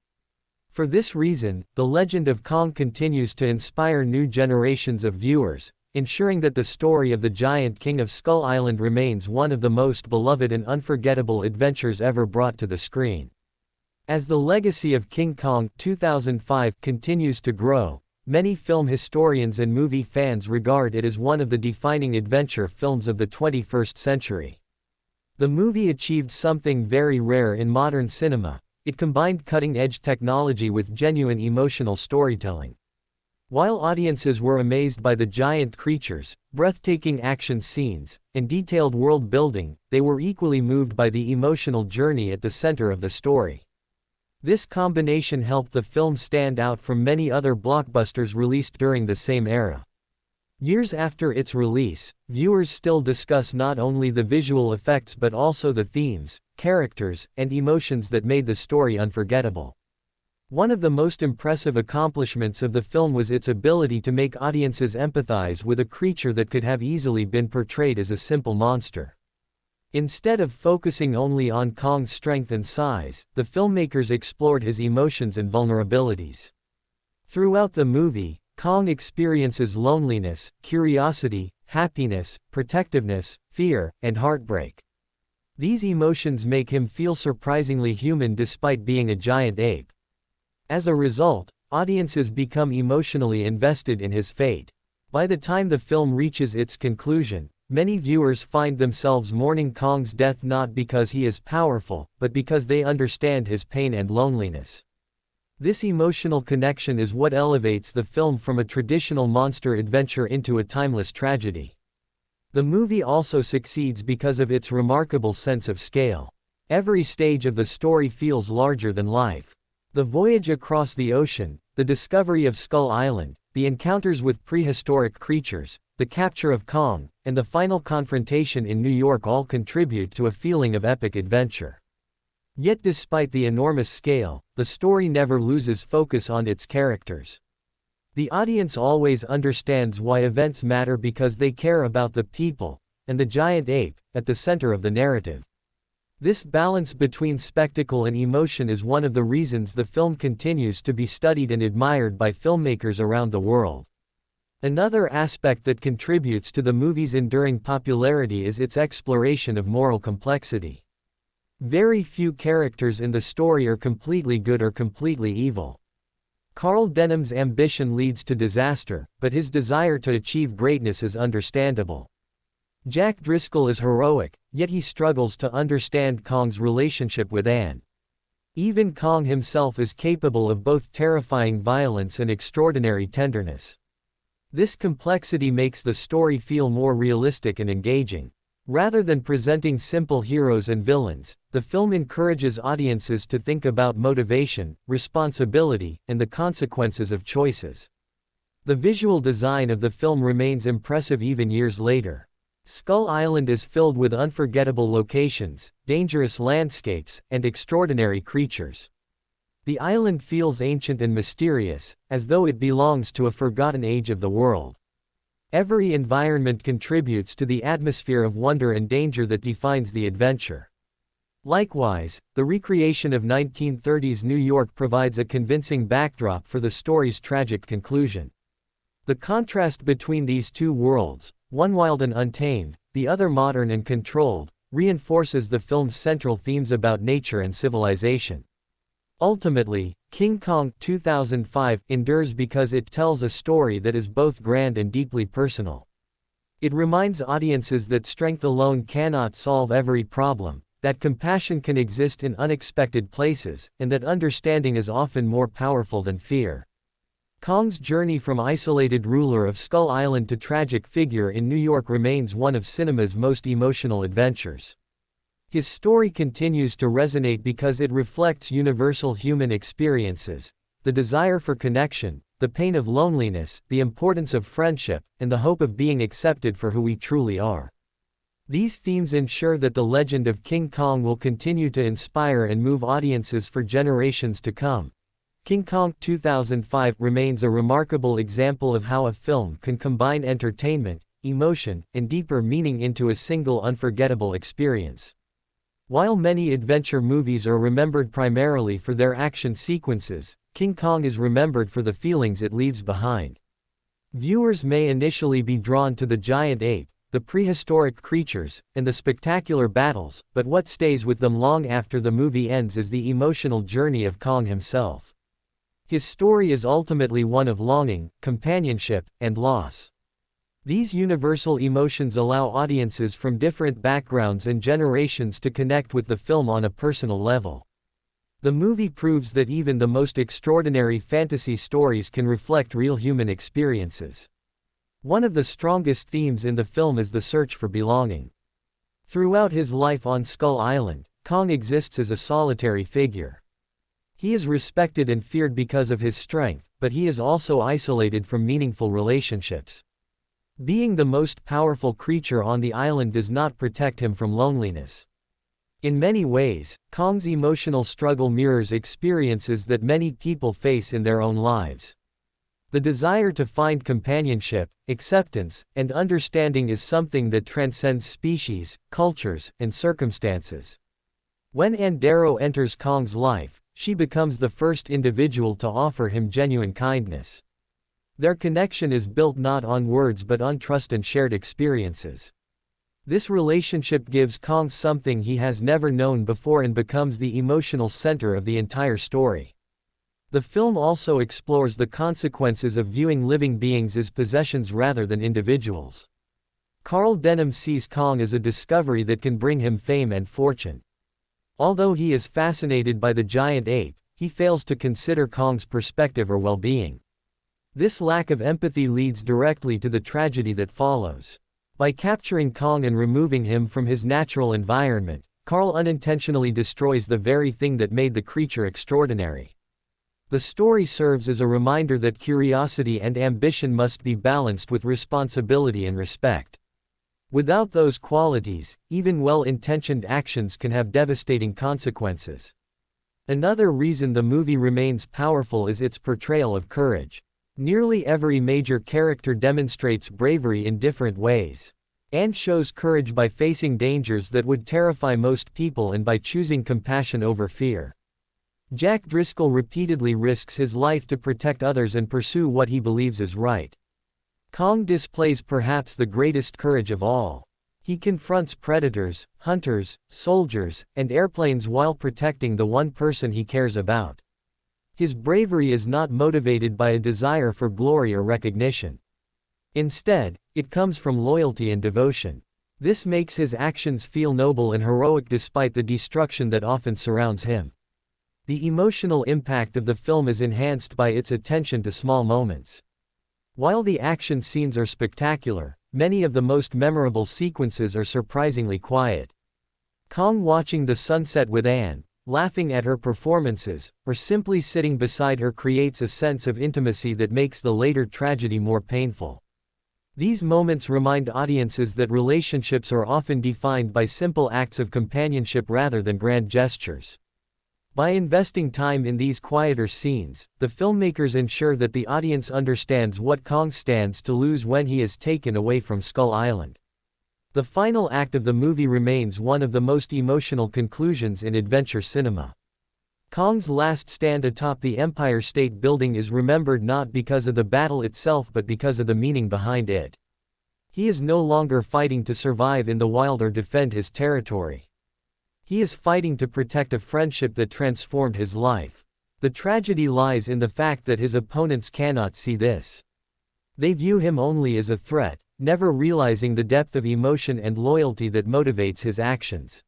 For this reason, the legend of Kong continues to inspire new generations of viewers, ensuring that the story of the giant king of Skull Island remains one of the most beloved and unforgettable adventures ever brought to the screen. As the legacy of King Kong 2005 continues to grow, many film historians and movie fans regard it as one of the defining adventure films of the 21st century. The movie achieved something very rare in modern cinema. It combined cutting-edge technology with genuine emotional storytelling. While audiences were amazed by the giant creatures, breathtaking action scenes, and detailed world building, they were equally moved by the emotional journey at the center of the story. This combination helped the film stand out from many other blockbusters released during the same era. Years after its release, viewers still discuss not only the visual effects but also the themes, characters, and emotions that made the story unforgettable. One of the most impressive accomplishments of the film was its ability to make audiences empathize with a creature that could have easily been portrayed as a simple monster. Instead of focusing only on Kong's strength and size, the filmmakers explored his emotions and vulnerabilities. Throughout the movie, Kong experiences loneliness, curiosity, happiness, protectiveness, fear, and heartbreak. These emotions make him feel surprisingly human despite being a giant ape. As a result, audiences become emotionally invested in his fate. By the time the film reaches its conclusion, many viewers find themselves mourning Kong's death not because he is powerful, but because they understand his pain and loneliness. This emotional connection is what elevates the film from a traditional monster adventure into a timeless tragedy. The movie also succeeds because of its remarkable sense of scale. Every stage of the story feels larger than life. The voyage across the ocean, the discovery of Skull Island, the encounters with prehistoric creatures, the capture of Kong, and the final confrontation in New York all contribute to a feeling of epic adventure. Yet despite the enormous scale, the story never loses focus on its characters. The audience always understands why events matter because they care about the people, and the giant ape, at the center of the narrative. This balance between spectacle and emotion is one of the reasons the film continues to be studied and admired by filmmakers around the world. Another aspect that contributes to the movie's enduring popularity is its exploration of moral complexity. Very few characters in the story are completely good or completely evil. Carl Denham's ambition leads to disaster, but his desire to achieve greatness is understandable. Jack Driscoll is heroic, yet he struggles to understand Kong's relationship with Ann. Even Kong himself is capable of both terrifying violence and extraordinary tenderness. This complexity makes the story feel more realistic and engaging. Rather than presenting simple heroes and villains, the film encourages audiences to think about motivation, responsibility, and the consequences of choices. The visual design of the film remains impressive even years later. Skull Island is filled with unforgettable locations, dangerous landscapes, and extraordinary creatures. The island feels ancient and mysterious, as though it belongs to a forgotten age of the world. Every environment contributes to the atmosphere of wonder and danger that defines the adventure. Likewise, the recreation of 1930s New York provides a convincing backdrop for the story's tragic conclusion. The contrast between these two worlds, one wild and untamed, the other modern and controlled, reinforces the film's central themes about nature and civilization. Ultimately, King Kong 2005 endures because it tells a story that is both grand and deeply personal. It reminds audiences that strength alone cannot solve every problem, that compassion can exist in unexpected places, and that understanding is often more powerful than fear. Kong's journey from isolated ruler of Skull Island to tragic figure in New York remains one of cinema's most emotional adventures. His story continues to resonate because it reflects universal human experiences, the desire for connection, the pain of loneliness, the importance of friendship, and the hope of being accepted for who we truly are. These themes ensure that the legend of King Kong will continue to inspire and move audiences for generations to come. King Kong 2005 remains a remarkable example of how a film can combine entertainment, emotion, and deeper meaning into a single unforgettable experience. While many adventure movies are remembered primarily for their action sequences, King Kong is remembered for the feelings it leaves behind. Viewers may initially be drawn to the giant ape, the prehistoric creatures, and the spectacular battles, but what stays with them long after the movie ends is the emotional journey of Kong himself. His story is ultimately one of longing, companionship, and loss. These universal emotions allow audiences from different backgrounds and generations to connect with the film on a personal level. The movie proves that even the most extraordinary fantasy stories can reflect real human experiences. One of the strongest themes in the film is the search for belonging. Throughout his life on Skull Island, Kong exists as a solitary figure. He is respected and feared because of his strength, but he is also isolated from meaningful relationships. Being the most powerful creature on the island does not protect him from loneliness. In many ways, Kong's emotional struggle mirrors experiences that many people face in their own lives. The desire to find companionship, acceptance, and understanding is something that transcends species, cultures, and circumstances. When Ann Darrow enters Kong's life, she becomes the first individual to offer him genuine kindness. Their connection is built not on words but on trust and shared experiences. This relationship gives Kong something he has never known before and becomes the emotional center of the entire story. The film also explores the consequences of viewing living beings as possessions rather than individuals. Carl Denham sees Kong as a discovery that can bring him fame and fortune. Although he is fascinated by the giant ape, he fails to consider Kong's perspective or well-being. This lack of empathy leads directly to the tragedy that follows. By capturing Kong and removing him from his natural environment, Carl unintentionally destroys the very thing that made the creature extraordinary. The story serves as a reminder that curiosity and ambition must be balanced with responsibility and respect. Without those qualities, even well-intentioned actions can have devastating consequences. Another reason the movie remains powerful is its portrayal of courage. Nearly every major character demonstrates bravery in different ways. Anne shows courage by facing dangers that would terrify most people and by choosing compassion over fear. Jack Driscoll repeatedly risks his life to protect others and pursue what he believes is right. Kong displays perhaps the greatest courage of all. He confronts predators, hunters, soldiers, and airplanes while protecting the one person he cares about. His bravery is not motivated by a desire for glory or recognition. Instead, it comes from loyalty and devotion. This makes his actions feel noble and heroic despite the destruction that often surrounds him. The emotional impact of the film is enhanced by its attention to small moments. While the action scenes are spectacular, many of the most memorable sequences are surprisingly quiet. Kong watching the sunset with Anne, laughing at her performances, or simply sitting beside her creates a sense of intimacy that makes the later tragedy more painful. These moments remind audiences that relationships are often defined by simple acts of companionship rather than grand gestures. By investing time in these quieter scenes, the filmmakers ensure that the audience understands what Kong stands to lose when he is taken away from Skull Island. The final act of the movie remains one of the most emotional conclusions in adventure cinema. Kong's last stand atop the Empire State Building is remembered not because of the battle itself but because of the meaning behind it. He is no longer fighting to survive in the wild or defend his territory. He is fighting to protect a friendship that transformed his life. The tragedy lies in the fact that his opponents cannot see this. They view him only as a threat, never realizing the depth of emotion and loyalty that motivates his actions.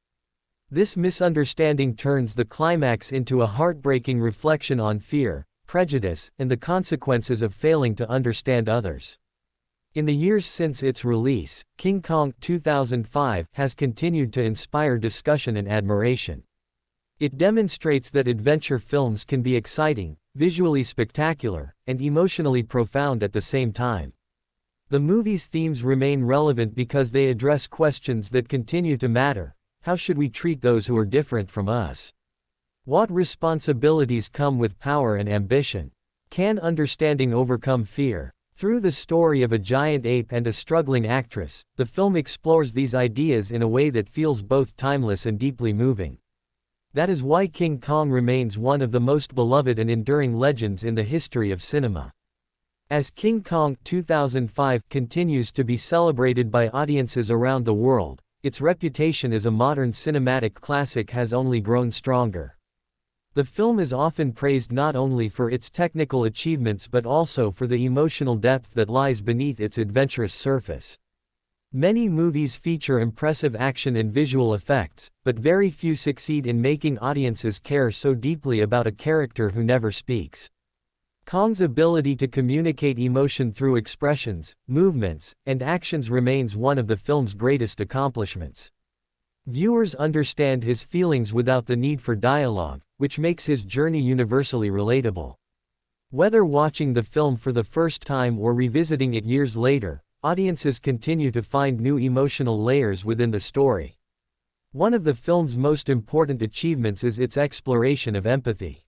This misunderstanding turns the climax into a heartbreaking reflection on fear, prejudice, and the consequences of failing to understand others. In the years since its release, King Kong 2005 has continued to inspire discussion and admiration. It demonstrates that adventure films can be exciting, visually spectacular, and emotionally profound at the same time. The movie's themes remain relevant because they address questions that continue to matter. How should we treat those who are different from us? What responsibilities come with power and ambition? Can understanding overcome fear? Through the story of a giant ape and a struggling actress, the film explores these ideas in a way that feels both timeless and deeply moving. That is why King Kong remains one of the most beloved and enduring legends in the history of cinema. As King Kong 2005 continues to be celebrated by audiences around the world, its reputation as a modern cinematic classic has only grown stronger. The film is often praised not only for its technical achievements but also for the emotional depth that lies beneath its adventurous surface. Many movies feature impressive action and visual effects, but very few succeed in making audiences care so deeply about a character who never speaks. Kong's ability to communicate emotion through expressions, movements, and actions remains one of the film's greatest accomplishments. Viewers understand his feelings without the need for dialogue, which makes his journey universally relatable. Whether watching the film for the first time or revisiting it years later, audiences continue to find new emotional layers within the story. One of the film's most important achievements is its exploration of empathy.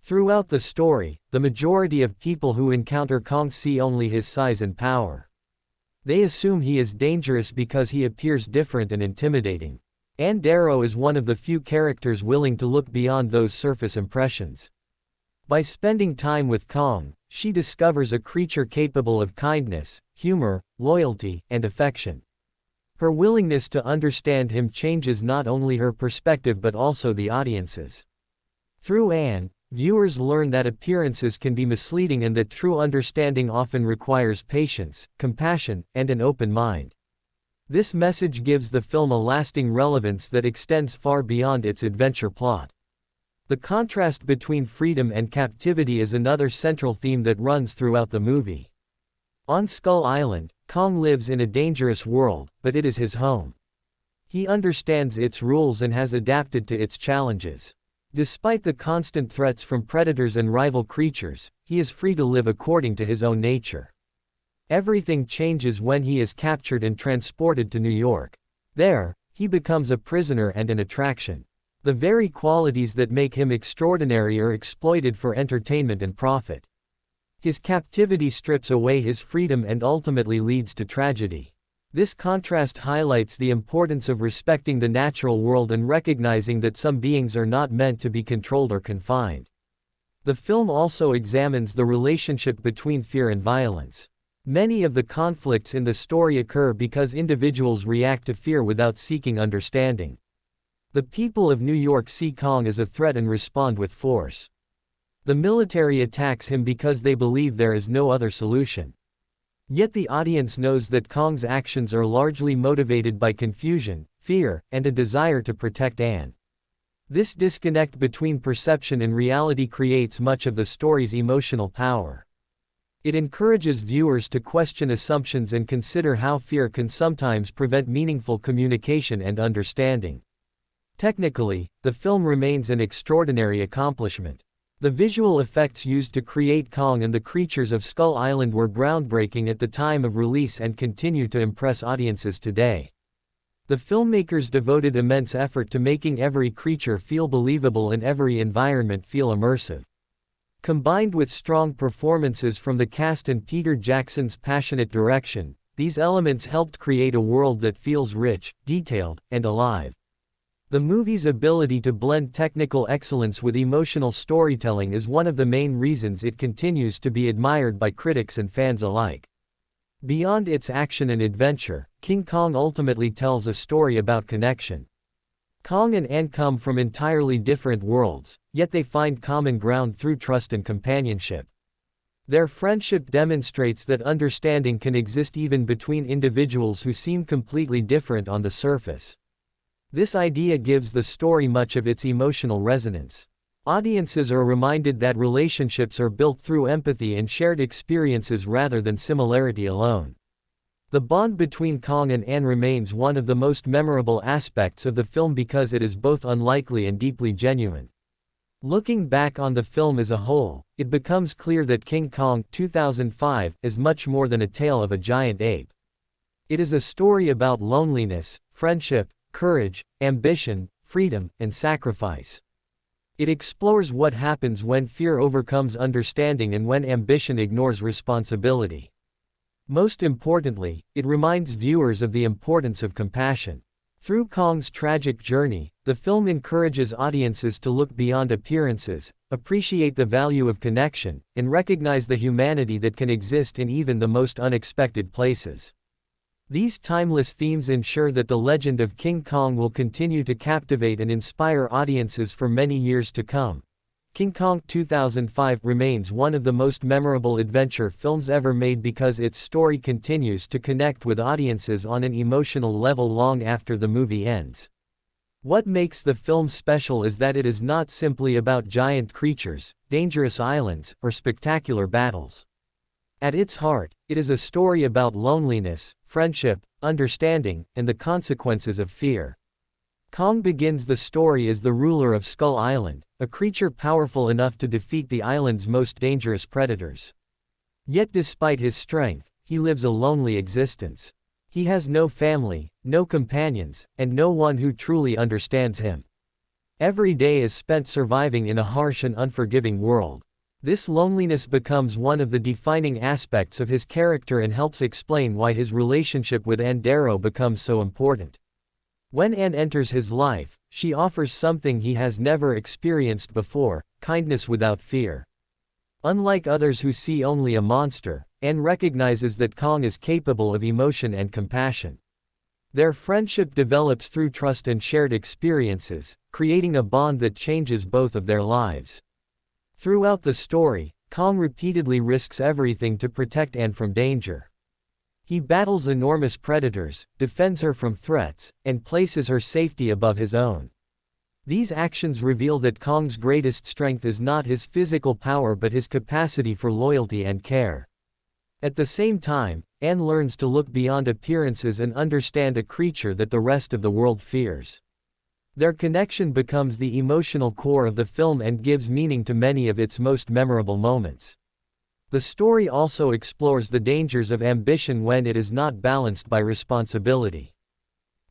Throughout the story, the majority of people who encounter Kong see only his size and power. They assume he is dangerous because he appears different and intimidating. Ann Darrow is one of the few characters willing to look beyond those surface impressions. By spending time with Kong, she discovers a creature capable of kindness, humor, loyalty, and affection. Her willingness to understand him changes not only her perspective but also the audience's. Through Ann, viewers learn that appearances can be misleading and that true understanding often requires patience, compassion, and an open mind. This message gives the film a lasting relevance that extends far beyond its adventure plot. The contrast between freedom and captivity is another central theme that runs throughout the movie. On Skull Island, Kong lives in a dangerous world, but it is his home. He understands its rules and has adapted to its challenges. Despite the constant threats from predators and rival creatures, he is free to live according to his own nature. Everything changes when he is captured and transported to New York. There, he becomes a prisoner and an attraction. The very qualities that make him extraordinary are exploited for entertainment and profit. His captivity strips away his freedom and ultimately leads to tragedy. This contrast highlights the importance of respecting the natural world and recognizing that some beings are not meant to be controlled or confined. The film also examines the relationship between fear and violence. Many of the conflicts in the story occur because individuals react to fear without seeking understanding. The people of New York see Kong as a threat and respond with force. The military attacks him because they believe there is no other solution. Yet the audience knows that Kong's actions are largely motivated by confusion, fear, and a desire to protect Ann. This disconnect between perception and reality creates much of the story's emotional power. It encourages viewers to question assumptions and consider how fear can sometimes prevent meaningful communication and understanding. Technically, the film remains an extraordinary accomplishment. The visual effects used to create Kong and the creatures of Skull Island were groundbreaking at the time of release and continue to impress audiences today. The filmmakers devoted immense effort to making every creature feel believable and every environment feel immersive. Combined with strong performances from the cast and Peter Jackson's passionate direction, these elements helped create a world that feels rich, detailed, and alive. The movie's ability to blend technical excellence with emotional storytelling is one of the main reasons it continues to be admired by critics and fans alike. Beyond its action and adventure, King Kong ultimately tells a story about connection. Kong and Ann come from entirely different worlds, yet they find common ground through trust and companionship. Their friendship demonstrates that understanding can exist even between individuals who seem completely different on the surface. This idea gives the story much of its emotional resonance. Audiences are reminded that relationships are built through empathy and shared experiences rather than similarity alone. The bond between Kong and Ann remains one of the most memorable aspects of the film because it is both unlikely and deeply genuine. Looking back on the film as a whole, it becomes clear that King Kong 2005 is much more than a tale of a giant ape. It is a story about loneliness, friendship, courage, ambition, freedom, and sacrifice. It explores what happens when fear overcomes understanding and when ambition ignores responsibility. Most importantly, it reminds viewers of the importance of compassion. Through Kong's tragic journey, the film encourages audiences to look beyond appearances, appreciate the value of connection, and recognize the humanity that can exist in even the most unexpected places. These timeless themes ensure that the legend of King Kong will continue to captivate and inspire audiences for many years to come. King Kong 2005 remains one of the most memorable adventure films ever made because its story continues to connect with audiences on an emotional level long after the movie ends. What makes the film special is that it is not simply about giant creatures, dangerous islands, or spectacular battles. At its heart, it is a story about loneliness, friendship, understanding, and the consequences of fear. Kong begins the story as the ruler of Skull Island, a creature powerful enough to defeat the island's most dangerous predators. Yet despite his strength, he lives a lonely existence. He has no family, no companions, and no one who truly understands him. Every day is spent surviving in a harsh and unforgiving world. This loneliness becomes one of the defining aspects of his character and helps explain why his relationship with Ann Darrow becomes so important. When Ann enters his life, she offers something he has never experienced before: kindness without fear. Unlike others who see only a monster, Ann recognizes that Kong is capable of emotion and compassion. Their friendship develops through trust and shared experiences, creating a bond that changes both of their lives. Throughout the story, Kong repeatedly risks everything to protect Ann from danger. He battles enormous predators, defends her from threats, and places her safety above his own. These actions reveal that Kong's greatest strength is not his physical power but his capacity for loyalty and care. At the same time, Ann learns to look beyond appearances and understand a creature that the rest of the world fears. Their connection becomes the emotional core of the film and gives meaning to many of its most memorable moments. The story also explores the dangers of ambition when it is not balanced by responsibility.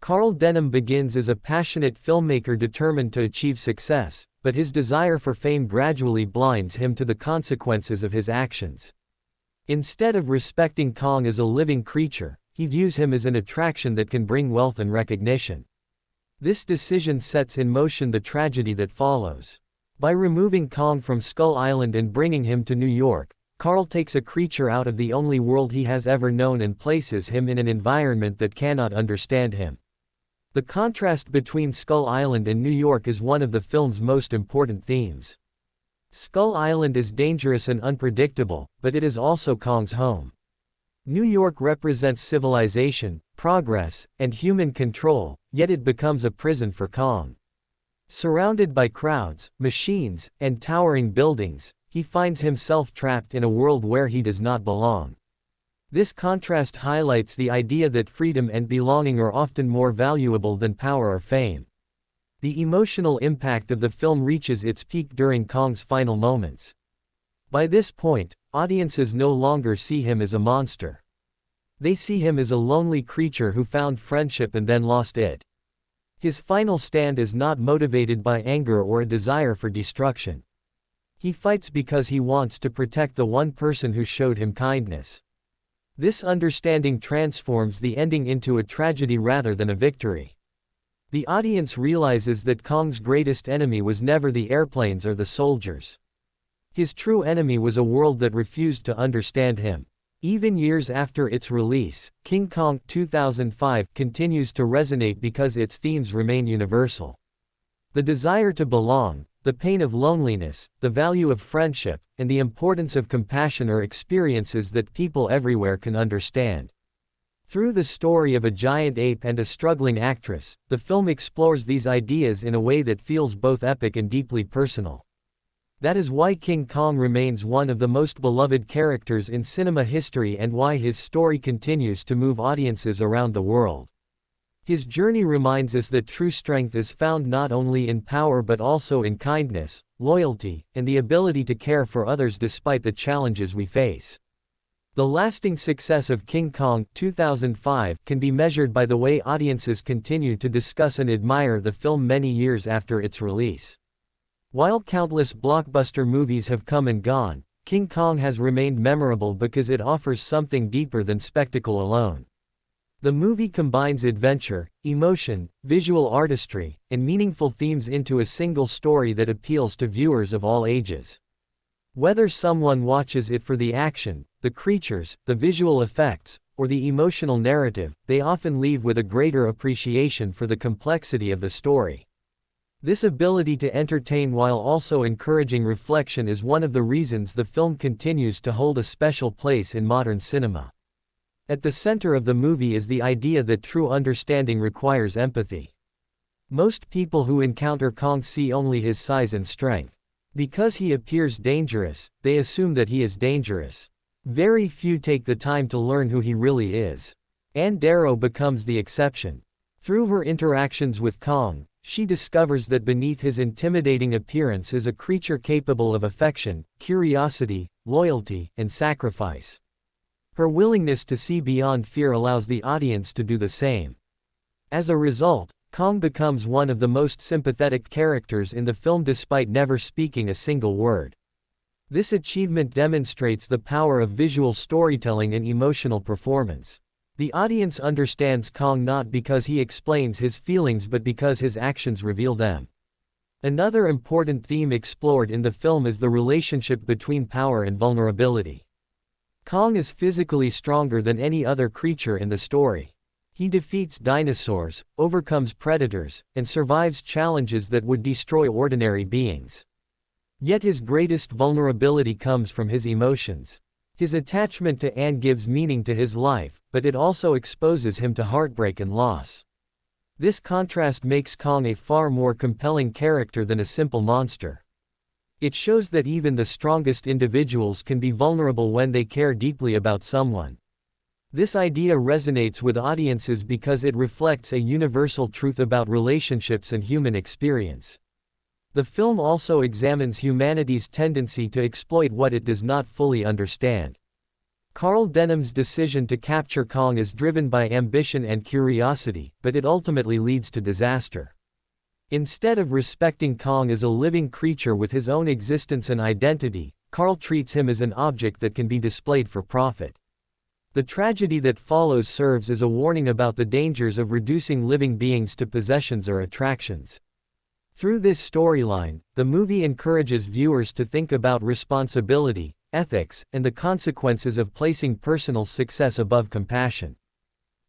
Carl Denham begins as a passionate filmmaker determined to achieve success, but his desire for fame gradually blinds him to the consequences of his actions. Instead of respecting Kong as a living creature, he views him as an attraction that can bring wealth and recognition. This decision sets in motion the tragedy that follows. By removing Kong from Skull Island and bringing him to New York, Carl takes a creature out of the only world he has ever known and places him in an environment that cannot understand him. The contrast between Skull Island and New York is one of the film's most important themes. Skull Island is dangerous and unpredictable, but it is also Kong's home. New York represents civilization, progress, and human control, yet it becomes a prison for Kong. Surrounded by crowds, machines, and towering buildings, he finds himself trapped in a world where he does not belong. This contrast highlights the idea that freedom and belonging are often more valuable than power or fame. The emotional impact of the film reaches its peak during Kong's final moments. By this point, audiences no longer see him as a monster. They see him as a lonely creature who found friendship and then lost it. His final stand is not motivated by anger or a desire for destruction. He fights because he wants to protect the one person who showed him kindness. This understanding transforms the ending into a tragedy rather than a victory. The audience realizes that Kong's greatest enemy was never the airplanes or the soldiers. His true enemy was a world that refused to understand him. Even years after its release, King Kong 2005 continues to resonate because its themes remain universal. The desire to belong, the pain of loneliness, the value of friendship, and the importance of compassion are experiences that people everywhere can understand. Through the story of a giant ape and a struggling actress, the film explores these ideas in a way that feels both epic and deeply personal. That is why King Kong remains one of the most beloved characters in cinema history and why his story continues to move audiences around the world. His journey reminds us that true strength is found not only in power but also in kindness, loyalty, and the ability to care for others despite the challenges we face. The lasting success of King Kong 2005 can be measured by the way audiences continue to discuss and admire the film many years after its release. While countless blockbuster movies have come and gone, King Kong has remained memorable because it offers something deeper than spectacle alone. The movie combines adventure, emotion, visual artistry, and meaningful themes into a single story that appeals to viewers of all ages. Whether someone watches it for the action, the creatures, the visual effects, or the emotional narrative, they often leave with a greater appreciation for the complexity of the story. This ability to entertain while also encouraging reflection is one of the reasons the film continues to hold a special place in modern cinema. At the center of the movie is the idea that true understanding requires empathy. Most people who encounter Kong see only his size and strength. Because he appears dangerous, they assume that he is dangerous. Very few take the time to learn who he really is. Ann Darrow becomes the exception. Through her interactions with Kong, she discovers that beneath his intimidating appearance is a creature capable of affection, curiosity, loyalty, and sacrifice. Her willingness to see beyond fear allows the audience to do the same. As a result, Kong becomes one of the most sympathetic characters in the film despite never speaking a single word. This achievement demonstrates the power of visual storytelling and emotional performance. The audience understands Kong not because he explains his feelings but because his actions reveal them. Another important theme explored in the film is the relationship between power and vulnerability. Kong is physically stronger than any other creature in the story. He defeats dinosaurs, overcomes predators, and survives challenges that would destroy ordinary beings. Yet his greatest vulnerability comes from his emotions. His attachment to Ann gives meaning to his life, but it also exposes him to heartbreak and loss. This contrast makes Kong a far more compelling character than a simple monster. It shows that even the strongest individuals can be vulnerable when they care deeply about someone. This idea resonates with audiences because it reflects a universal truth about relationships and human experience. The film also examines humanity's tendency to exploit what it does not fully understand. Carl Denham's decision to capture Kong is driven by ambition and curiosity, but it ultimately leads to disaster. Instead of respecting Kong as a living creature with his own existence and identity, Carl treats him as an object that can be displayed for profit. The tragedy that follows serves as a warning about the dangers of reducing living beings to possessions or attractions. Through this storyline, the movie encourages viewers to think about responsibility, ethics, and the consequences of placing personal success above compassion.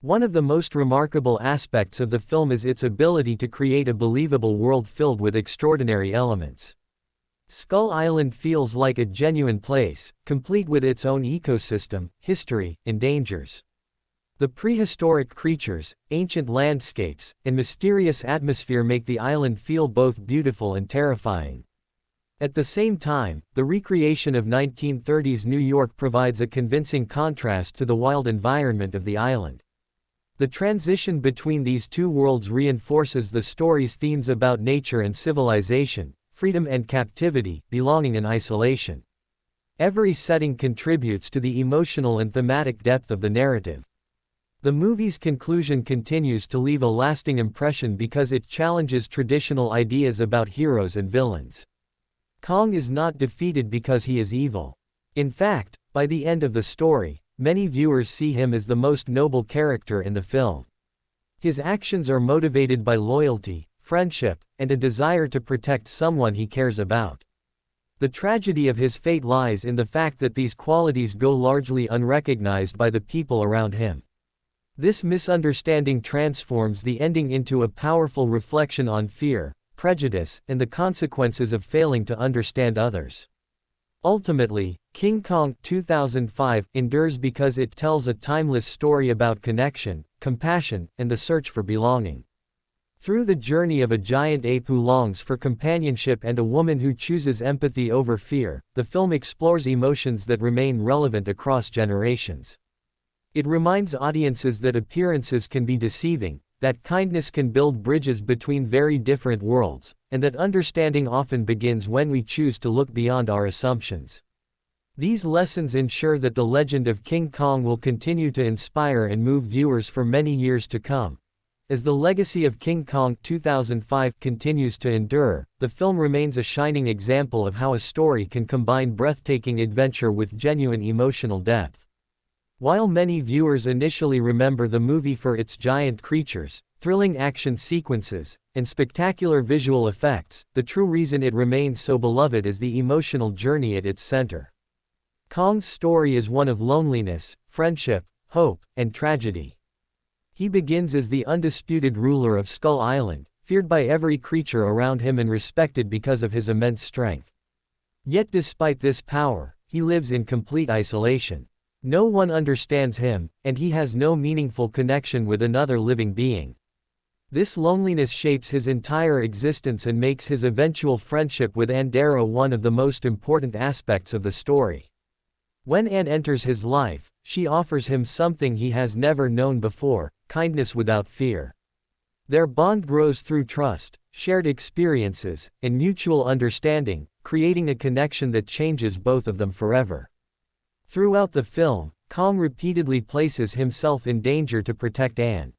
One of the most remarkable aspects of the film is its ability to create a believable world filled with extraordinary elements. Skull Island feels like a genuine place, complete with its own ecosystem, history, and dangers. The prehistoric creatures, ancient landscapes, and mysterious atmosphere make the island feel both beautiful and terrifying. At the same time, the recreation of 1930s New York provides a convincing contrast to the wild environment of the island. The transition between these two worlds reinforces the story's themes about nature and civilization, freedom and captivity, belonging and isolation. Every setting contributes to the emotional and thematic depth of the narrative. The movie's conclusion continues to leave a lasting impression because it challenges traditional ideas about heroes and villains. Kong is not defeated because he is evil. In fact, by the end of the story, many viewers see him as the most noble character in the film. His actions are motivated by loyalty, friendship, and a desire to protect someone he cares about. The tragedy of his fate lies in the fact that these qualities go largely unrecognized by the people around him. This misunderstanding transforms the ending into a powerful reflection on fear, prejudice, and the consequences of failing to understand others. Ultimately, King Kong 2005 endures because it tells a timeless story about connection, compassion, and the search for belonging. Through the journey of a giant ape who longs for companionship and a woman who chooses empathy over fear, the film explores emotions that remain relevant across generations. It reminds audiences that appearances can be deceiving, that kindness can build bridges between very different worlds, and that understanding often begins when we choose to look beyond our assumptions. These lessons ensure that the legend of King Kong will continue to inspire and move viewers for many years to come. As the legacy of King Kong 2005 continues to endure, the film remains a shining example of how a story can combine breathtaking adventure with genuine emotional depth. While many viewers initially remember the movie for its giant creatures, thrilling action sequences, and spectacular visual effects, the true reason it remains so beloved is the emotional journey at its center. Kong's story is one of loneliness, friendship, hope, and tragedy. He begins as the undisputed ruler of Skull Island, feared by every creature around him and respected because of his immense strength. Yet despite this power, he lives in complete isolation. No one understands him, and he has no meaningful connection with another living being. This loneliness shapes his entire existence and makes his eventual friendship with Ann Darrow one of the most important aspects of the story. When Ann enters his life, she offers him something he has never known before: kindness without fear. Their bond grows through trust, shared experiences, and mutual understanding, creating a connection that changes both of them forever. Throughout the film, Kong repeatedly places himself in danger to protect Ann.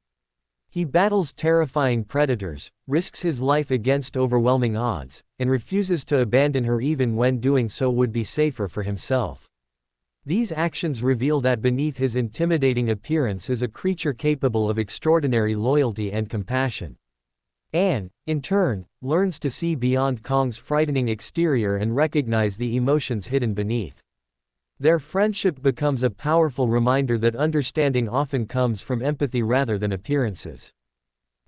He battles terrifying predators, risks his life against overwhelming odds, and refuses to abandon her even when doing so would be safer for himself. These actions reveal that beneath his intimidating appearance is a creature capable of extraordinary loyalty and compassion. Ann, in turn, learns to see beyond Kong's frightening exterior and recognize the emotions hidden beneath. Their friendship becomes a powerful reminder that understanding often comes from empathy rather than appearances.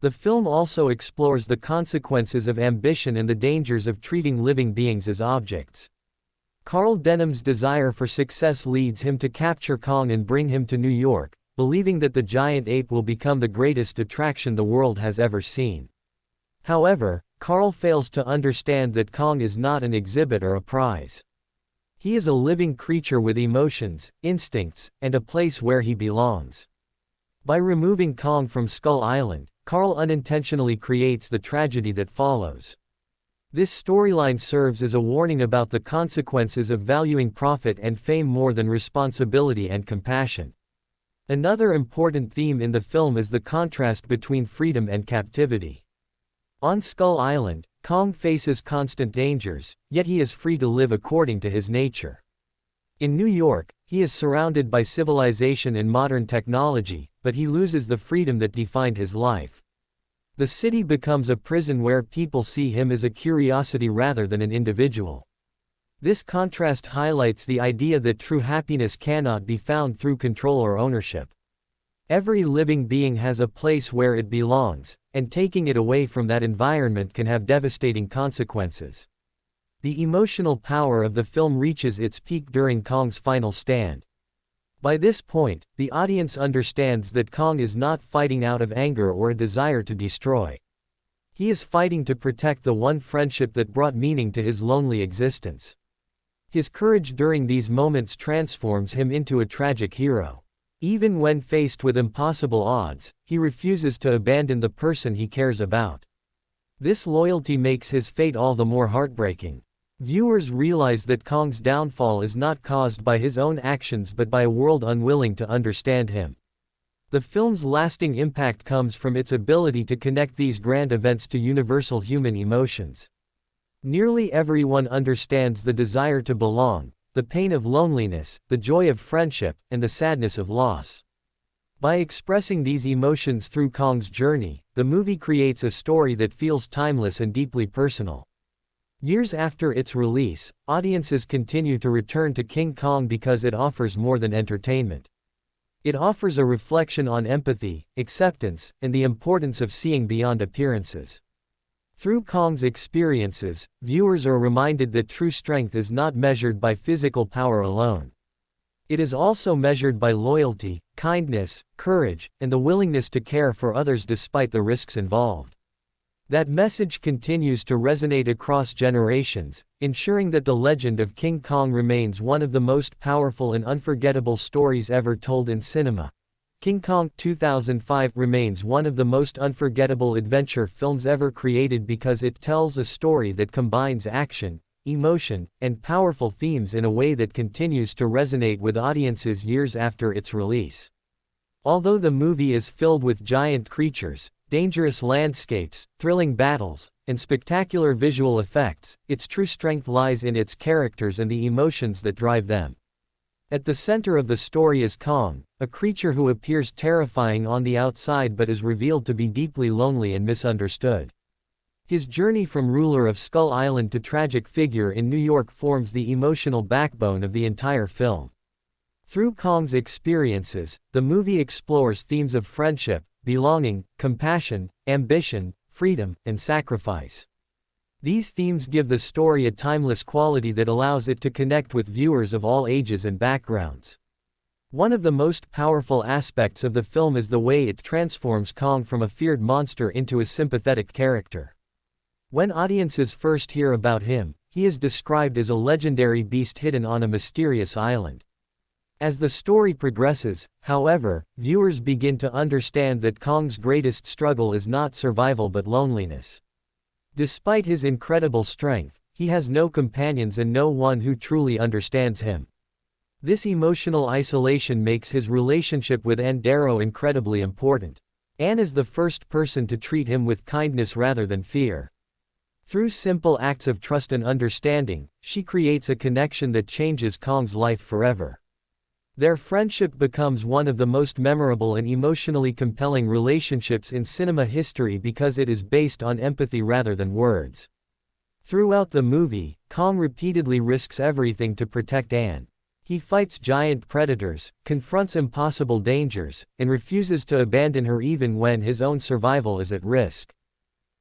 The film also explores the consequences of ambition and the dangers of treating living beings as objects. Carl Denham's desire for success leads him to capture Kong and bring him to New York, believing that the giant ape will become the greatest attraction the world has ever seen. However, Carl fails to understand that Kong is not an exhibit or a prize. He is a living creature with emotions, instincts, and a place where he belongs. By removing Kong from Skull Island, Carl unintentionally creates the tragedy that follows. This storyline serves as a warning about the consequences of valuing profit and fame more than responsibility and compassion. Another important theme in the film is the contrast between freedom and captivity. On Skull Island, Kong faces constant dangers, yet he is free to live according to his nature. In New York, he is surrounded by civilization and modern technology, but he loses the freedom that defined his life. The city becomes a prison where people see him as a curiosity rather than an individual. This contrast highlights the idea that true happiness cannot be found through control or ownership. Every living being has a place where it belongs, and taking it away from that environment can have devastating consequences. The emotional power of the film reaches its peak during Kong's final stand. By this point, the audience understands that Kong is not fighting out of anger or a desire to destroy. He is fighting to protect the one friendship that brought meaning to his lonely existence. His courage during these moments transforms him into a tragic hero. Even when faced with impossible odds, he refuses to abandon the person he cares about. This loyalty makes his fate all the more heartbreaking. Viewers realize that Kong's downfall is not caused by his own actions but by a world unwilling to understand him. The film's lasting impact comes from its ability to connect these grand events to universal human emotions. Nearly everyone understands the desire to belong, the pain of loneliness, the joy of friendship, and the sadness of loss. By expressing these emotions through Kong's journey, the movie creates a story that feels timeless and deeply personal. Years after its release, audiences continue to return to King Kong because it offers more than entertainment. It offers a reflection on empathy, acceptance, and the importance of seeing beyond appearances. Through Kong's experiences, viewers are reminded that true strength is not measured by physical power alone. It is also measured by loyalty, kindness, courage, and the willingness to care for others despite the risks involved. That message continues to resonate across generations, ensuring that the legend of King Kong remains one of the most powerful and unforgettable stories ever told in cinema. King Kong 2005 remains one of the most unforgettable adventure films ever created because it tells a story that combines action, emotion, and powerful themes in a way that continues to resonate with audiences years after its release. Although the movie is filled with giant creatures, dangerous landscapes, thrilling battles, and spectacular visual effects, its true strength lies in its characters and the emotions that drive them. At the center of the story is Kong, a creature who appears terrifying on the outside but is revealed to be deeply lonely and misunderstood. His journey from ruler of Skull Island to tragic figure in New York forms the emotional backbone of the entire film. Through Kong's experiences, the movie explores themes of friendship, belonging, compassion, ambition, freedom, and sacrifice. These themes give the story a timeless quality that allows it to connect with viewers of all ages and backgrounds. One of the most powerful aspects of the film is the way it transforms Kong from a feared monster into a sympathetic character. When audiences first hear about him, he is described as a legendary beast hidden on a mysterious island. As the story progresses, however, viewers begin to understand that Kong's greatest struggle is not survival but loneliness. Despite his incredible strength, he has no companions and no one who truly understands him. This emotional isolation makes his relationship with Ann Darrow incredibly important. Ann is the first person to treat him with kindness rather than fear. Through simple acts of trust and understanding, she creates a connection that changes Kong's life forever. Their friendship becomes one of the most memorable and emotionally compelling relationships in cinema history because it is based on empathy rather than words. Throughout the movie, Kong repeatedly risks everything to protect Ann. He fights giant predators, confronts impossible dangers, and refuses to abandon her even when his own survival is at risk.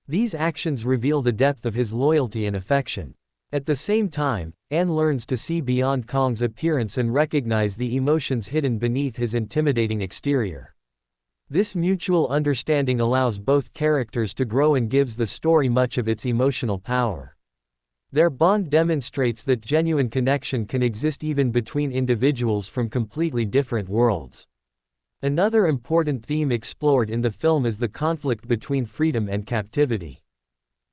These actions reveal the depth of his loyalty and affection. At the same time, Ann learns to see beyond Kong's appearance and recognize the emotions hidden beneath his intimidating exterior. This mutual understanding allows both characters to grow and gives the story much of its emotional power. Their bond demonstrates that genuine connection can exist even between individuals from completely different worlds. Another important theme explored in the film is the conflict between freedom and captivity.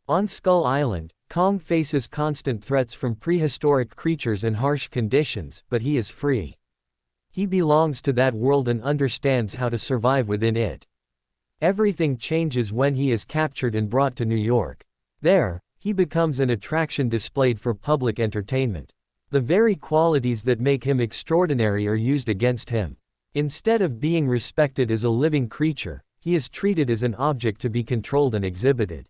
On Skull Island, Kong faces constant threats from prehistoric creatures and harsh conditions, but he is free. He belongs to that world and understands how to survive within it. Everything changes when he is captured and brought to New York. There, he becomes an attraction displayed for public entertainment. The very qualities that make him extraordinary are used against him. Instead of being respected as a living creature, he is treated as an object to be controlled and exhibited.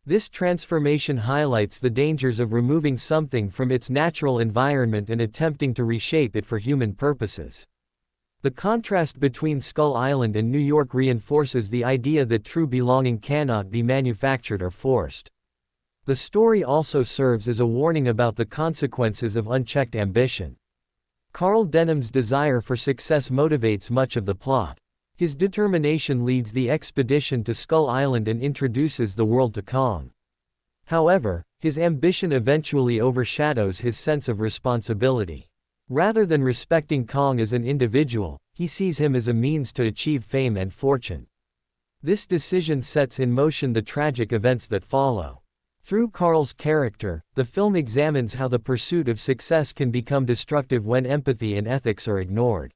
This transformation highlights the dangers of removing something from its natural environment and attempting to reshape it for human purposes. The contrast between Skull Island and New York reinforces the idea that true belonging cannot be manufactured or forced. The story also serves as a warning about the consequences of unchecked ambition. Carl Denham's desire for success motivates much of the plot. His determination leads the expedition to Skull Island and introduces the world to Kong. However, his ambition eventually overshadows his sense of responsibility. Rather than respecting Kong as an individual, he sees him as a means to achieve fame and fortune. This decision sets in motion the tragic events that follow. Through Carl's character, the film examines how the pursuit of success can become destructive when empathy and ethics are ignored.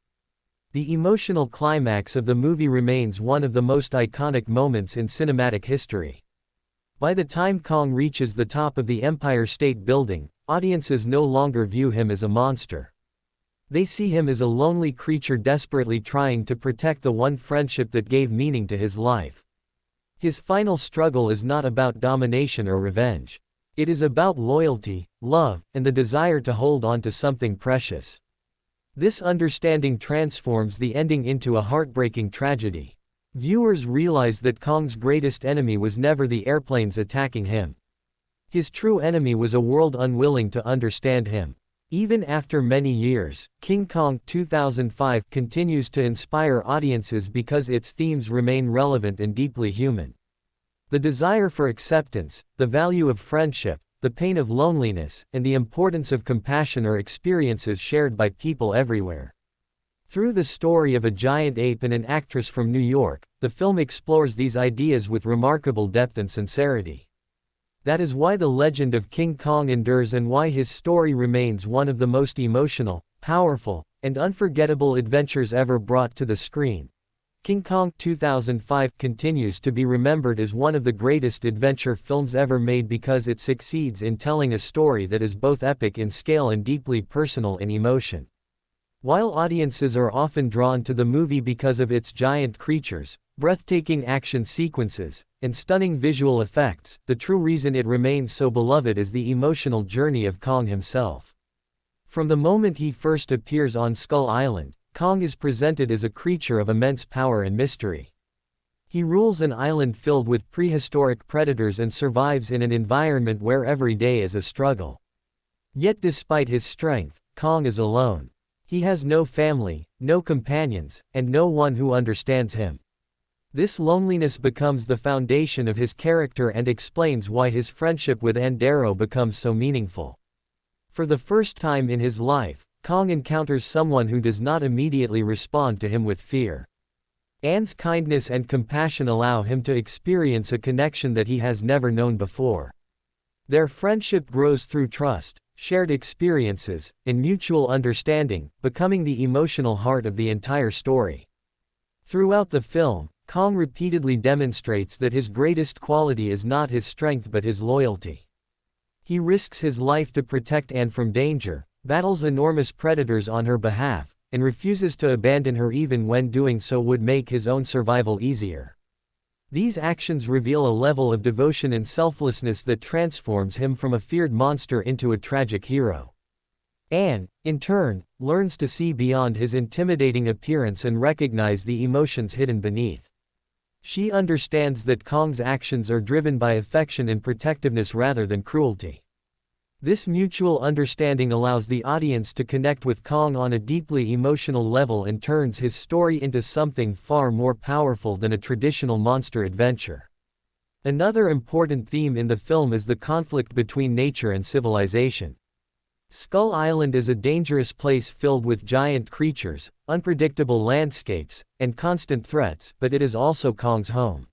The emotional climax of the movie remains one of the most iconic moments in cinematic history. By the time Kong reaches the top of the Empire State Building, audiences no longer view him as a monster. They see him as a lonely creature desperately trying to protect the one friendship that gave meaning to his life. His final struggle is not about domination or revenge. It is about loyalty, love, and the desire to hold on to something precious. This understanding transforms the ending into a heartbreaking tragedy. Viewers realize that Kong's greatest enemy was never the airplanes attacking him. His true enemy was a world unwilling to understand him. Even after many years, King Kong 2005 continues to inspire audiences because its themes remain relevant and deeply human. The desire for acceptance, the value of friendship, the pain of loneliness, and the importance of compassion are experiences shared by people everywhere. Through the story of a giant ape and an actress from New York, the film explores these ideas with remarkable depth and sincerity. That is why the legend of King Kong endures and why his story remains one of the most emotional, powerful, and unforgettable adventures ever brought to the screen. King Kong 2005 continues to be remembered as one of the greatest adventure films ever made because it succeeds in telling a story that is both epic in scale and deeply personal in emotion. While audiences are often drawn to the movie because of its giant creatures, breathtaking action sequences, and stunning visual effects, the true reason it remains so beloved is the emotional journey of Kong himself. From the moment he first appears on Skull Island, Kong is presented as a creature of immense power and mystery. He rules an island filled with prehistoric predators and survives in an environment where every day is a struggle. Yet despite his strength, Kong is alone. He has no family, no companions, and no one who understands him. This loneliness becomes the foundation of his character and explains why his friendship with Ann Darrow becomes so meaningful. For the first time in his life, Kong encounters someone who does not immediately respond to him with fear. Ann's kindness and compassion allow him to experience a connection that he has never known before. Their friendship grows through trust, shared experiences, and mutual understanding, becoming the emotional heart of the entire story. Throughout the film, Kong repeatedly demonstrates that his greatest quality is not his strength but his loyalty. He risks his life to protect Ann from danger, battles enormous predators on her behalf, and refuses to abandon her even when doing so would make his own survival easier. These actions reveal a level of devotion and selflessness that transforms him from a feared monster into a tragic hero. Ann, in turn, learns to see beyond his intimidating appearance and recognize the emotions hidden beneath. She understands that Kong's actions are driven by affection and protectiveness rather than cruelty. This mutual understanding allows the audience to connect with Kong on a deeply emotional level and turns his story into something far more powerful than a traditional monster adventure. Another important theme in the film is the conflict between nature and civilization. Skull Island is a dangerous place filled with giant creatures, unpredictable landscapes, and constant threats, but it is also Kong's home.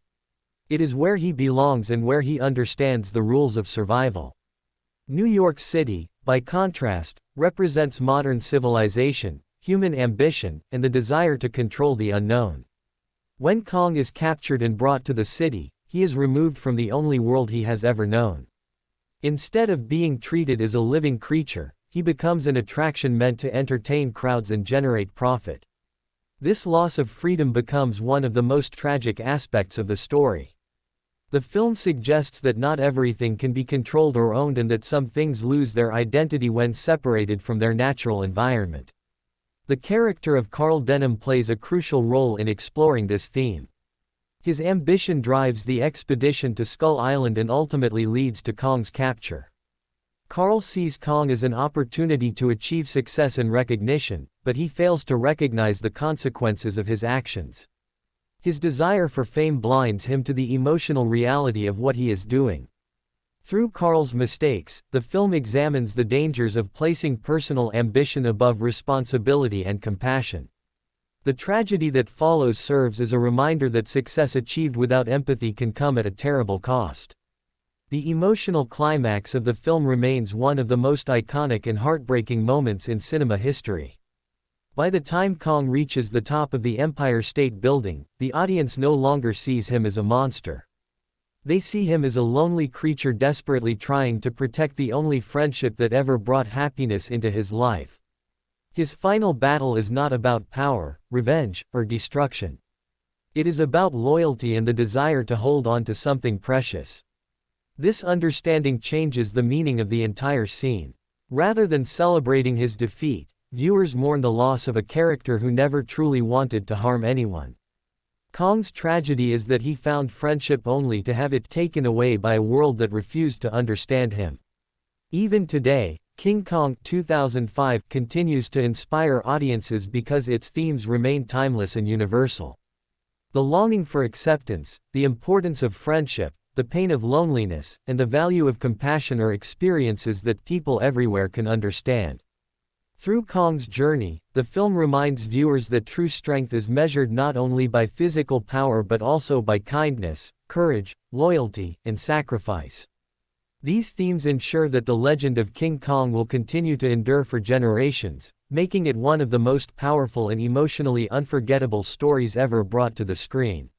It is where he belongs and where he understands the rules of survival. New York City, by contrast, represents modern civilization, human ambition, and the desire to control the unknown. When Kong is captured and brought to the city, he is removed from the only world he has ever known. Instead of being treated as a living creature, he becomes an attraction meant to entertain crowds and generate profit. This loss of freedom becomes one of the most tragic aspects of the story. The film suggests that not everything can be controlled or owned and that some things lose their identity when separated from their natural environment. The character of Carl Denham plays a crucial role in exploring this theme. His ambition drives the expedition to Skull Island and ultimately leads to Kong's capture. Carl sees Kong as an opportunity to achieve success and recognition, but he fails to recognize the consequences of his actions. His desire for fame blinds him to the emotional reality of what he is doing. Through Carl's mistakes, the film examines the dangers of placing personal ambition above responsibility and compassion. The tragedy that follows serves as a reminder that success achieved without empathy can come at a terrible cost. The emotional climax of the film remains one of the most iconic and heartbreaking moments in cinema history. By the time Kong reaches the top of the Empire State Building, the audience no longer sees him as a monster. They see him as a lonely creature desperately trying to protect the only friendship that ever brought happiness into his life. His final battle is not about power, revenge, or destruction. It is about loyalty and the desire to hold on to something precious. This understanding changes the meaning of the entire scene. Rather than celebrating his defeat, viewers mourn the loss of a character who never truly wanted to harm anyone. Kong's tragedy is that he found friendship only to have it taken away by a world that refused to understand him. Even today, King Kong 2005 continues to inspire audiences because its themes remain timeless and universal. The longing for acceptance, the importance of friendship, the pain of loneliness, and the value of compassion are experiences that people everywhere can understand. Through Kong's journey, the film reminds viewers that true strength is measured not only by physical power but also by kindness, courage, loyalty, and sacrifice. These themes ensure that the legend of King Kong will continue to endure for generations, making it one of the most powerful and emotionally unforgettable stories ever brought to the screen.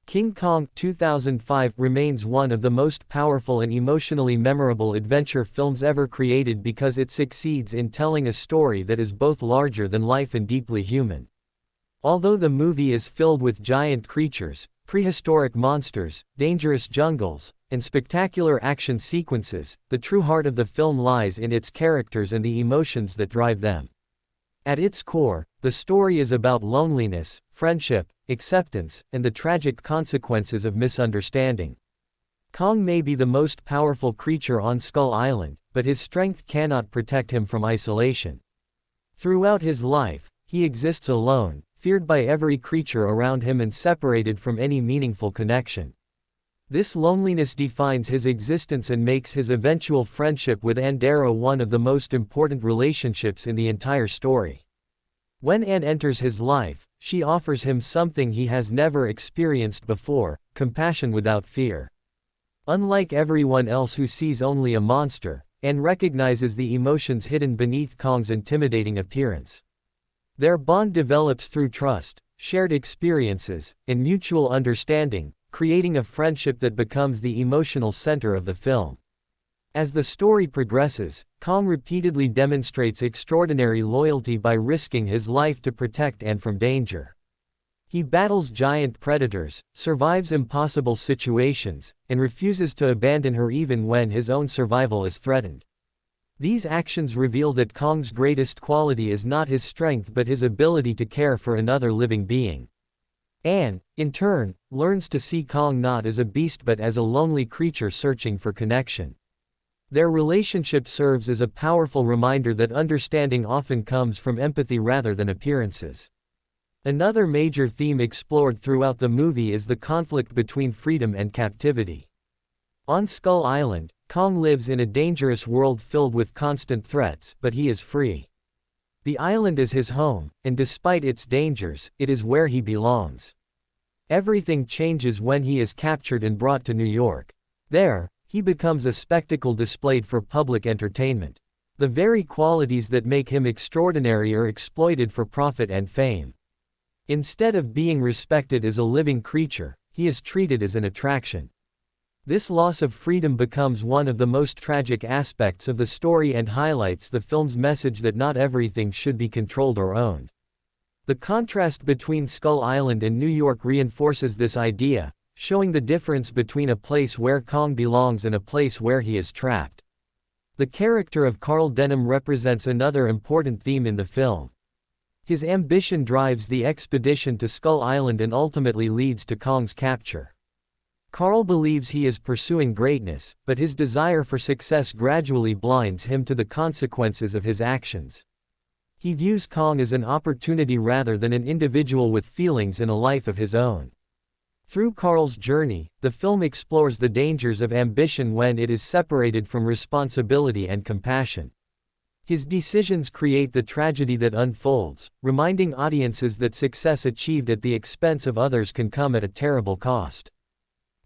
King Kong 2005 remains one of the most powerful and emotionally memorable adventure films ever created because it succeeds in telling a story that is both larger than life and deeply human. Although the movie is filled with giant creatures, prehistoric monsters, dangerous jungles, and spectacular action sequences, the true heart of the film lies in its characters and the emotions that drive them. At its core, the story is about loneliness, friendship, acceptance, and the tragic consequences of misunderstanding. Kong may be the most powerful creature on Skull Island, but his strength cannot protect him from isolation. Throughout his life, he exists alone, feared by every creature around him and separated from any meaningful connection. This loneliness defines his existence and makes his eventual friendship with Ann Darrow one of the most important relationships in the entire story. When Ann enters his life, she offers him something he has never experienced before: compassion without fear. Unlike everyone else who sees only a monster, Ann recognizes the emotions hidden beneath Kong's intimidating appearance. Their bond develops through trust, shared experiences, and mutual understanding, creating a friendship that becomes the emotional center of the film. As the story progresses, Kong repeatedly demonstrates extraordinary loyalty by risking his life to protect Ann from danger. He battles giant predators, survives impossible situations, and refuses to abandon her even when his own survival is threatened. These actions reveal that Kong's greatest quality is not his strength but his ability to care for another living being. Ann, in turn, learns to see Kong not as a beast but as a lonely creature searching for connection. Their relationship serves as a powerful reminder that understanding often comes from empathy rather than appearances. Another major theme explored throughout the movie is the conflict between freedom and captivity. On Skull Island, Kong lives in a dangerous world filled with constant threats, but he is free. The island is his home, and despite its dangers, it is where he belongs. Everything changes when he is captured and brought to New York. There, he becomes a spectacle displayed for public entertainment. The very qualities that make him extraordinary are exploited for profit and fame. Instead of being respected as a living creature, he is treated as an attraction. This loss of freedom becomes one of the most tragic aspects of the story and highlights the film's message that not everything should be controlled or owned. The contrast between Skull Island and New York reinforces this idea, showing the difference between a place where Kong belongs and a place where he is trapped. The character of Carl Denham represents another important theme in the film. His ambition drives the expedition to Skull Island and ultimately leads to Kong's capture. Carl believes he is pursuing greatness, but his desire for success gradually blinds him to the consequences of his actions. He views Kong as an opportunity rather than an individual with feelings and a life of his own. Through Carl's journey, the film explores the dangers of ambition when it is separated from responsibility and compassion. His decisions create the tragedy that unfolds, reminding audiences that success achieved at the expense of others can come at a terrible cost.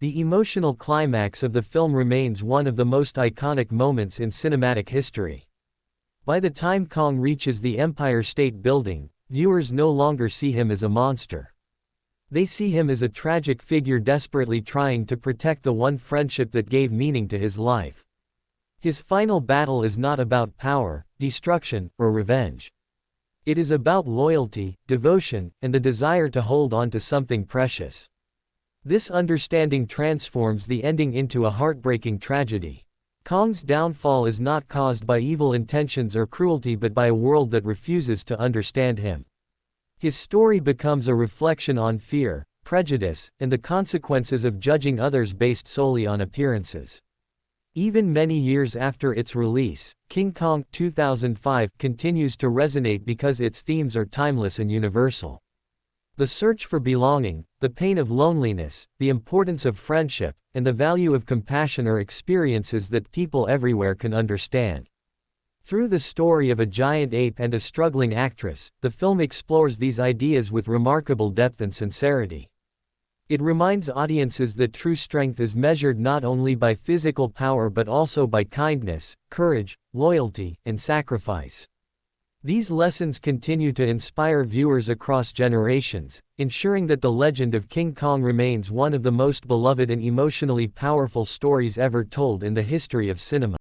The emotional climax of the film remains one of the most iconic moments in cinematic history. By the time Kong reaches the Empire State Building, viewers no longer see him as a monster. They see him as a tragic figure desperately trying to protect the one friendship that gave meaning to his life. His final battle is not about power, destruction, or revenge. It is about loyalty, devotion, and the desire to hold on to something precious. This understanding transforms the ending into a heartbreaking tragedy. Kong's downfall is not caused by evil intentions or cruelty but by a world that refuses to understand him. His story becomes a reflection on fear, prejudice, and the consequences of judging others based solely on appearances. Even many years after its release, King Kong 2005 continues to resonate because its themes are timeless and universal. The search for belonging, the pain of loneliness, the importance of friendship, and the value of compassion are experiences that people everywhere can understand. Through the story of a giant ape and a struggling actress, the film explores these ideas with remarkable depth and sincerity. It reminds audiences that true strength is measured not only by physical power but also by kindness, courage, loyalty, and sacrifice. These lessons continue to inspire viewers across generations, ensuring that the legend of King Kong remains one of the most beloved and emotionally powerful stories ever told in the history of cinema.